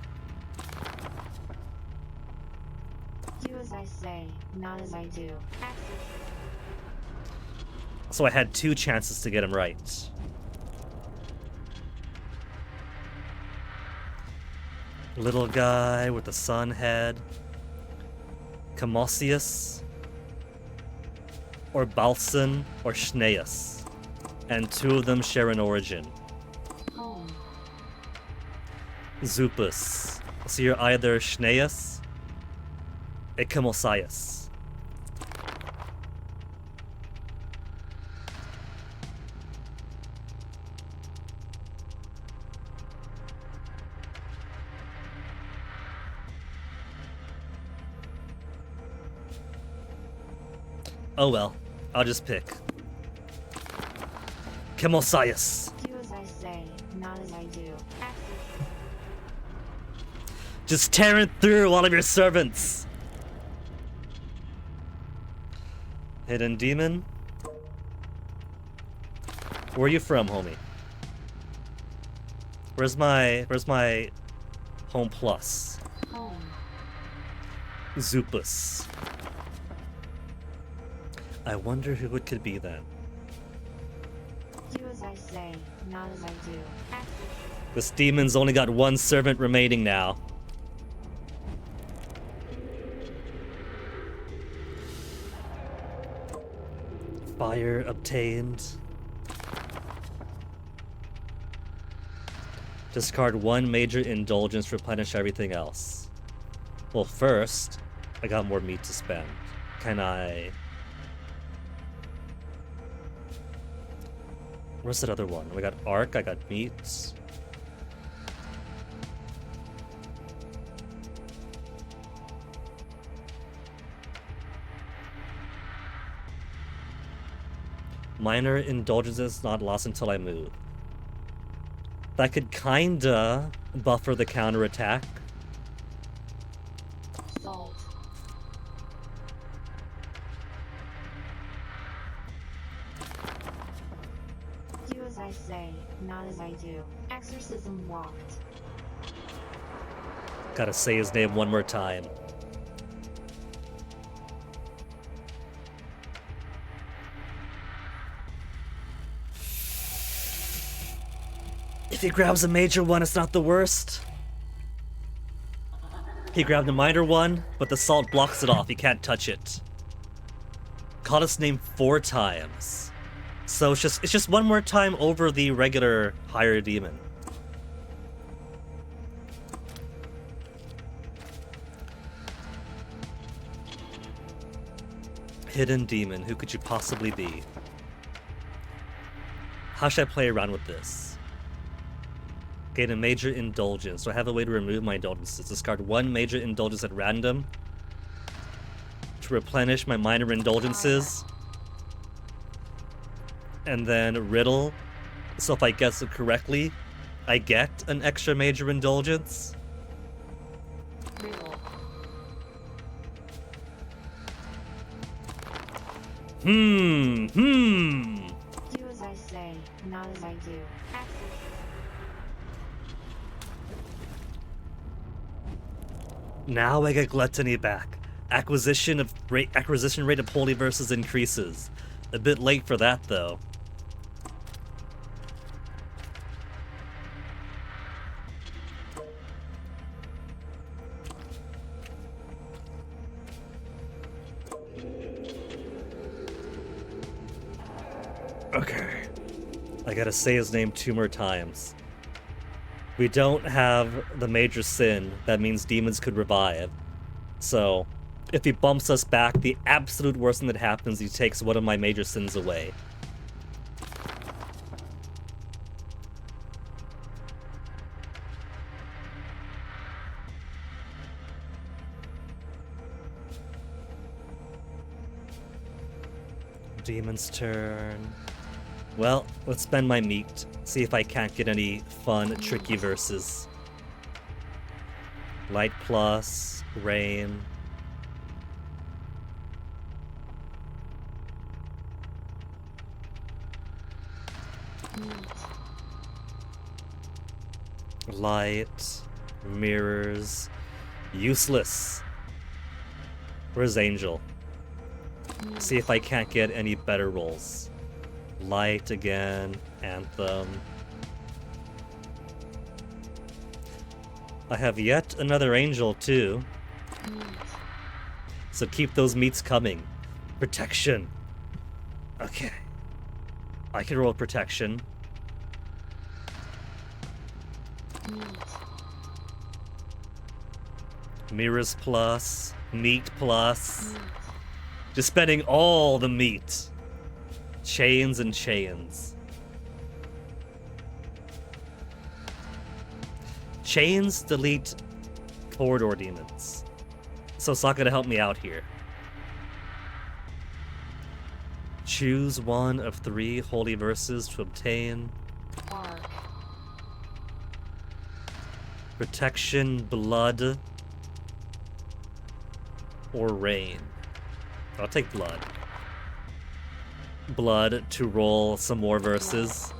Do as I say, not as I do. So I had 2 chances to get him right. Little guy with the sun head. Camosius, or Balsan, or Schneus. And 2 of them share an origin. Zupus. So you're either Schneus or Camosius. Oh well, I'll just pick. Camosius. Do as I say, not as I do. Just tearing through all of your servants. Hidden demon. Where are you from, homie? Where's my home plus? Home. Zupus. I wonder who it could be then. Do as I say, not as I do. This demon's only got 1 servant remaining now. Fire obtained. Discard 1 major indulgence, replenish everything else. Well, first, I got more meat to spend. Can I... Where's that other one? We got Arc, I got meats. Minor indulgences not lost until I move. That could kinda buffer the counterattack. Salt. Do as I say, not as I do. Exorcism locked. Gotta say his name one more time. If he grabs a major one, it's not the worst. He grabbed a minor one, but the salt blocks it off. He can't touch it. Called its name 4 times. So it's just 1 more time over the regular higher demon. Hidden demon, who could you possibly be? How should I play around with this? Gain a major indulgence. Do I have a way to remove my indulgences? Discard 1 major indulgence at random to replenish my minor indulgences. and then riddle. So if I guess it correctly, I get an extra major indulgence. Riddle. Hmm. Do as I say, not as I do. Now I get gluttony back. Acquisition rate of holy verses increases. A bit late for that though. Okay. I gotta say his name 2 more times. We don't have the major sin. That means demons could revive. So, if he bumps us back, the absolute worst thing that happens, he takes one of my major sins away. Demon's turn. Well, let's spend my meat. See if I can't get any fun, tricky verses. Light plus, rain. Light, mirrors, useless. Where's Angel? See if I can't get any better rolls. Light again, Anthem. I have yet another Angel too. So keep those meats coming. Protection. Okay. I can roll protection. Mirrors plus, meat plus. Just spending all the meat. Chains and chains. Chains delete corridor demons. So it's not gonna help me out here. Choose one of 3 holy verses to obtain. Bark. Protection, blood, or rain. I'll take blood. Blood to roll some more verses.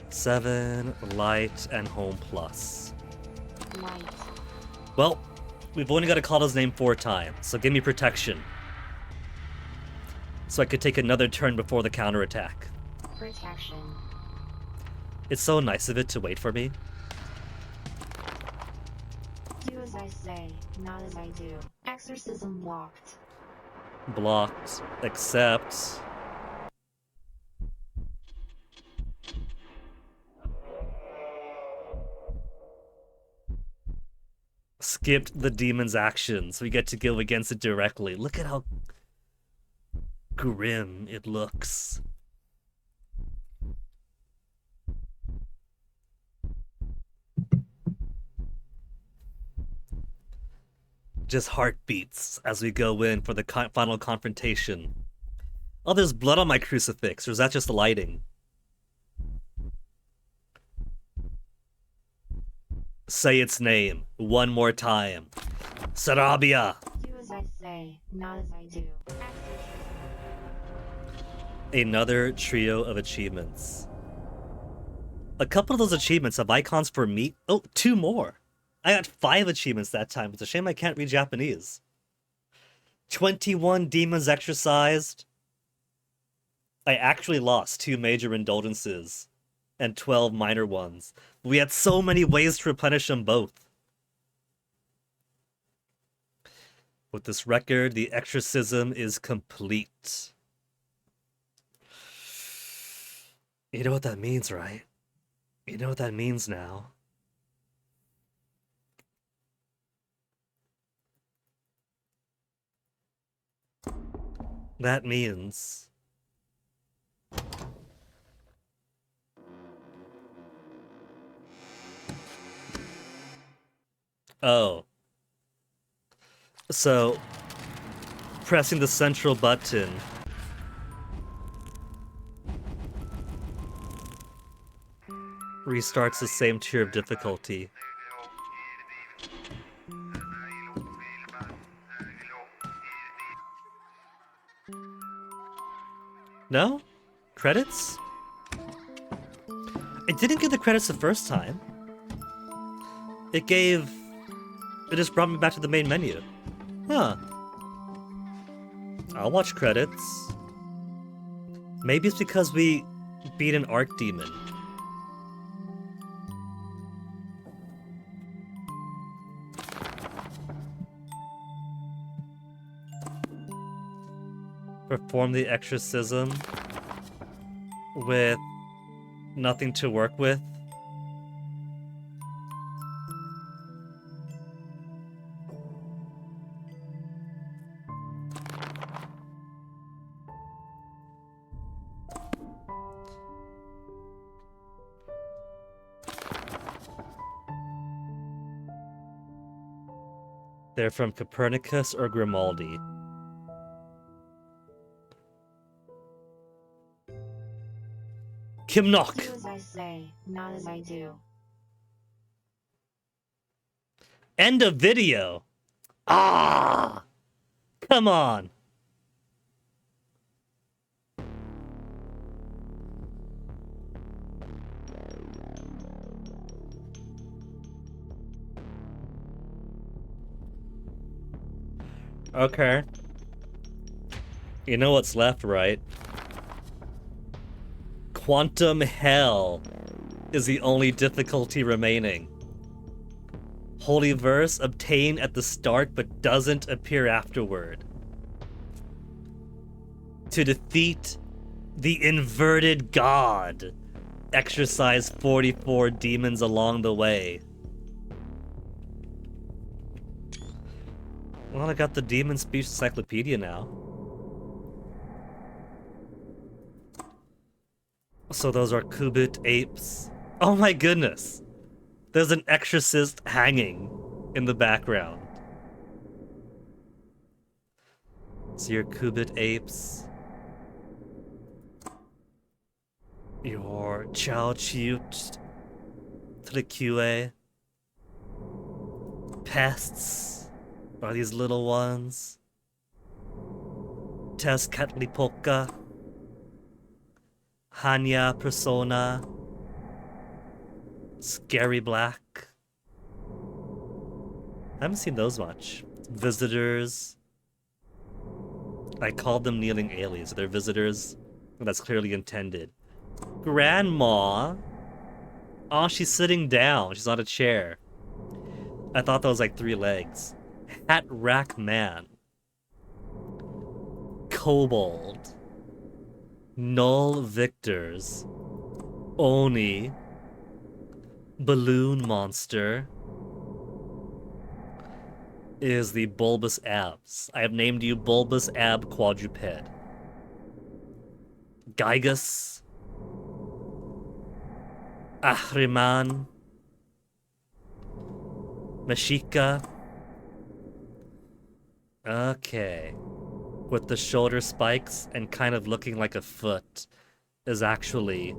7, light, and home plus. Light. Well, we've only got to call his name 4 times, so give me protection. So I could take another turn before the counterattack. Protection. It's so nice of it to wait for me. Do as I say, not as I do. Exorcism blocked. Blocked, except... skipped the demon's action, so we get to go against it directly. Look at how grim it looks. Just heartbeats as we go in for the final confrontation. Oh, there's blood on my crucifix, or is that just the lighting? Say its name one more time. Sarabia! Do as I say, not as I do. Another trio of achievements. A couple of those achievements have icons for meat. Oh, 2 more. I got 5 achievements that time. It's a shame I can't read Japanese. 21 demons exorcised. I actually lost 2 major indulgences and 12 minor ones. We had so many ways to replenish them both. With this record, the exorcism is complete. You know what that means, right? You know what that means now. That means... oh. So, pressing the central button restarts the same tier of difficulty. No? Credits? It didn't give the credits the first time. It just brought me back to the main menu. Huh. I'll watch credits. Maybe it's because we beat an archdemon. Perform the exorcism with nothing to work with. They're from Copernicus or Grimaldi. Kim Knock! Do as I say, not as I do. End of video! Ah! Come on! Okay. You know what's left, right? Quantum Hell is the only difficulty remaining. Holy Verse obtained at the start but doesn't appear afterward. To defeat the inverted god, exorcise 44 demons along the way. Well, I got the Demon Speech Encyclopedia now. So those are Kubit apes. Oh my goodness! There's an exorcist hanging in the background. So your Kubit apes. Your Chao Chiut to the QA. Pests are these little ones. Tezcatlipoca. Hanya Persona. Scary Black. I haven't seen those much. Visitors. I called them kneeling aliens. They're visitors. That's clearly intended. Grandma. Oh, she's sitting down. She's on a chair. I thought that was like 3 legs. Hat Rack Man. Kobold. Null Victors. Oni. Balloon Monster. Is the Bulbous Abs. I have named you Bulbous Ab Quadruped. Gygus. Ahriman. Mashika. Okay. With the shoulder spikes and kind of looking like a foot is actually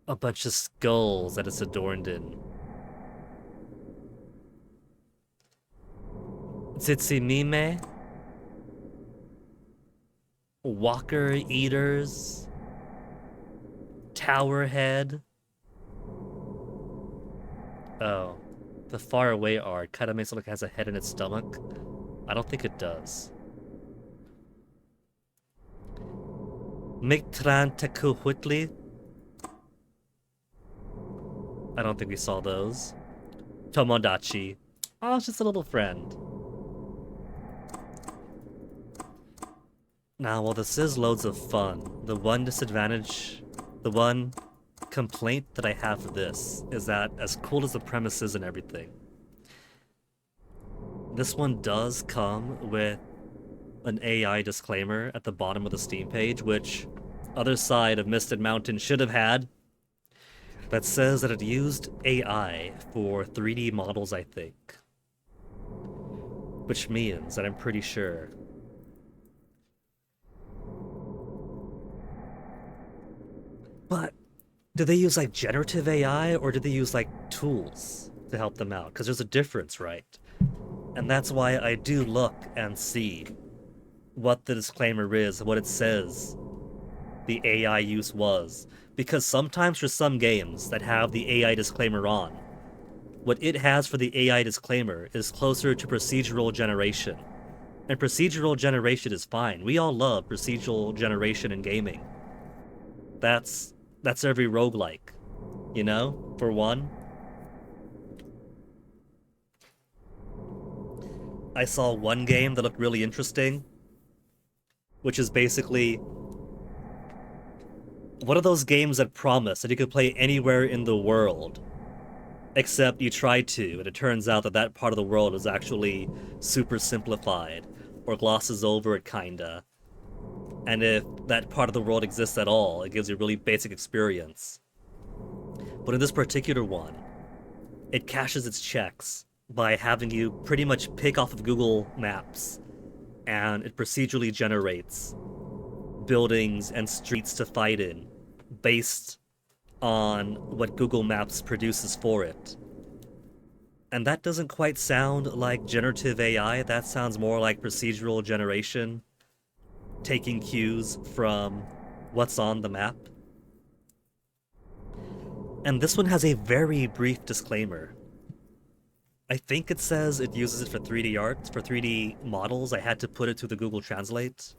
a bunch of skulls that it's adorned in. Tsitsimime. Walker Eaters. Towerhead. Oh. The far away art kind of makes it look like it has a head in its stomach. I don't think it does. Mictran Tekuhuitli. I don't think we saw those. Tomodachi. Oh, it's just a little friend. Now, while this is loads of fun, the one complaint that I have for this is that as cool as the premise is and everything, this one does come with an AI disclaimer at the bottom of the Steam page, which other side of Misted Mountain should have had, that says that it used AI for 3D models, I think. Which means that I'm pretty sure But do they use like generative AI or do they use like tools to help them out? Because there's a difference, right? And that's why I do look and see what the disclaimer is, what it says the AI use was. Because sometimes for some games that have the AI disclaimer on, what it has for the AI disclaimer is closer to procedural generation. And procedural generation is fine. We all love procedural generation in gaming. That's every roguelike, you know, for one. I saw one game that looked really interesting, which is basically one of those games that promise that you could play anywhere in the world, except you try to, and it turns out that that part of the world is actually super simplified, or glosses over it kinda. And if that part of the world exists at all, it gives you a really basic experience. But in this particular one, it cashes its checks by having you pretty much pick off of Google Maps, and it procedurally generates buildings and streets to fight in based on what Google Maps produces for it. And that doesn't quite sound like generative AI, that sounds more like procedural generation, taking cues from what's on the map. And this one has a very brief disclaimer. I think it says it uses it for 3D art, for 3D models. I had to put it to the Google Translate.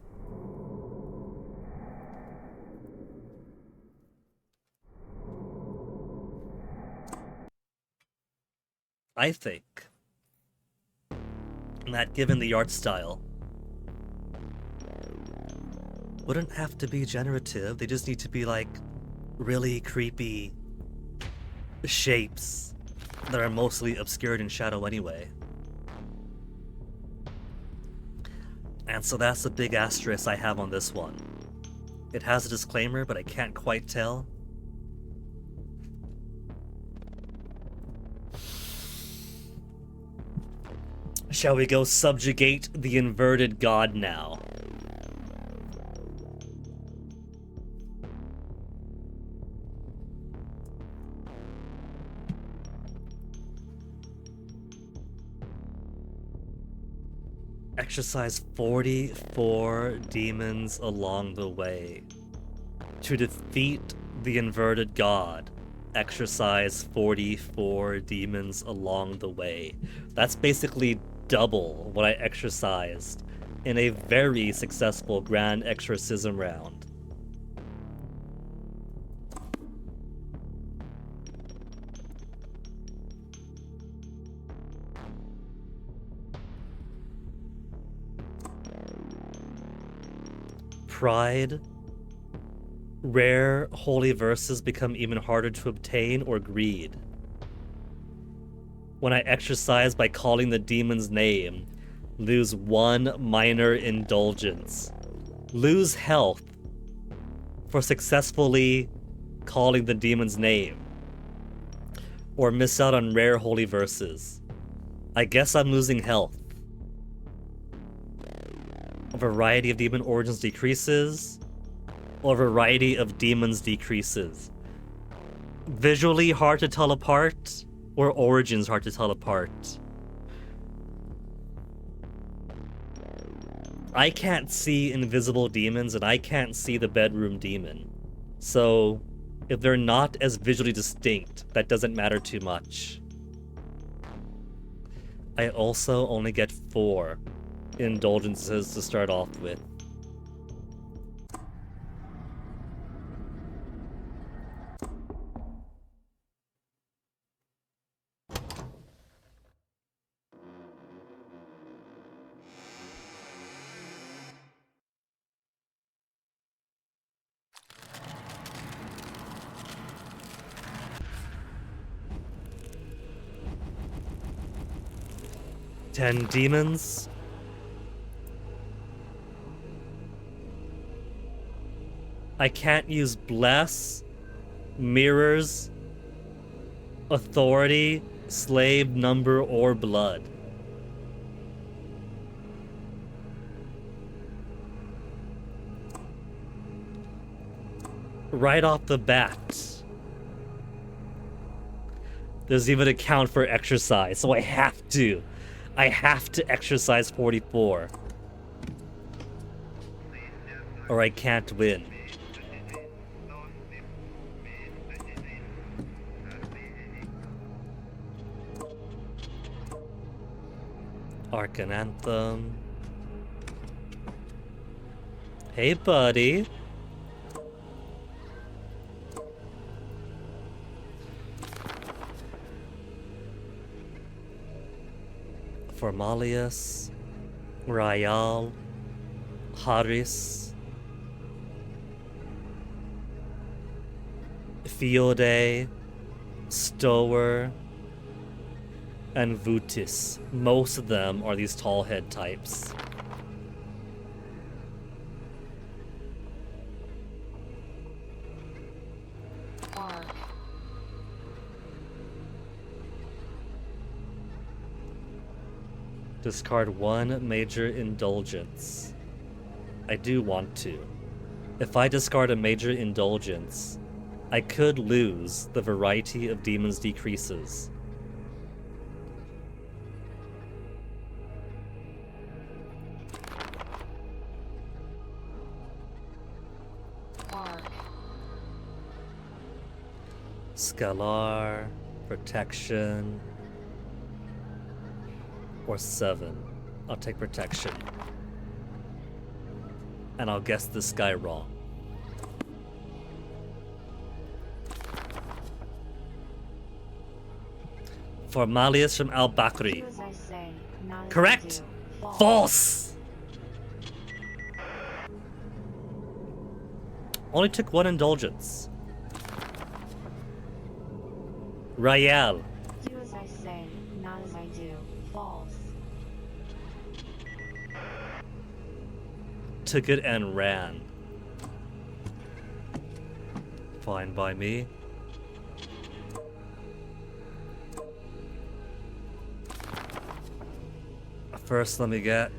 I think that given the art style, wouldn't have to be generative, they just need to be like really creepy shapes that are mostly obscured in shadow anyway. And so that's the big asterisk I have on this one. It has a disclaimer, but I can't quite tell. Shall we go subjugate the inverted god now? Exercise 44 demons along the way. To defeat the inverted god, exercise 44 demons along the way. That's basically double what I exercised in a very successful grand exorcism round. Pride. Rare holy verses become even harder to obtain, or greed. When I exercise by calling the demon's name, lose 1 minor indulgence. Lose health for successfully calling the demon's name. Or miss out on rare holy verses. I guess I'm losing health. A variety of demon origins decreases, or a variety of demons decreases. Visually hard to tell apart, or origins hard to tell apart. I can't see invisible demons, and I can't see the bedroom demon. So, if they're not as visually distinct, that doesn't matter too much. I also only get 4 indulgences to start off with. Ten demons. I can't use bless, mirrors, authority, slave, number, or blood. right off the bat. There's even a count for exercise, so I have to exercise 44. Or I can't win. Arcan Anthem. Hey, buddy. Formalius, Rayal, Haris, Fiode, Stower, and Vutis. Most of them are these tall head types. Discard one major indulgence. I do want to. If I discard a major indulgence, I could lose the variety of demons decreases. Scalar, protection, or 7. I'll take protection. And I'll guess this guy wrong. Formalius from Al-Bakri. Do as I say, not as I Correct! do. False! Only took one indulgence. Rayal. Do as I say, not as I do. False. Took it and ran. Fine by me. First, let me get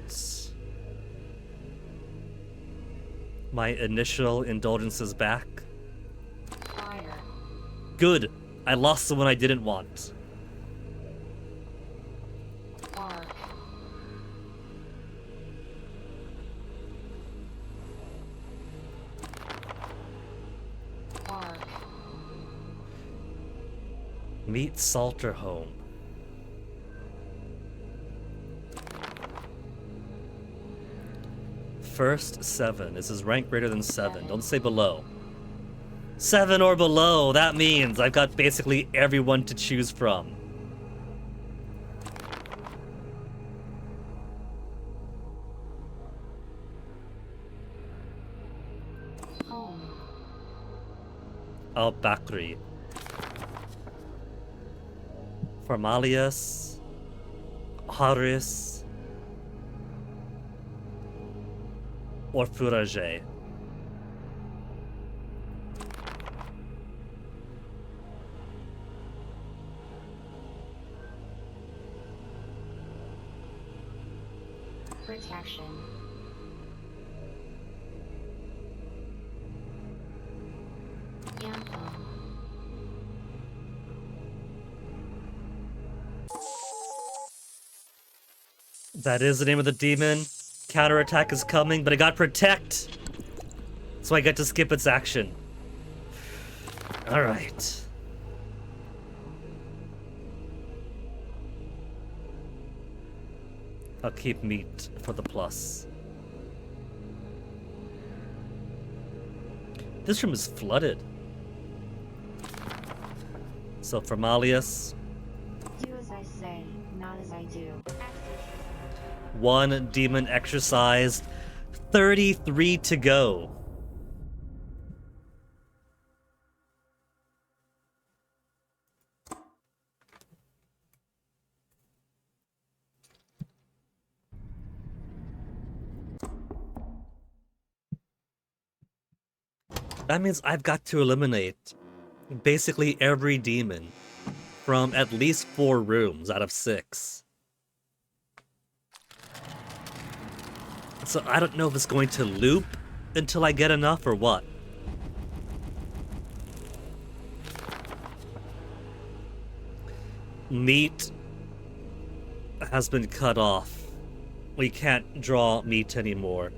my initial indulgences back. Fire. Good. I lost the one I didn't want. Arc. Arc. Meet Salterhome. First 7. Is his rank greater than 7? Don't say below. 7 or below. That means I've got basically everyone to choose from. Home. Al-Bakri. Formalius. Haris. Or Fouragé. Protection. Anthem. That is the name of the demon. Counterattack is coming, but I got Protect. So I get to skip its action. Alright. I'll keep meat for the plus. This room is flooded. So Formalius. Do as I say, not as I do. One demon exercised. 33 to go. That means I've got to eliminate basically every demon from at least 4 rooms out of 6. So I don't know if it's going to loop until I get enough or what. Meat has been cut off. We can't draw meat anymore.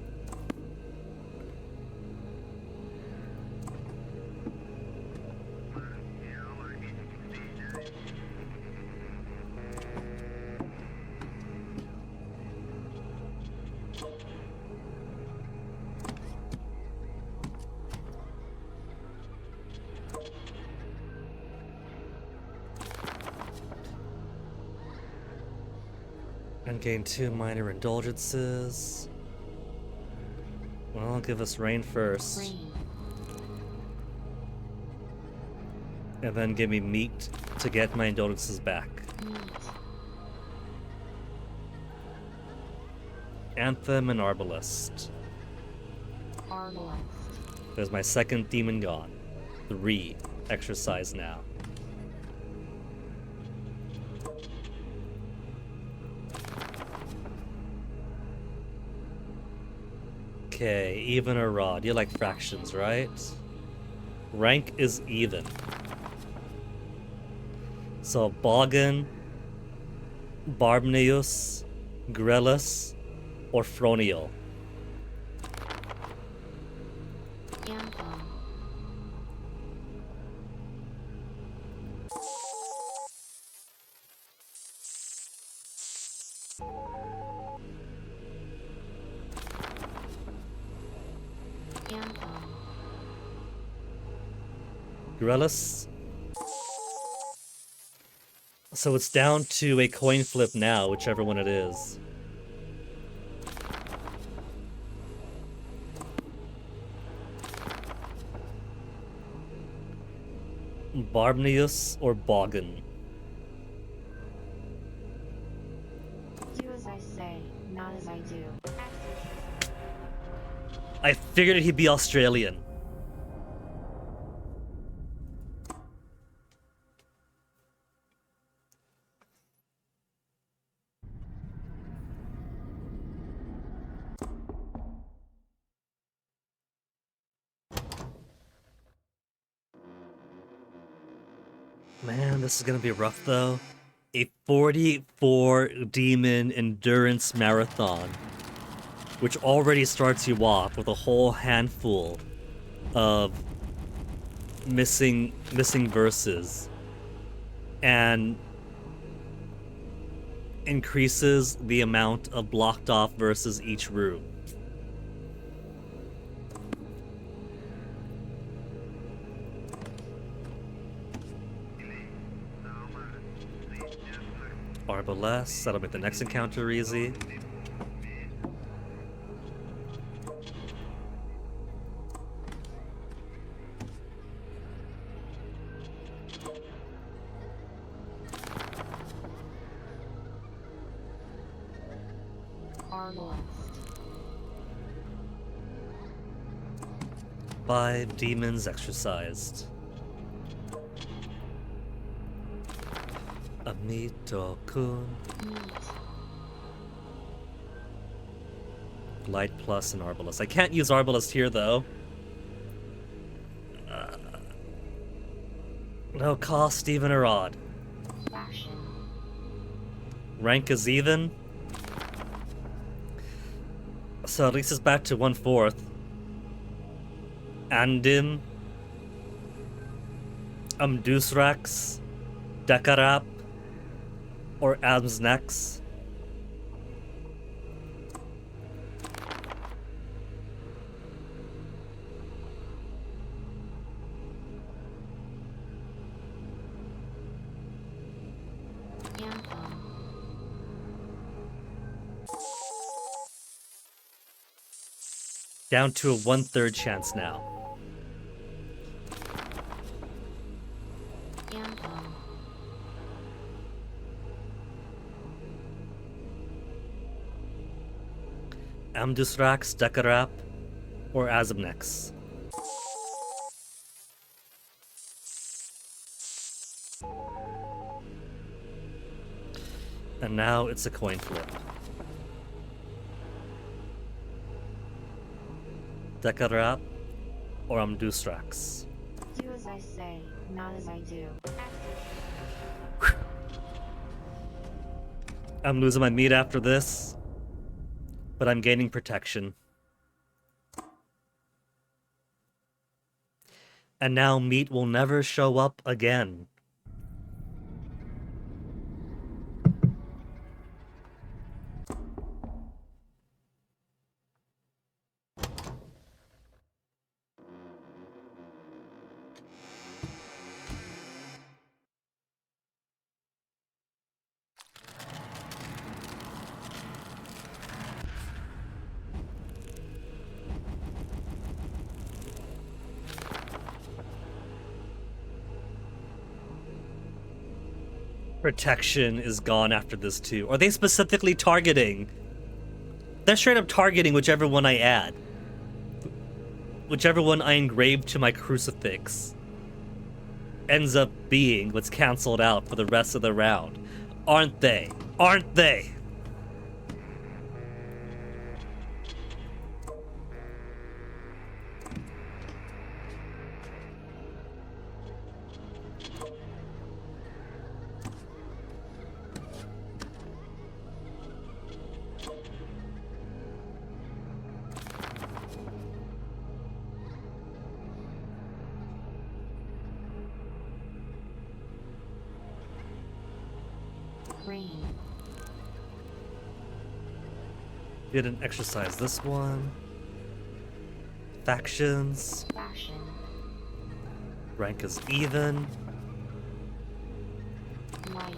And gain 2 minor indulgences. Well, give us rain first. Rain. And then give me meat to get my indulgences back. Meat. Anthem and Arbalest. Arbalest. There's my second demon gone. 3. Exercise now. Okay, even or odd. You like fractions, right? Rank is even. So Bogan, Barbneus, Grellus, or Froniel. Anthem. Anthem. Grellus. So it's down to a coin flip now, whichever one it is. Barbneus or Bogan? Do as I say, not as I do. I figured he'd be Australian. Man, this is gonna be rough though. A 44 demon endurance marathon, which already starts you off with a whole handful of missing verses, and increases the amount of blocked off verses each room. Arbalest, that'll make the next encounter easy. Arbalest. 5 demons exercised. Amito-kun. Meat. Light plus and Arbalest. I can't use Arbalest here though. No cost, even or odd. Faction. Rank is even. So at least it's back to 1/4. Andim. Dusrax. Dekarap. Or Amsnex. Anthem. Down to a 1/3 chance now. Anthem. Amdusrax, Dekarap, or Azamnex. And now it's a coin flip. Dekarap or Amdusrax. Do as I say, not as I do. I'm losing my meat after this, but I'm gaining protection. And now meat will never show up again. Protection is gone after this too. Are they specifically targeting? They're straight up targeting whichever one I add. Whichever one I engrave to my crucifix ends up being what's canceled out for the rest of the round. Aren't they? Aren't they? Rain. Didn't exercise this one. Factions. Faction. Rank is even. Light.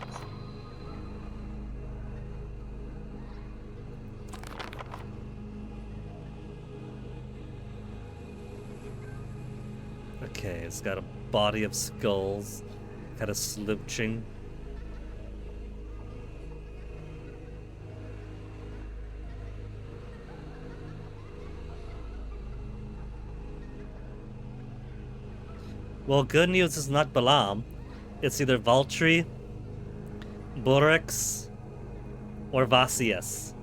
Okay, it's got a body of skulls. Kind of slouching. Well, good news is not Balaam. It's either Valtry, Borex, or Vasius.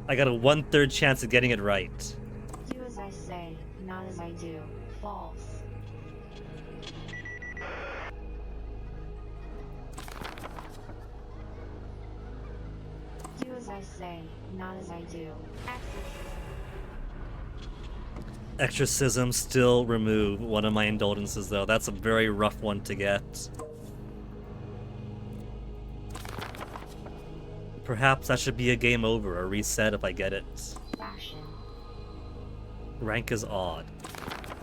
I got a 1/3 chance of getting it right. Do as I say, not as I do. False. Do as I say, not as I do. Exorcism. Exorcism still remove one of my indulgences, though. That's a very rough one to get. Perhaps that should be a game over, a reset if I get it. Faction. Rank is odd.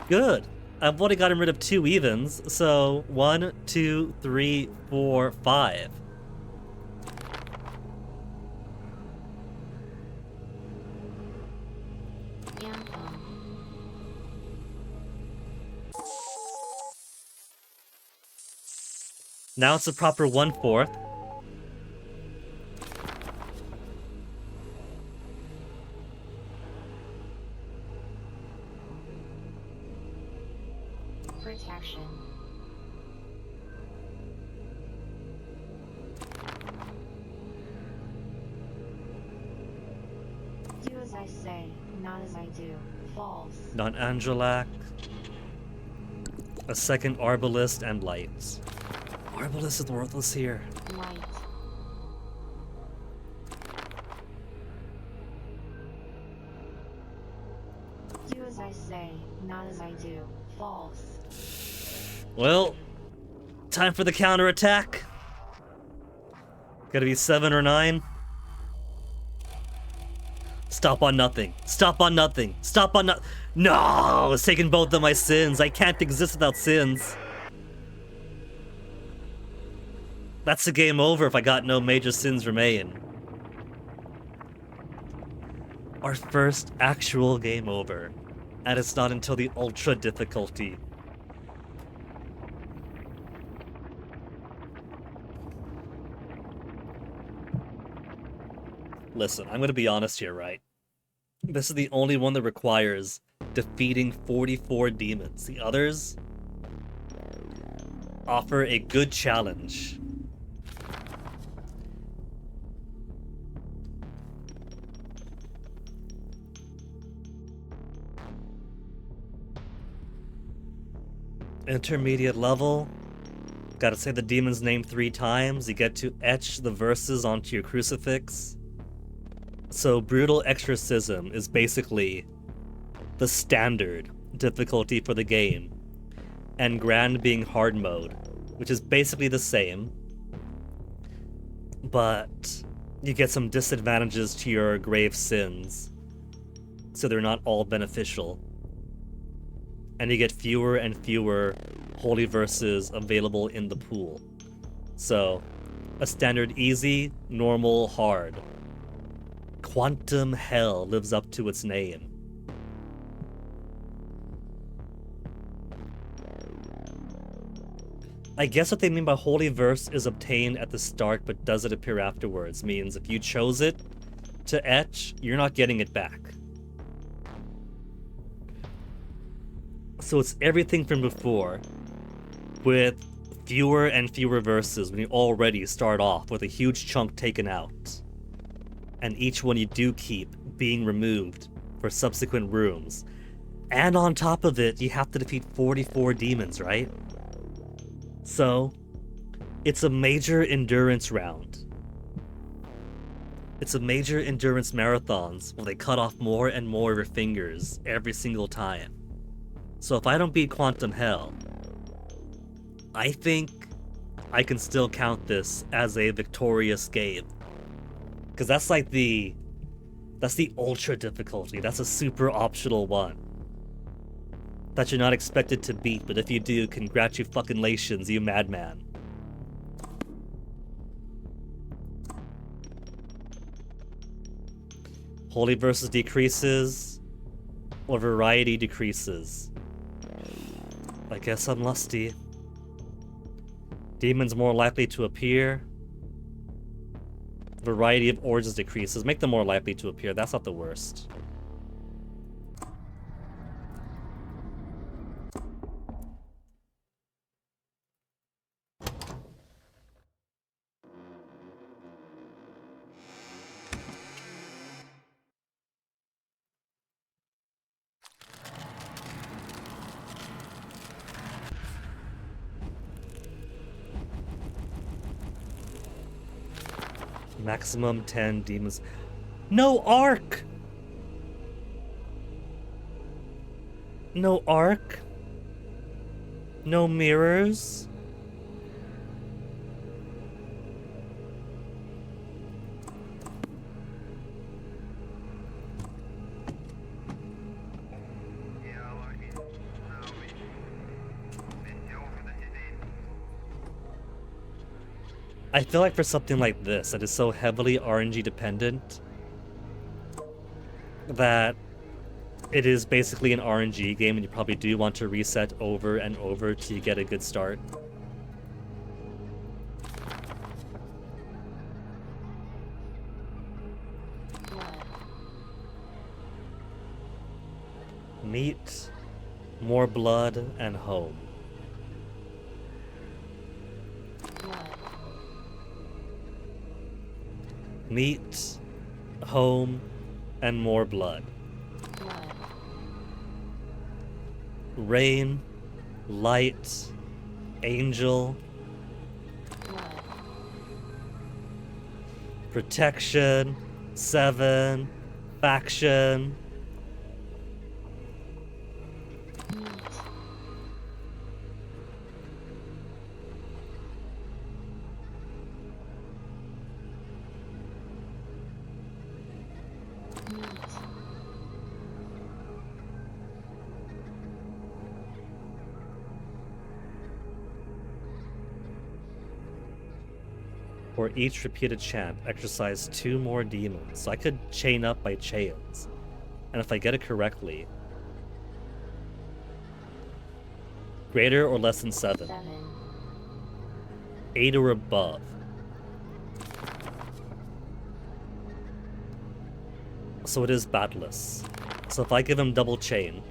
Good. I've already gotten rid of 2 evens, so 1, 2, 3, 4, 5. Anthem. Now it's a proper 1/4. Protection. Do as I say, not as I do. False. Non-Angelac. A second Arbalist and Light. Arbalist is worthless here. Light. Do as I say, not as I do. False. Well, time for the counterattack. Gotta be 7 or 9. Stop on nothing. Stop on nothing. Stop on no- No! It's taking both of my sins. I can't exist without sins. That's the game over if I got no major sins remain. Our first actual game over. And it's not until the ultra difficulty. Listen, I'm gonna be honest here, right? This is the only one that requires defeating 44 demons. The others offer a good challenge. Intermediate level. Gotta say the demon's name 3 times. You get to etch the verses onto your crucifix. So Brutal Exorcism is basically the standard difficulty for the game, and Grand being hard mode, which is basically the same, but you get some disadvantages to your grave sins, so they're not all beneficial. And you get fewer and fewer holy verses available in the pool. So, a standard easy, normal, hard. Quantum Hell lives up to its name. I guess what they mean by holy verse is obtained at the start but doesn't appear afterwards. Means if you chose it to etch, you're not getting it back. So it's everything from before, with fewer and fewer verses when you already start off with a huge chunk taken out. And each one you do keep being removed for subsequent rooms. And on top of it, you have to defeat 44 demons, right? So, it's a major endurance round. It's a major endurance marathons where they cut off more and more of your fingers every single time. So if I don't beat Quantum Hell, I think I can still count this as a victorious game. Because that's like that's the ultra difficulty. That's a super optional one that you're not expected to beat, but if you do, congratulations, you madman. Holy versus decreases, or variety decreases. I guess I'm lusty. Demons more likely to appear. Variety of origins decreases. Make them more likely to appear. That's not the worst. Maximum 10 demons. No arc! No arc? No mirrors? I feel like for something like this that is so heavily RNG dependent that it is basically an RNG game and you probably do want to reset over and over till you get a good start. Meat, more blood, and home. Meat, home, and more blood. Rain, light, angel, protection, 7, faction. For each repeated chant, exercise 2 more demons. So I could chain up by chains. And if I get it correctly, greater or less than 7. 8 or above. So it is batless. So if I give him double chain,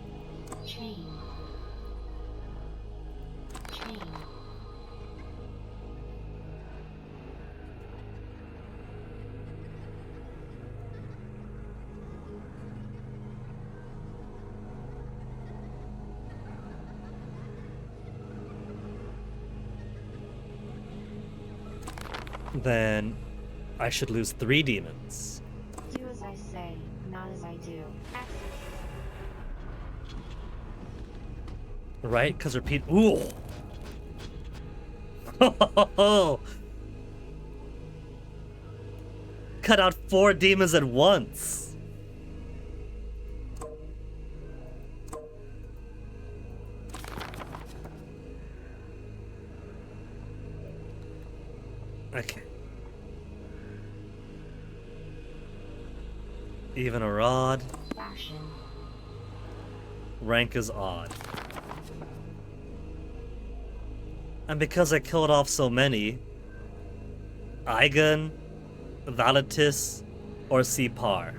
then I should lose 3 demons. Do as I say, not as I do. Right? Because repeat. Ooh! Cut out 4 demons at once. Okay. Even a rod. Action. Rank is odd. And because I killed off so many, Eigen, Valitis, or Sipar.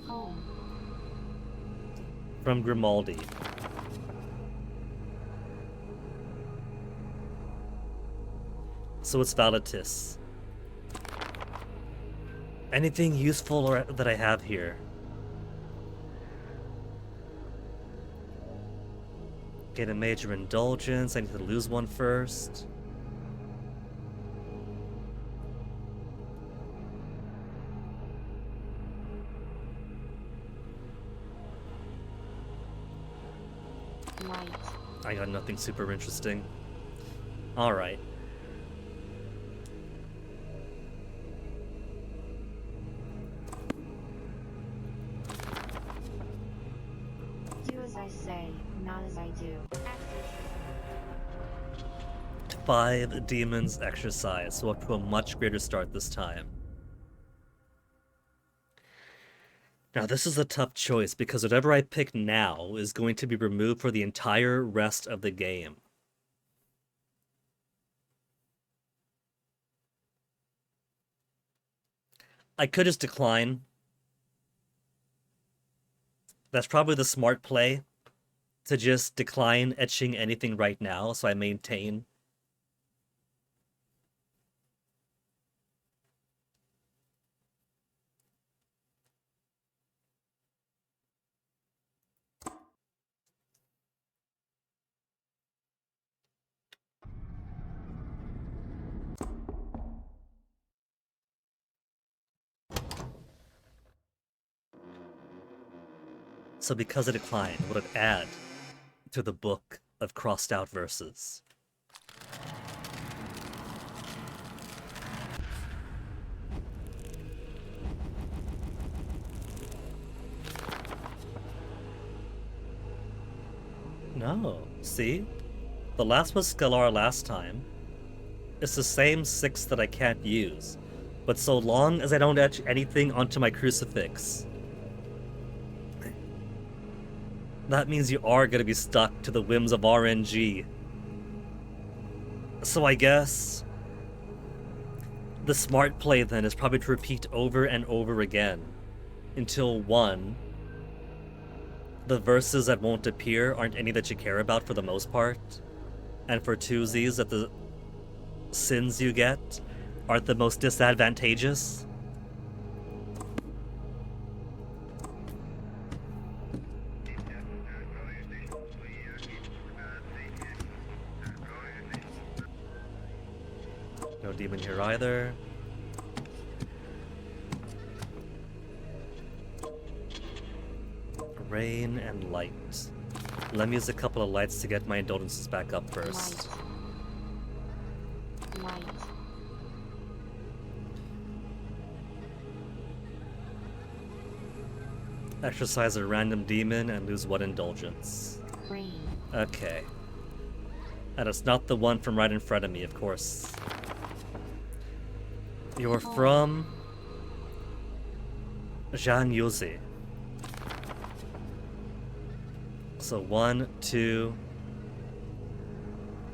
Home. From Grimaldi. So it's Valitis. Anything useful that I have here? Get a major indulgence. I need to lose one first. Light. I got nothing super interesting. Alright. Do as I say, not as I do. 5 demons exercise, so up to a much greater start this time. Now this is a tough choice because whatever I pick now is going to be removed for the entire rest of the game. I could just decline. That's probably the smart play, to just decline etching anything right now, so I maintain. So because I declined, would it add to the book of crossed out verses? No. See? The last was Scalar last time. It's the same 6 that I can't use. But so long as I don't etch anything onto my crucifix, that means you are going to be stuck to the whims of RNG. So I guess the smart play then is probably to repeat over and over again until 1, the verses that won't appear aren't any that you care about for the most part, and for 2s that the sins you get aren't the most disadvantageous. No demon here either. Rain and light. Let me use a couple of lights to get my indulgences back up first. Light. Exercise a random demon and lose 1 indulgence. Rain. Okay. And it's not the one from right in front of me, of course. You're from Zhang Yuzi. So 1, 2,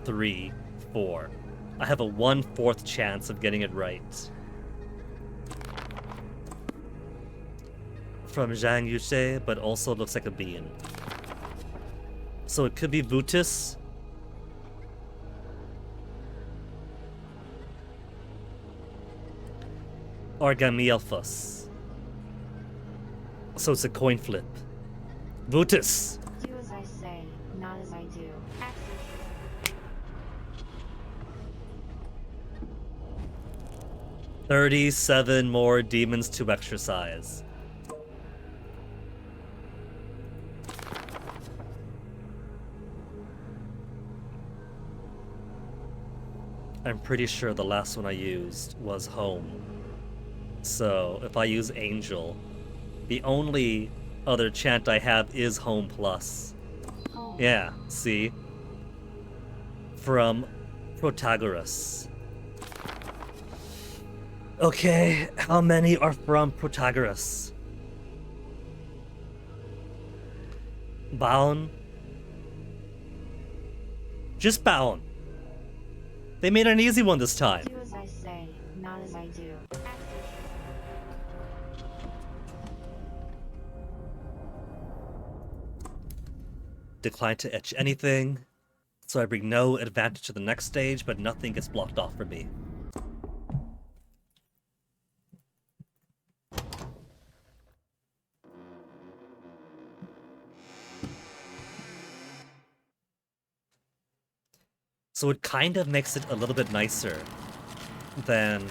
3, 4. I have a 1/4 chance of getting it right. From Zhang Yuzi, but also looks like a bean. So it could be Vutis. Or Gamielfus. So it's a coin flip. Vutis! Do as I say, not as I do. 37 more demons to exorcise. I'm pretty sure the last one I used was home. So if I use angel, the only other chant I have is home plus. Yeah, see? From Protagoras. Okay, how many are from Protagoras? Baon? Just Baon. They made an easy one this time. Do as I say, not as I do. Decline to etch anything, so I bring no advantage to the next stage, but nothing gets blocked off for me. So it kind of makes it a little bit nicer than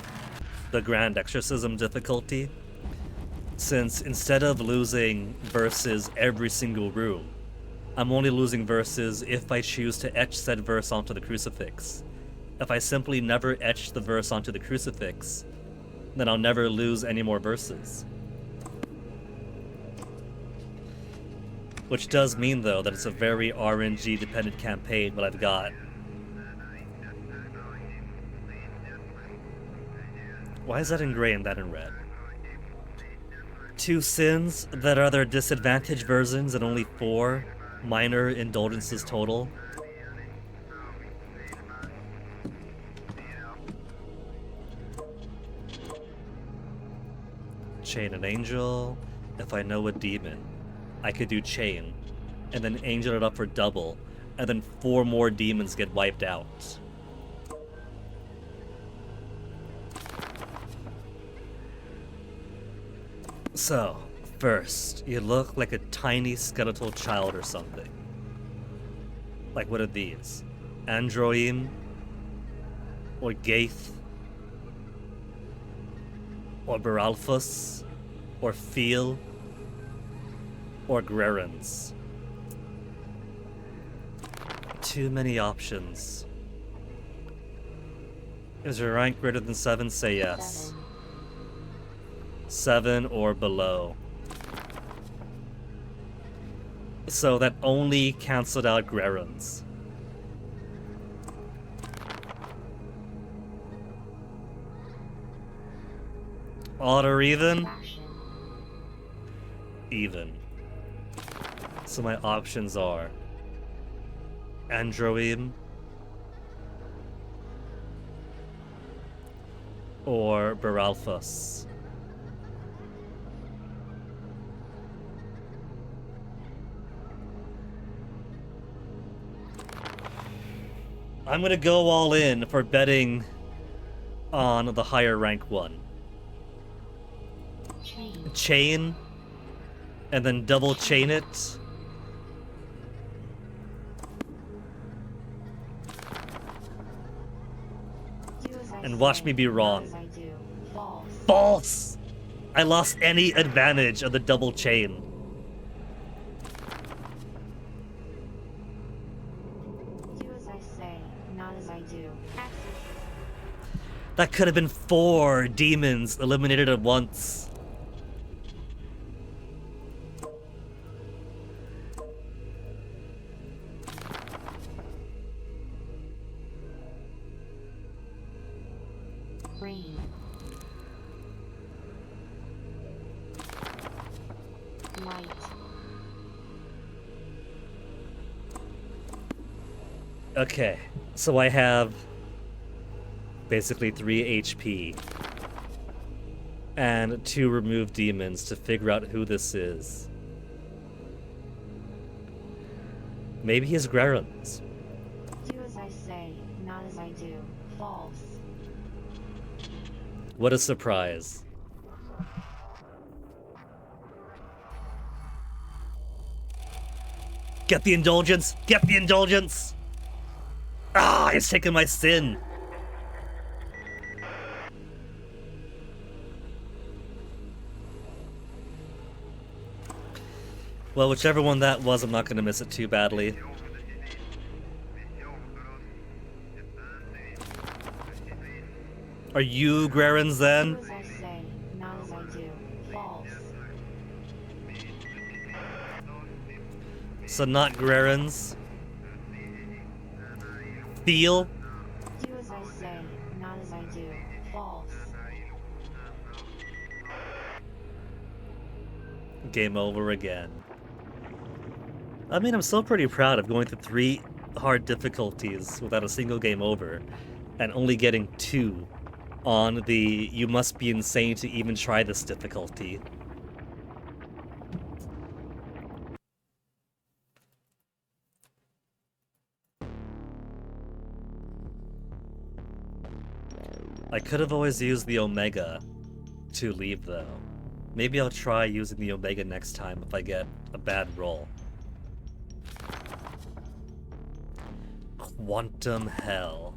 the Grand Exorcism difficulty, since instead of losing verses every single room, I'm only losing verses if I choose to etch said verse onto the crucifix. If I simply never etch the verse onto the crucifix, then I'll never lose any more verses. Which does mean, though, that it's a very RNG-dependent campaign, what I've got. Why is that in gray and that in red? 2 sins that are their disadvantaged versions and only 4 minor indulgences total. Chain an angel. If I know a demon, I could do chain, and then angel it up for double, and then 4 more demons get wiped out. So, first, you look like a tiny skeletal child or something. Like what are these? Androim? Or Gaith? Or Beralphus? Or Feel? Or Grerens? Too many options. Is your rank greater than 7? Say yes. 7 or below. So that only cancelled out Grerens. Odd or even? Even. So my options are Androim or Beralphus. I'm gonna go all in for betting on the higher rank one. Chain, and then double chain it. And watch me be wrong. False! I lost any advantage of the double chain. That could have been 4 demons eliminated at once. Rain. Light. Okay, so I have basically 3 HP and 2 remove demons to figure out who this is. Maybe he's Grerens. Do as I say, not as I do. False. What a surprise. Get the indulgence! Get the indulgence! Ah, he's taken my sin! Well, whichever one that was, I'm not gonna miss it too badly. Are you Grerins Do then? as I say, not as I do. False. So not Grerins. Feel? Do as I say, not as I do. False. Game over again. I mean, I'm still pretty proud of going through 3 hard difficulties without a single game over, and only getting 2 on the you must be insane to even try this difficulty. I could have always used the Omega to leave, though. Maybe I'll try using the Omega next time if I get a bad roll. Quantum Hell.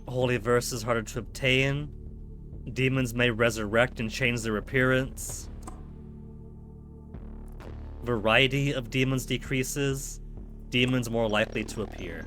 Holy verse is harder to obtain. Demons may resurrect and change their appearance. Variety of demons decreases. Demons more likely to appear.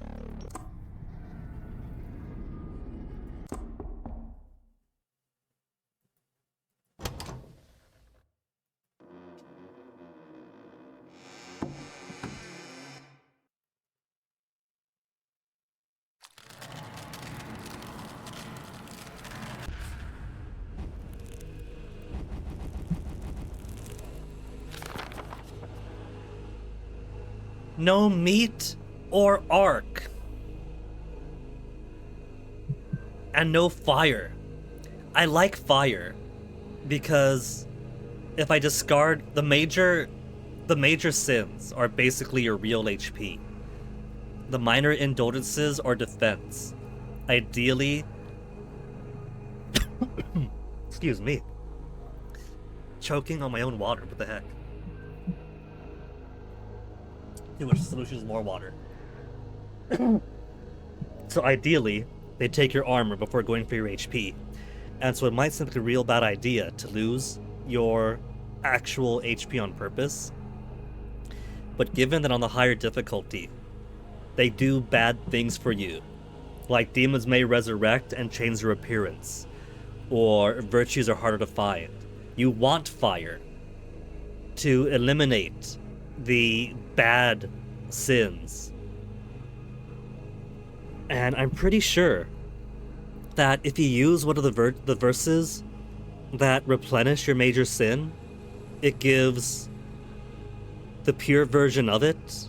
No meat or arc. And no fire. I like fire because if I discard the major sins are basically your real HP. The minor indulgences are defense. Ideally, excuse me, choking on my own water, what the heck? Which solution is more water. So ideally, they take your armor before going for your HP. And so it might seem like a real bad idea to lose your actual HP on purpose. But given that on the higher difficulty, they do bad things for you. Like demons may resurrect and change their appearance. Or virtues are harder to find. You want fire to eliminate the bad sins. And I'm pretty sure that if you use one of the verses that replenish your major sin, it gives the pure version of it.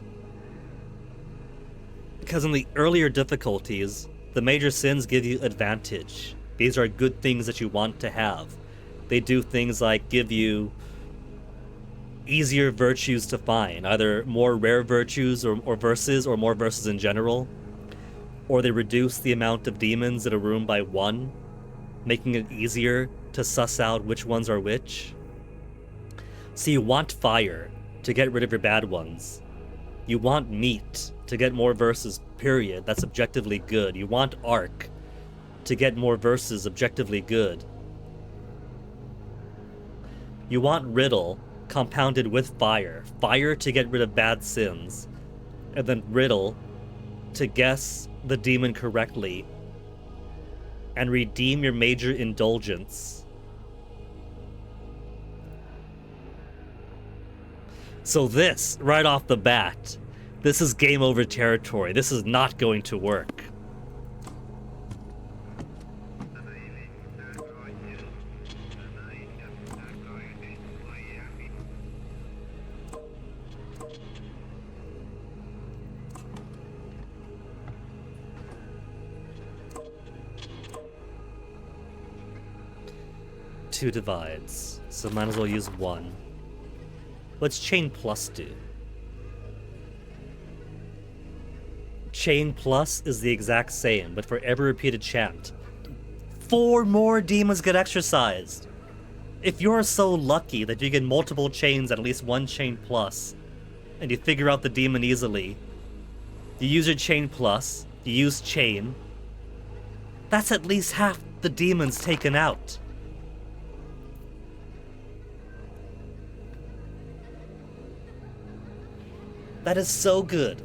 Because in the earlier difficulties, the major sins give you advantage. These are good things that you want to have. They do things like give you easier virtues to find, either more rare virtues or verses, or more verses in general. Or they reduce the amount of demons in a room by 1, making it easier to suss out which ones are which. So you want fire to get rid of your bad ones. You want meat to get more verses, period. That's objectively good. You want arc to get more verses, objectively good. You want riddle compounded with fire. Fire to get rid of bad sins. And then riddle to guess the demon correctly and redeem your major indulgence. So this, right off the bat, this is game over territory. This is not going to work. Two divides, so might as well use 1. What's chain plus do? Chain plus is the exact same, but for every repeated chant, 4 more demons get exorcised. If you're so lucky that you get multiple chains at least 1 chain plus, and you figure out the demon easily, you use your chain plus, you use chain, that's at least half the demons taken out. That is so good.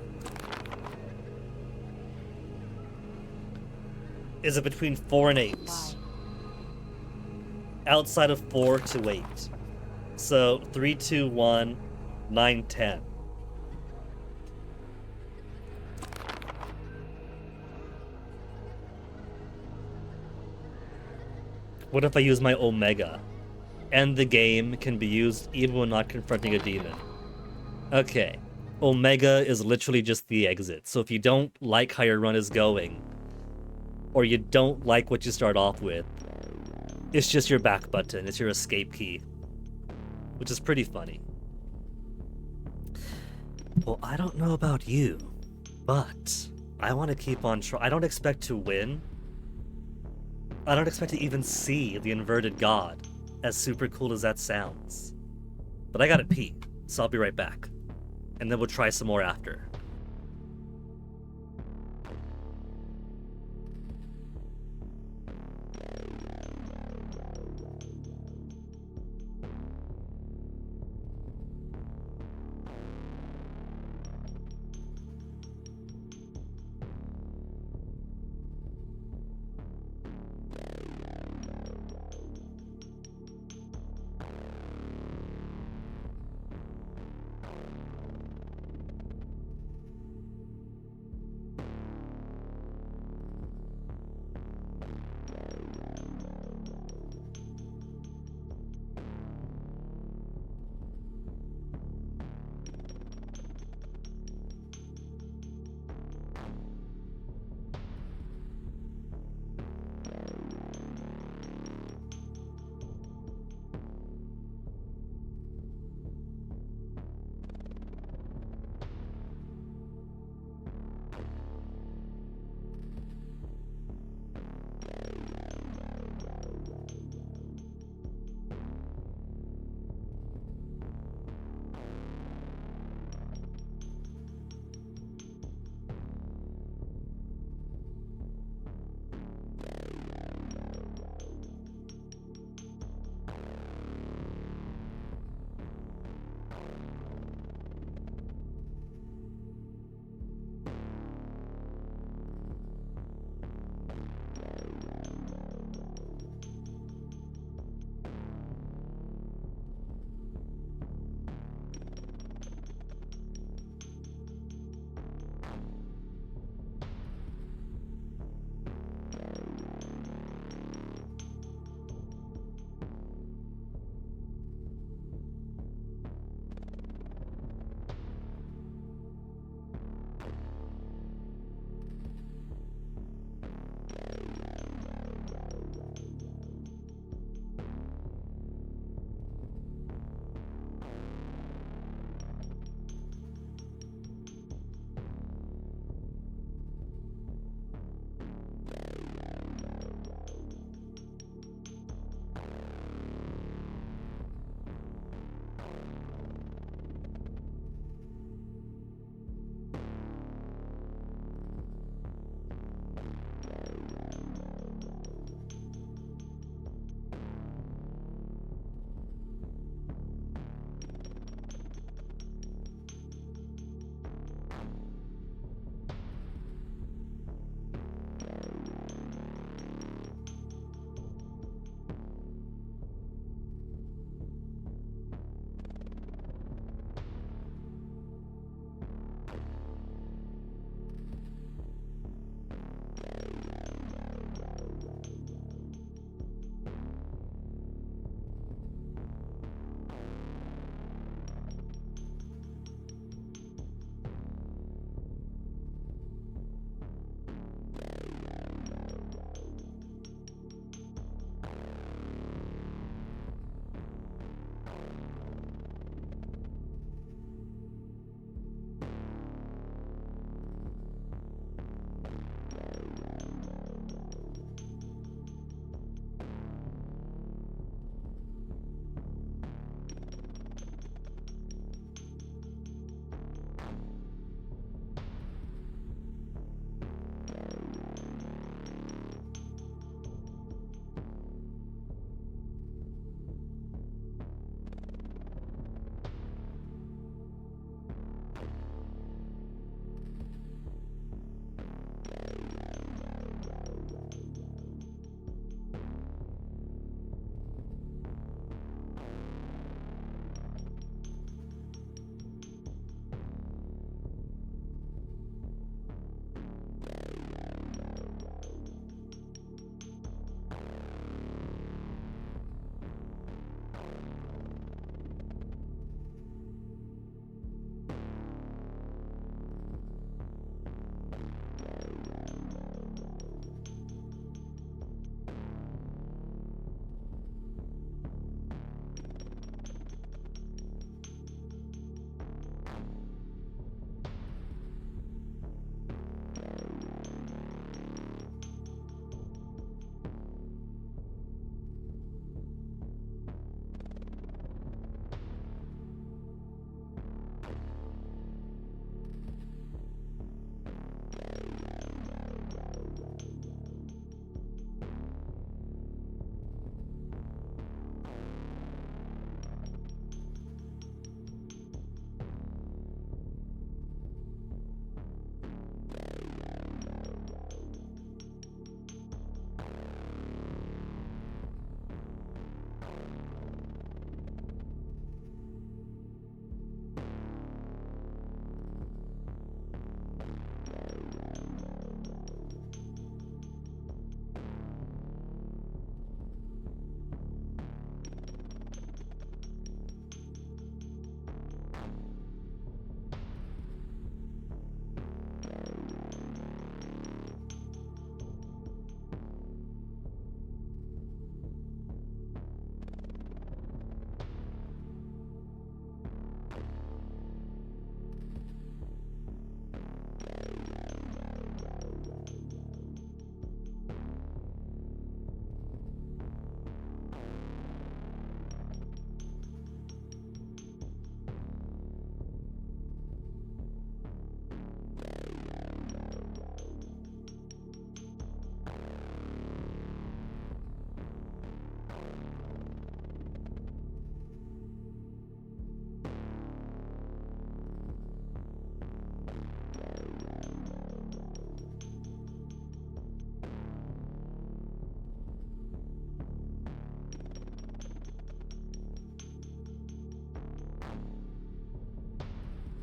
Is it between 4 and 8? Why? Outside of 4 to 8. So 3, 2, 1, 9, 10. What if I use my Omega? And the game can be used even when not confronting a demon. Okay. Omega is literally just the exit. So if you don't like how your run is going, or you don't like what you start off with, it's just your back button. It's your escape key. Which is pretty funny. Well, I don't know about you, but I want to keep on trying. I don't expect to win. I don't expect to even see the inverted god, as super cool as that sounds. But I gotta pee, so I'll be right back. And then we'll try some more after.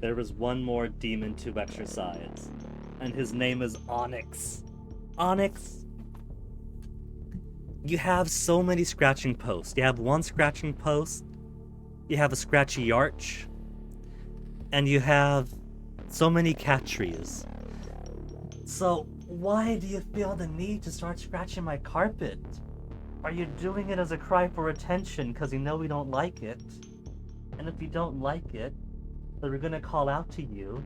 There is one more demon to exorcise, and his name is Onyx. Onyx, you have so many scratching posts. You have one scratching post, you have a scratchy arch, and you have so many cat trees. So why do you feel the need to start scratching my carpet? Are you doing it as a cry for attention because you know we don't like it? And if you don't like it, then we're gonna call out to you,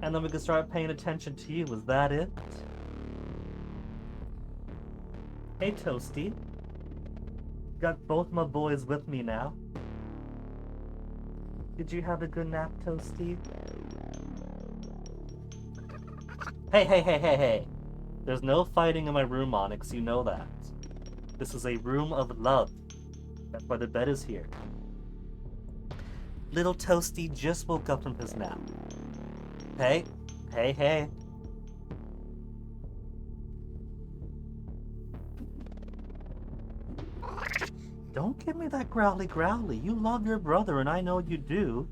and then we can start paying attention to you. Is that it? Hey, Toasty. Got both my boys with me now. Did you have a good nap, Toasty? Hey. There's no fighting in my room, Onyx, you know that. This is a room of love. That's why the bed is here. Little Toasty just woke up from his nap. Hey. Don't give me that growly. You love your brother, and I know you do.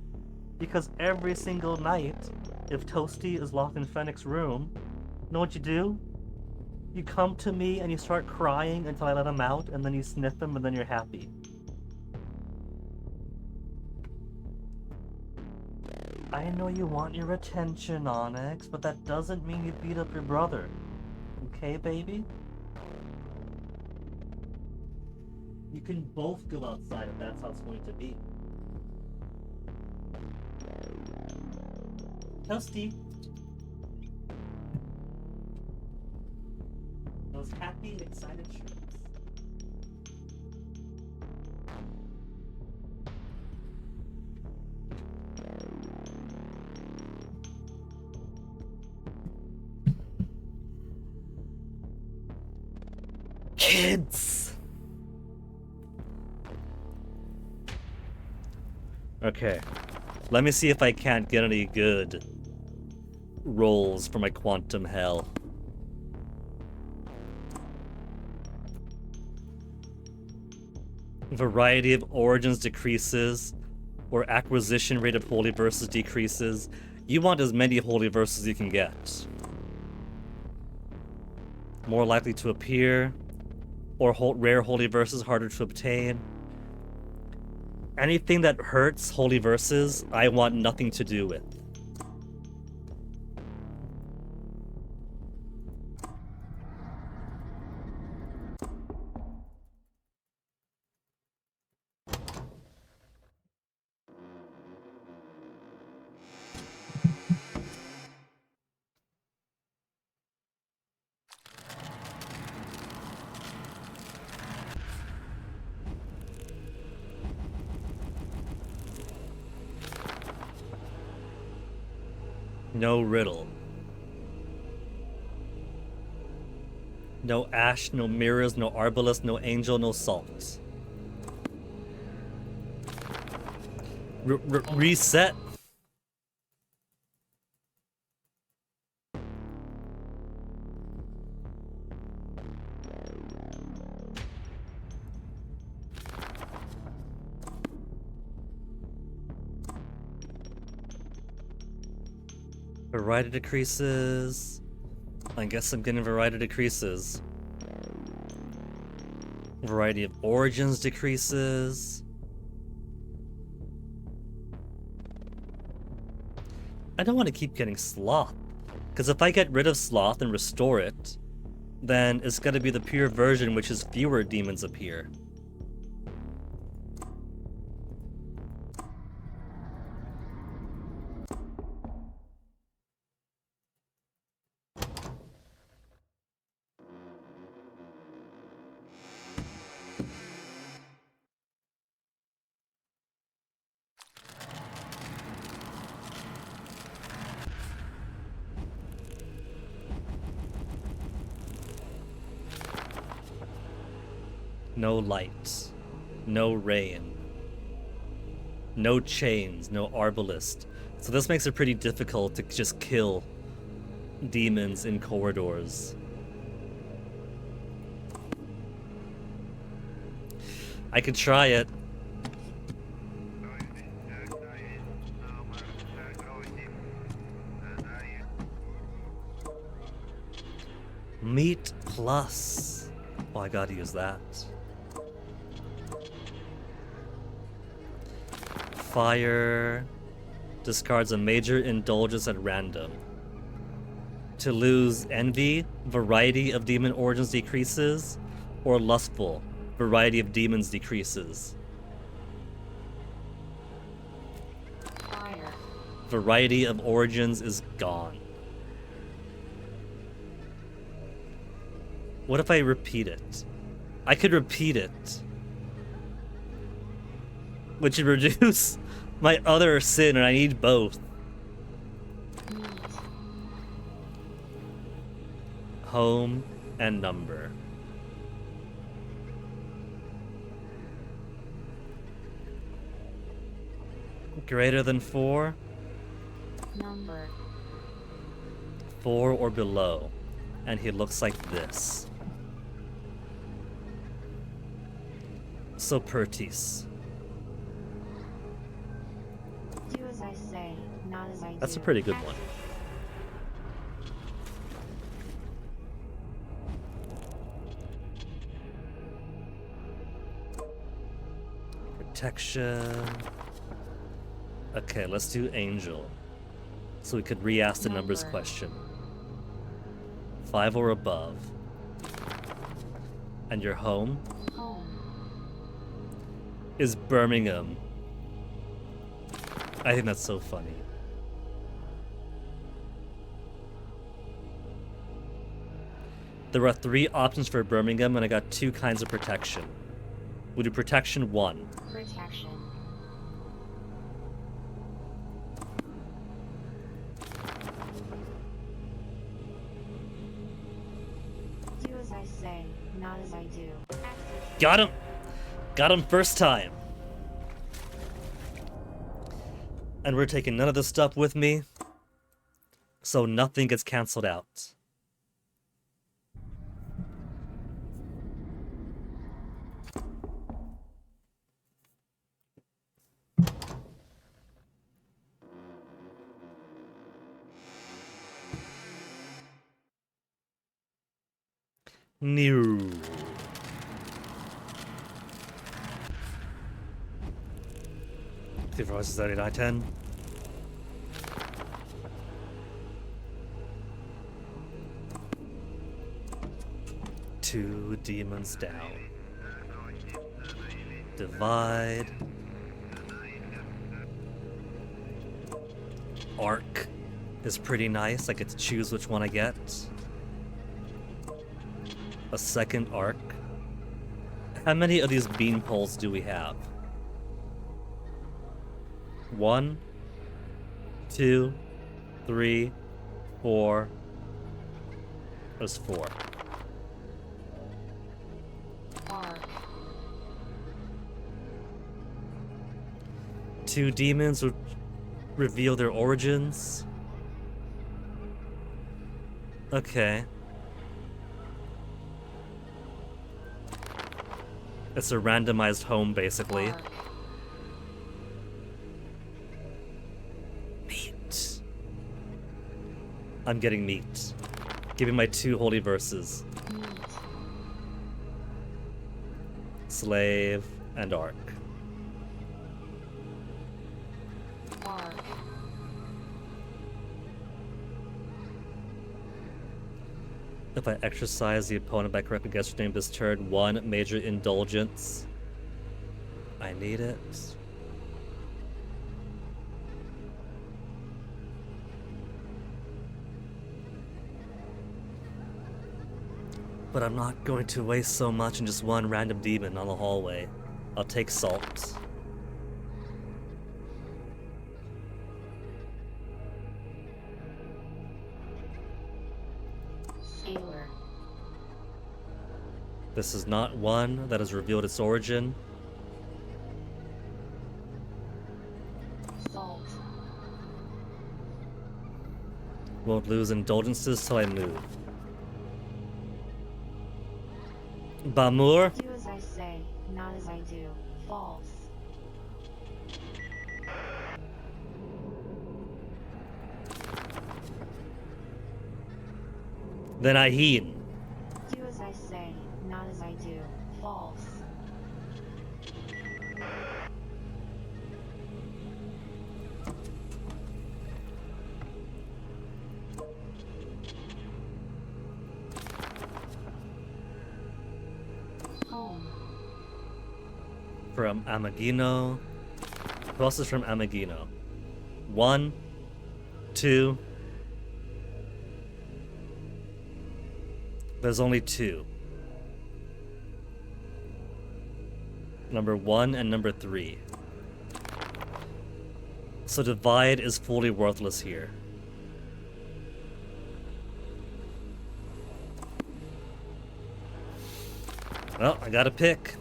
Because every single night, if Toasty is locked in Fennec's room, you know what you do? You come to me and you start crying until I let him out, and then you sniff him, and then you're happy. I know you want your attention, Onyx, but that doesn't mean you beat up your brother. Okay, baby? You can both go outside if that's how it's going to be. Toasty. Those happy, excited shrimps. Kids! Okay. Let me see if I can't get any good rolls for my quantum hell. Variety of origins decreases, or acquisition rate of holy verses decreases. You want as many holy verses you can get. More likely to appear, or rare holy verses harder to obtain. Anything that hurts holy verses, I want nothing to do with. No riddle. No ash, no mirrors, no arbalest, no angel, no salt. Reset. Variety decreases. I guess I'm getting variety decreases. Variety of origins decreases. I don't want to keep getting sloth, because if I get rid of sloth and restore it, then it's going to be the pure version, which is fewer demons appear. No light. No rain. No chains. No arbalest. So this makes it pretty difficult to just kill demons in corridors. I could try it. Meat plus. Oh, I gotta use that. Fire discards a major indulgence at random. To lose envy, variety of demon origins decreases, or lustful, variety of demons decreases. Fire. Variety of origins is gone. What if I repeat it? I could repeat it, which would reduce my other sin, and I need both. Meat. Home and number. Greater than 4? Number. 4 or below. And he looks like this. So Pertis. Do as I say, not as I do. That's a pretty good one. Protection. Okay, let's do Angel. So we could re-ask the numbers Number. question. 5 or above. And your home Home. is Birmingham. I think that's so funny. There are 3 options for Birmingham, and I got 2 kinds of protection. We'll do protection 1. Protection. Do as I say, not as I do. Got him! Got him first time. And we're taking none of this stuff with me, so nothing gets canceled out. New. Versus 3910. Two demons down. Divide. Arc is pretty nice. I get to choose which one I get. A second arc. How many of these bean poles do we have? 1, 2, 3, 4. There's 4. Arc. 2 demons would reveal their origins. Okay. It's a randomized home, basically. Arc. Meat. I'm getting meat. Give me my 2 holy verses. Meat. Slave and Ark. Arc. If I exercise the opponent by correctly guessing name this turn, 1 major indulgence. I need it. But I'm not going to waste so much in just 1 random demon on the hallway. I'll take salt. Scalar. This is not one that has revealed its origin. Salt. Won't lose indulgences till I move. Bamur? Do as I say, not as I do. False. Then Ahin. from Amagino. Who else is from Amagino? 1, 2. There's only 2. Number 1 and number 3. So divide is fully worthless here. Well, I gotta pick.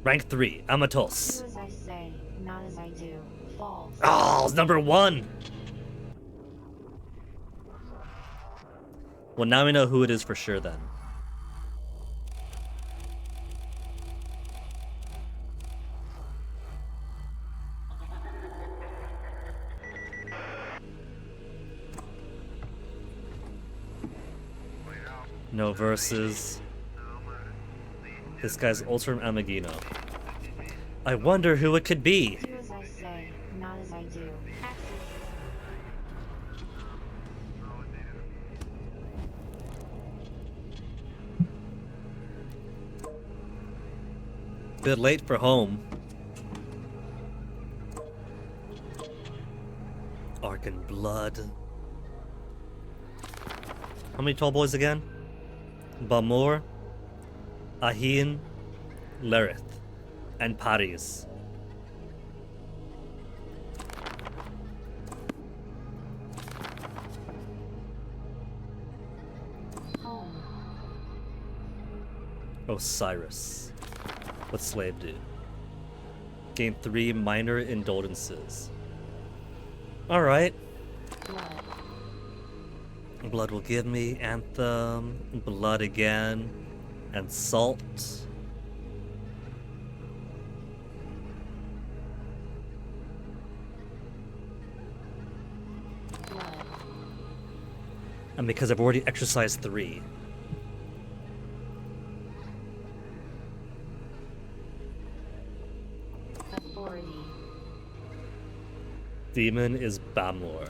Rank 3, Amatos. Do as I say, not as I do. False. Oh, it's number 1! Well, now we know who it is for sure then. No verses. This guy's also from Amagino. I wonder who it could be. Do as I say, not as I do. Bit late for home. Ark and Blood. How many tall boys again? Bamor, Ahin, Lerith, and Paris. Home. Osiris. What's Slave do? Gain 3 minor indulgences. Alright. Blood. Blood will give me Anthem, Blood again, and Salt. Blood. And because I've already exercised 3. Authority. Demon is Bamor.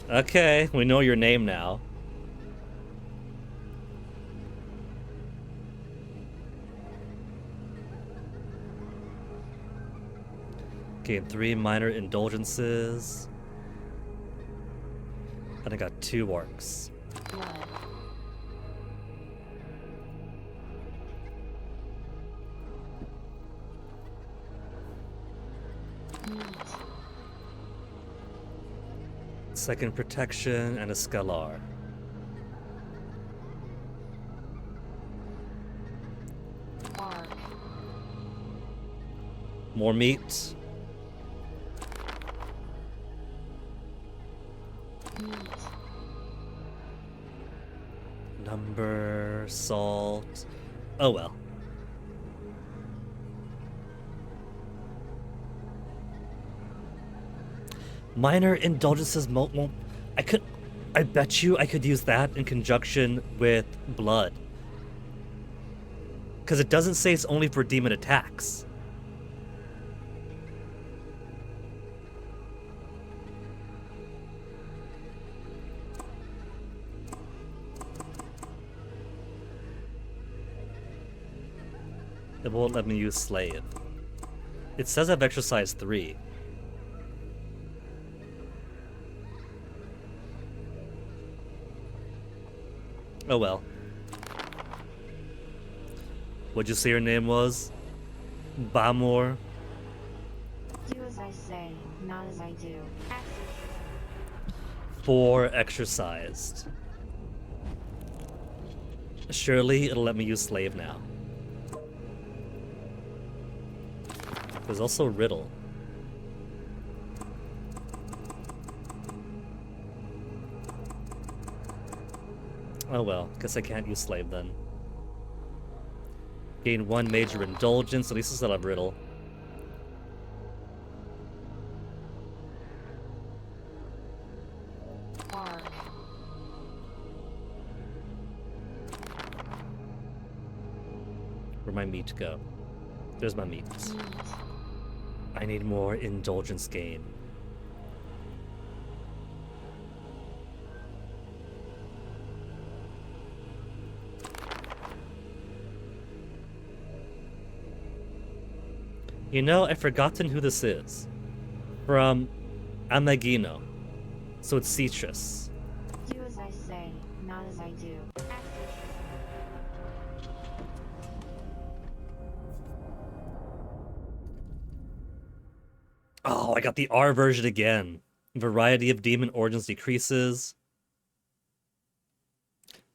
Okay, we know your name now. Gain 3 minor indulgences. And I got 2 orcs. Blood. Meat. Second protection and a Scalar. Bark. More meat. Meat. Number, salt. Oh well. Minor indulgences won't. I bet you I could use that in conjunction with blood. Because it doesn't say it's only for demon attacks. It won't let me use Slave. It says I've exercised 3. Oh well. What'd you say your name was? Bamor? Do as I say, not as I do. 4 exercised. Surely it'll let me use Slave now. There's also Riddle. Oh well, guess I can't use Slave then. Gain 1 major indulgence, at least I still have Riddle. Bark. Where'd my meat go? There's my meat. Meat. I need more indulgence gain. You know, I've forgotten who this is. From Amagino. So it's citrus. Do as I say, not as I do. Oh, I got the R version again. Variety of demon origins decreases.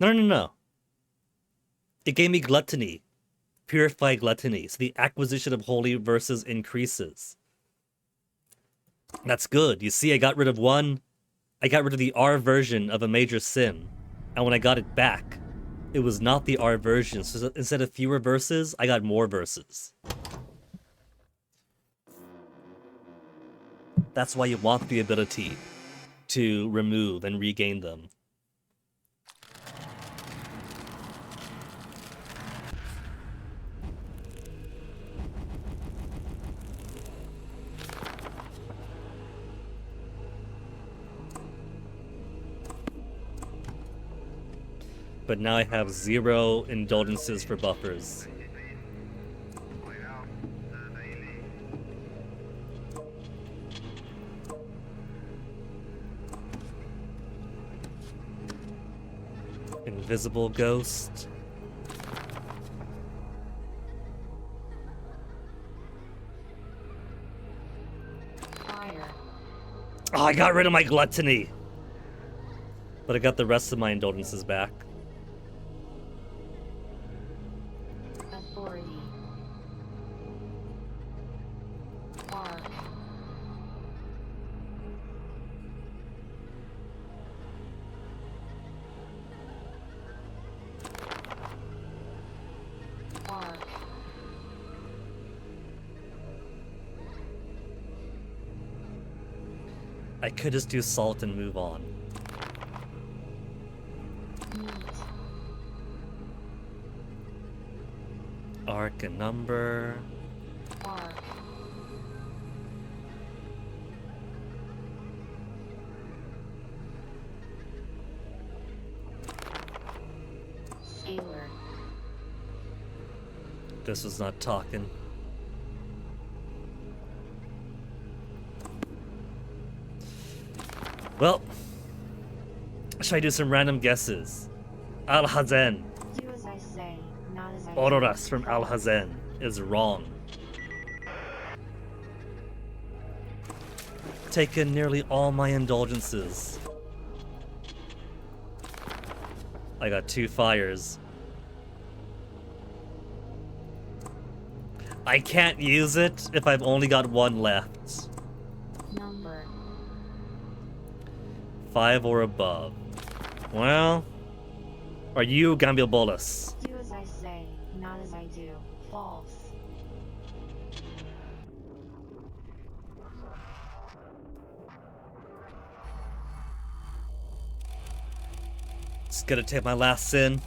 No. It gave me gluttony. Purified gluttony. So the acquisition of holy verses increases. That's good. You see, I got rid of the R version of a major sin. And when I got it back, it was not the R version. So instead of fewer verses, I got more verses. That's why you want the ability to remove and regain them. But now I have 0 indulgences for buffers. Invisible ghost. Fire. Oh, I got rid of my gluttony. But I got the rest of my indulgences back. Authority. Arc. Arc. I could just do salt and move on. Meat. Arc and number. Arc. Scalar. This was not talking. Well, should I do some random guesses? Al-Hazen. Do as I say, not as I do. Ororas from Al-Hazen is wrong. Taken nearly all my indulgences. I got 2 fires. I can't use it if I've only got 1 left. Number. 5 or above. Well, are you Gambilbolus? Do as I say, not as I do. False. Just gonna take my last sin.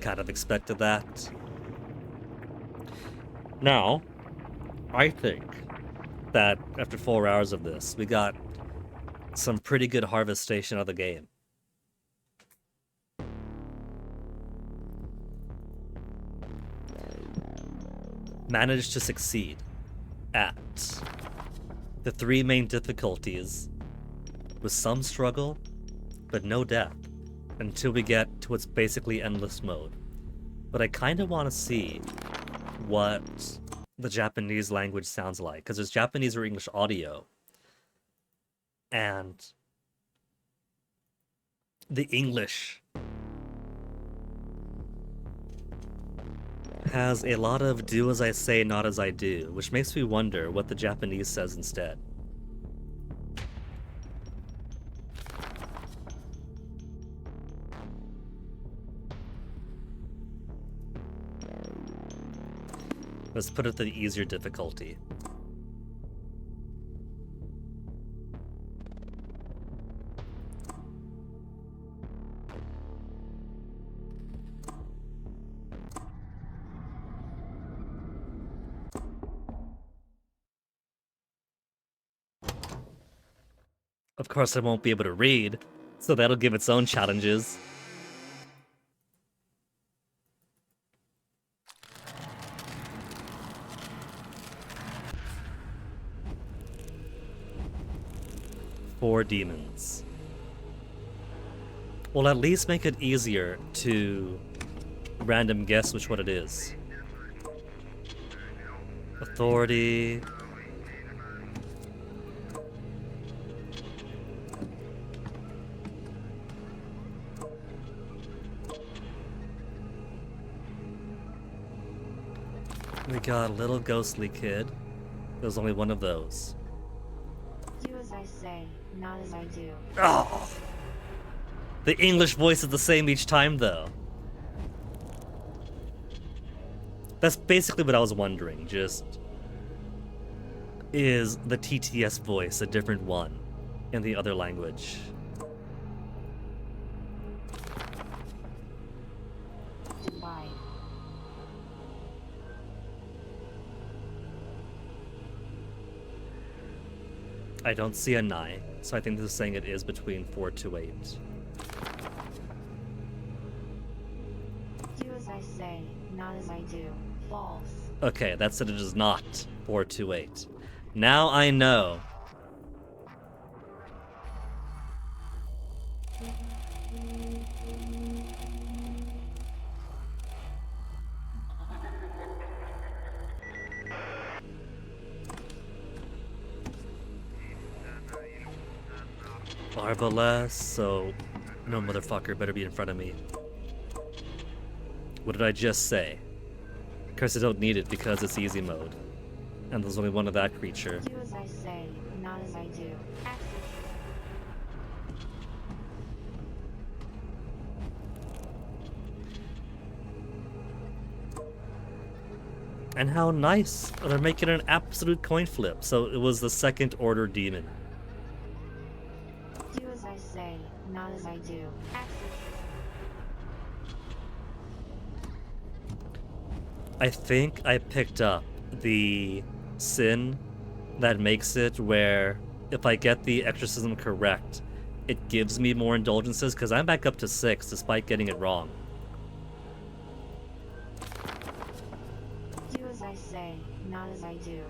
Kind of expected that. Now, I think that after 4 hours of this, we got some pretty good harvestation of the game. Managed to succeed at the 3 main difficulties with some struggle, but no death, until we get to its basically endless mode. But I kind of want to see what the Japanese language sounds like, because there's Japanese or English audio, and the English has a lot of do as I say, not as I do, which makes me wonder what the Japanese says instead. Let's put it to the easier difficulty. Of course, I won't be able to read So that'll give its own challenges. Four demons. Well, at least make it easier to random guess which one it is. Authority. We got a little ghostly kid. There's only one of those. Do as I say, not as I do. Oh! The English voice is the same each time, though. That's basically what I was wondering, just... Is the TTS voice a different one in the other language? Why? I don't see a 9, so I think this is saying it is between 4 to 8. Do as I say, not as I do. False. Okay, that said it is not 4 to 8. Now I know. Barbaless, so no motherfucker better be in front of me. What did I just say? Of course I don't need it because it's easy mode. And there's only one of that creature. Do as I say, not as I do. And how nice! They're making an absolute coin flip. So it was the second order demon. Do as I say, not as I do. I think I picked up the sin that makes it where if I get the exorcism correct, it gives me more indulgences because I'm back up to 6 despite getting it wrong. Do as I say, not as I do.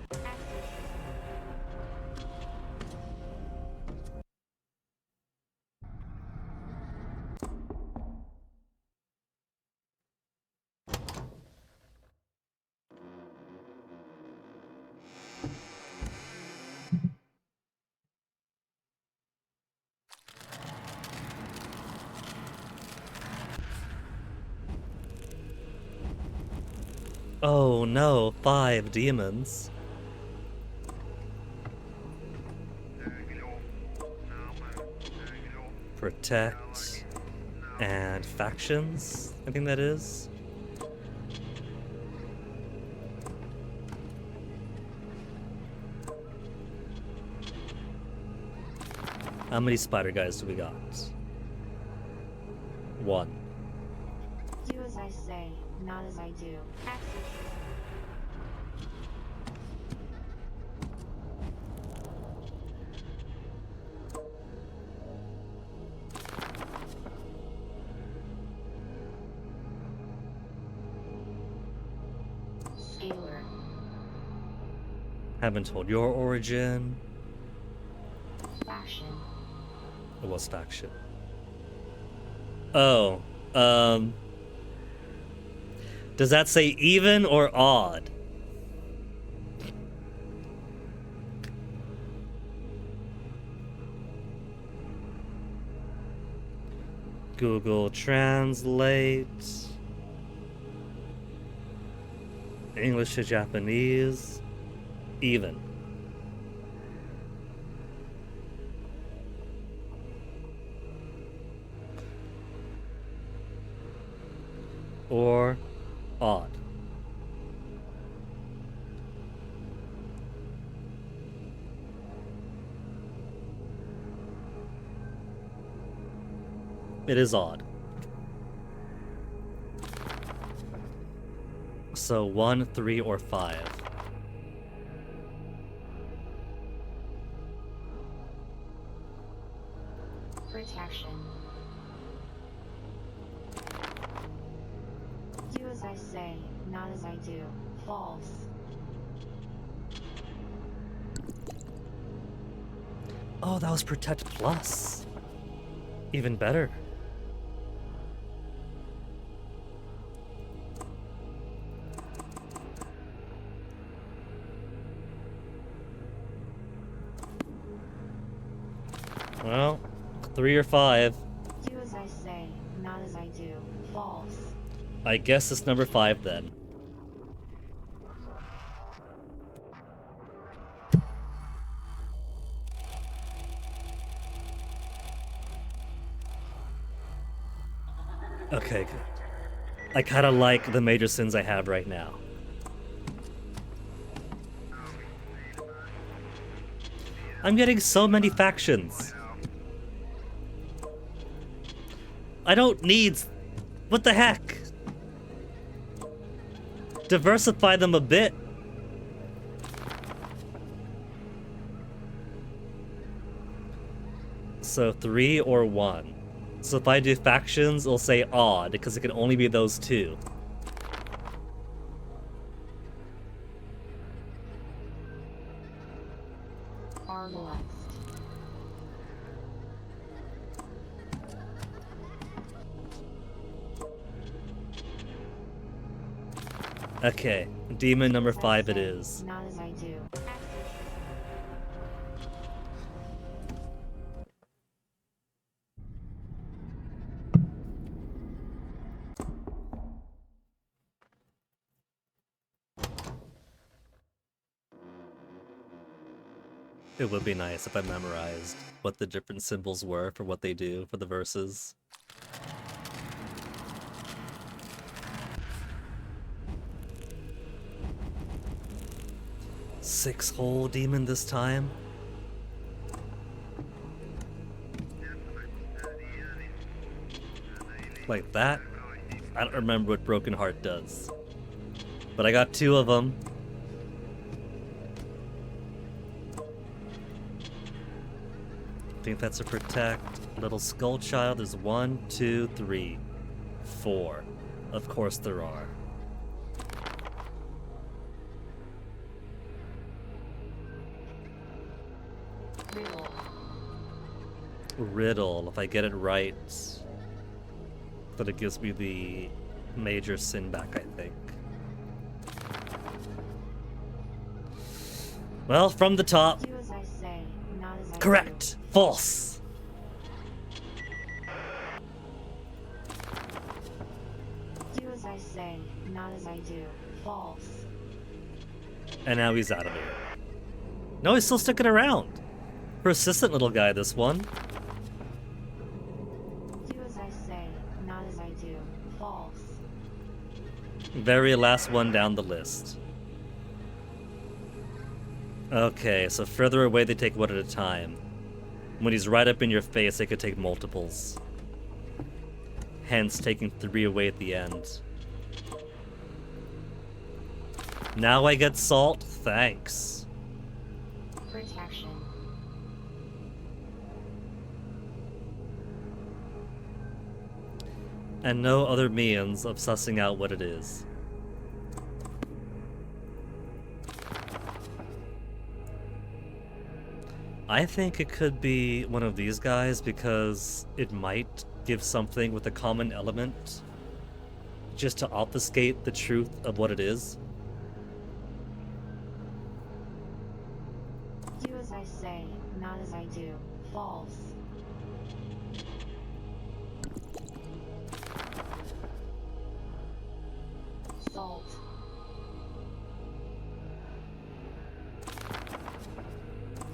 Oh no, 5 demons. Protect and factions, I think that is. How many spider guys do we got? 1. Do as I say, not as I do. Scalar. Haven't told your origin. Faction. It was faction. Oh, does that say even or odd? Google Translate. English to Japanese. Even. Or odd. It is odd. So 1, 3, or 5. Protection. I say, not as I do. False. Oh, that was Protect Plus. Even better. Well, 3 or 5. Do as I say, not as I do. False. I guess it's number 5 then. Okay, good. I kind of like the major sins I have right now. I'm getting so many factions. I don't need... What the heck? Diversify them a bit. So 3 or 1. So if I do factions, it'll say odd, because it can only be those 2. Marvelous. Okay, demon number 5 it is. Not as I do. It would be nice if I memorized what the different symbols were for what they do for the verses. Six-hole demon this time? Like that? I don't remember what Broken Heart does. But I got 2 of them. I think that's a protect. Little Skull Child. There's 1, 2, 3, 4. Of course there are. Riddle. If I get it right, then it gives me the major sin back, I think. Well, from the top. Do as I say, not as I Correct. False. do. Do as I say, not as I do. False. And now he's out of here. No, he's still sticking around. Persistent little guy, this one. Do as I say, not as I do. False. Very last one down the list. Okay, so further away they take one at a time. When he's right up in your face, they could take multiples. Hence, taking 3 away at the end. Now I get salt? Thanks. Protection. And no other means of sussing out what it is. I think it could be one of these guys because it might give something with a common element just to obfuscate the truth of what it is. Do as I say, not as I do. False. Salt.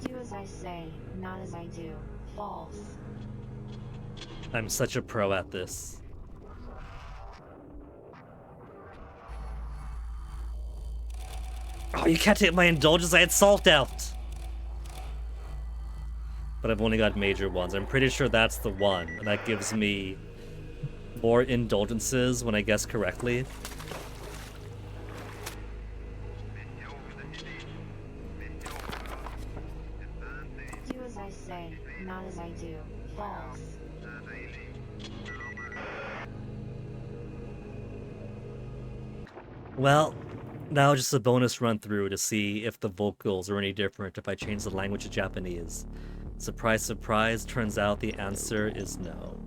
Do as I say, not as I do. False. I'm such a pro at this. Oh, you can't take my indulgence, I had salt out! But I've only got major ones. I'm pretty sure that's the one. And that gives me more indulgences when I guess correctly. Do as I say, not as I do. False. Well, now just a bonus run through to see if the vocals are any different if I change the language to Japanese. Surprise, surprise, turns out the answer is no.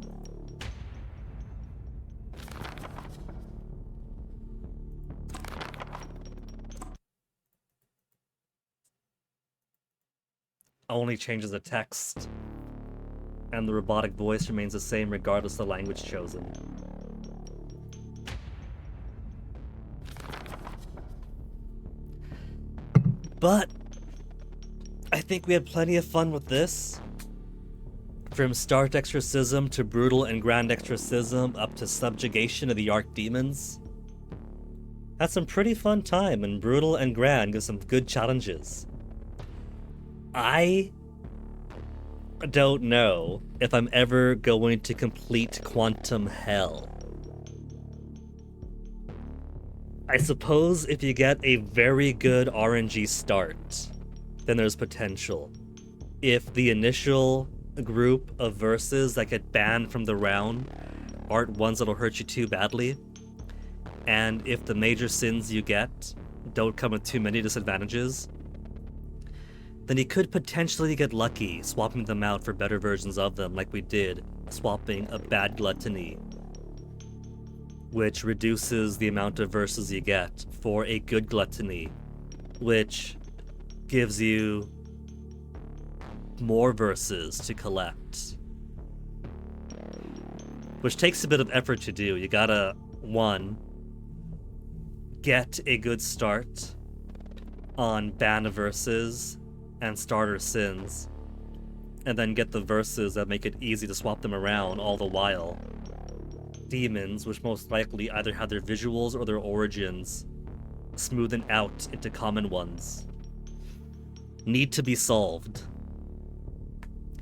Only changes the text, and the robotic voice remains the same regardless of the language chosen. But I think we had plenty of fun with this. From Stark Exorcism to Brutal and Grand Exorcism up to Subjugation of the Archdemons. Had some pretty fun time, and Brutal and Grand give some good challenges. I don't know if I'm ever going to complete Quantum Hell. I suppose if you get a very good RNG start, then there's potential. If the initial group of verses that get banned from the round aren't ones that'll hurt you too badly, and if the major sins you get don't come with too many disadvantages, then you could potentially get lucky swapping them out for better versions of them, like we did swapping a bad gluttony, which reduces the amount of verses you get, for a good gluttony, which gives you more verses to collect. Which takes a bit of effort to do. You gotta, one, get a good start on ban verses and starter sins, and then get the verses that make it easy to swap them around all the while. Demons, which most likely either have their visuals or their origins smoothen out into common ones, need to be solved.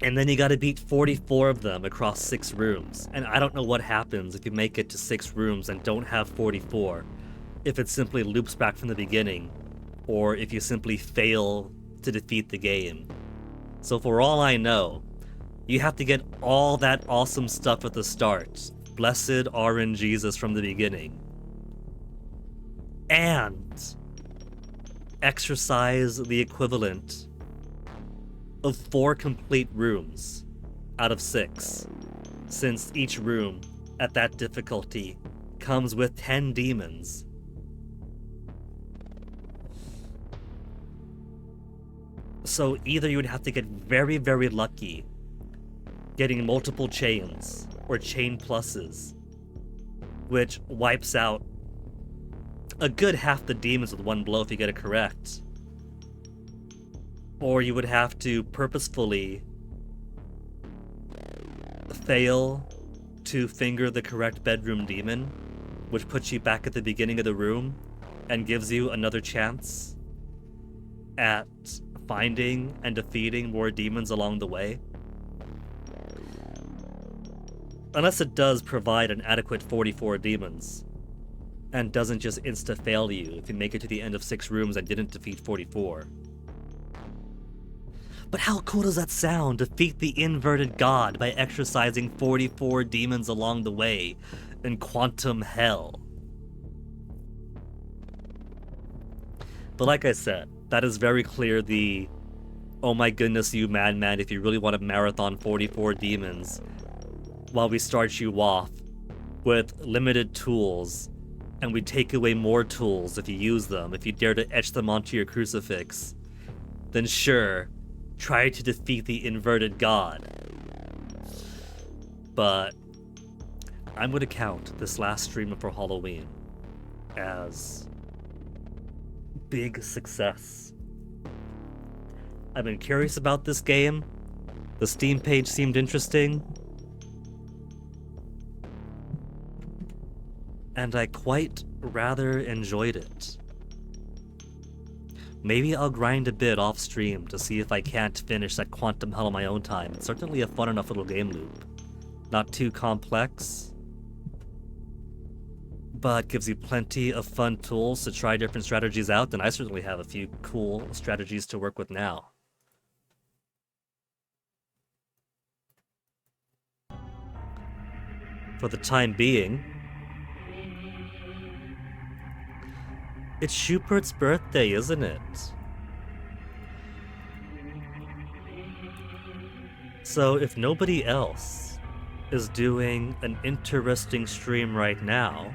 And then you gotta beat 44 of them across 6 rooms. And I don't know what happens if you make it to 6 rooms and don't have 44. If it simply loops back from the beginning, or if you simply fail to defeat the game. So for all I know, you have to get all that awesome stuff at the start. Blessed RNGesus from the beginning. And exercise the equivalent of 4 complete rooms out of 6, since each room at that difficulty comes with 10 demons. So either you would have to get very, very lucky getting multiple chains, or chain pluses, which wipes out a good half the demons with one blow if you get it correct. Or you would have to purposefully fail to finger the correct bedroom demon, which puts you back at the beginning of the room and gives you another chance at finding and defeating more demons along the way. Unless it does provide an adequate 44 demons, and doesn't just insta-fail you if you make it to the end of 6 rooms and didn't defeat 44. But how cool does that sound? Defeat the inverted god by exercising 44 demons along the way in Quantum Hell. But like I said, that is very clear the, oh my goodness, you madman, if you really want to marathon 44 demons, while we start you off with limited tools, and we take away more tools if you use them, if you dare to etch them onto your crucifix, then sure, try to defeat the inverted god. But I'm going to count this last stream for Halloween as big success. I've been curious about this game. The Steam page seemed interesting. And I quite rather enjoyed it. Maybe I'll grind a bit off stream to see if I can't finish that Quantum Hell on my own time. It's certainly a fun enough little game loop. Not too complex, but gives you plenty of fun tools to try different strategies out, and I certainly have a few cool strategies to work with now. For the time being, It's Schubert's birthday, isn't it? So if nobody else is doing an interesting stream right now,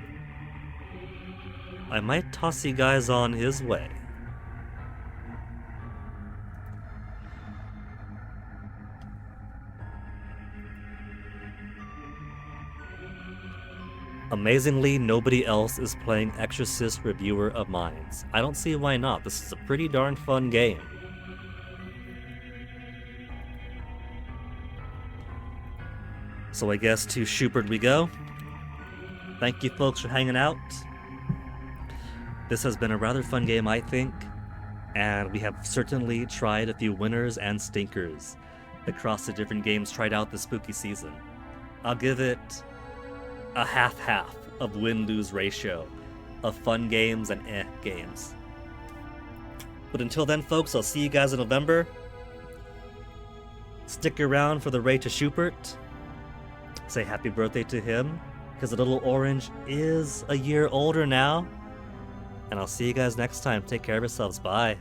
I might toss you guys on his way. Amazingly, nobody else is playing Exorcist Reviewer of Minds. I don't see why not. This is a pretty darn fun game. So I guess to Schubert we go. Thank you folks for hanging out. This has been a rather fun game, I think, and we have certainly tried a few winners and stinkers across the different games tried out this spooky season. I'll give it a half-half of win-lose ratio of fun games and games. But until then, folks, I'll see you guys in November. Stick around for the raid to Schubert. Say happy birthday to him, because the little orange is a year older now. And I'll see you guys next time. Take care of yourselves. Bye.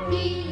He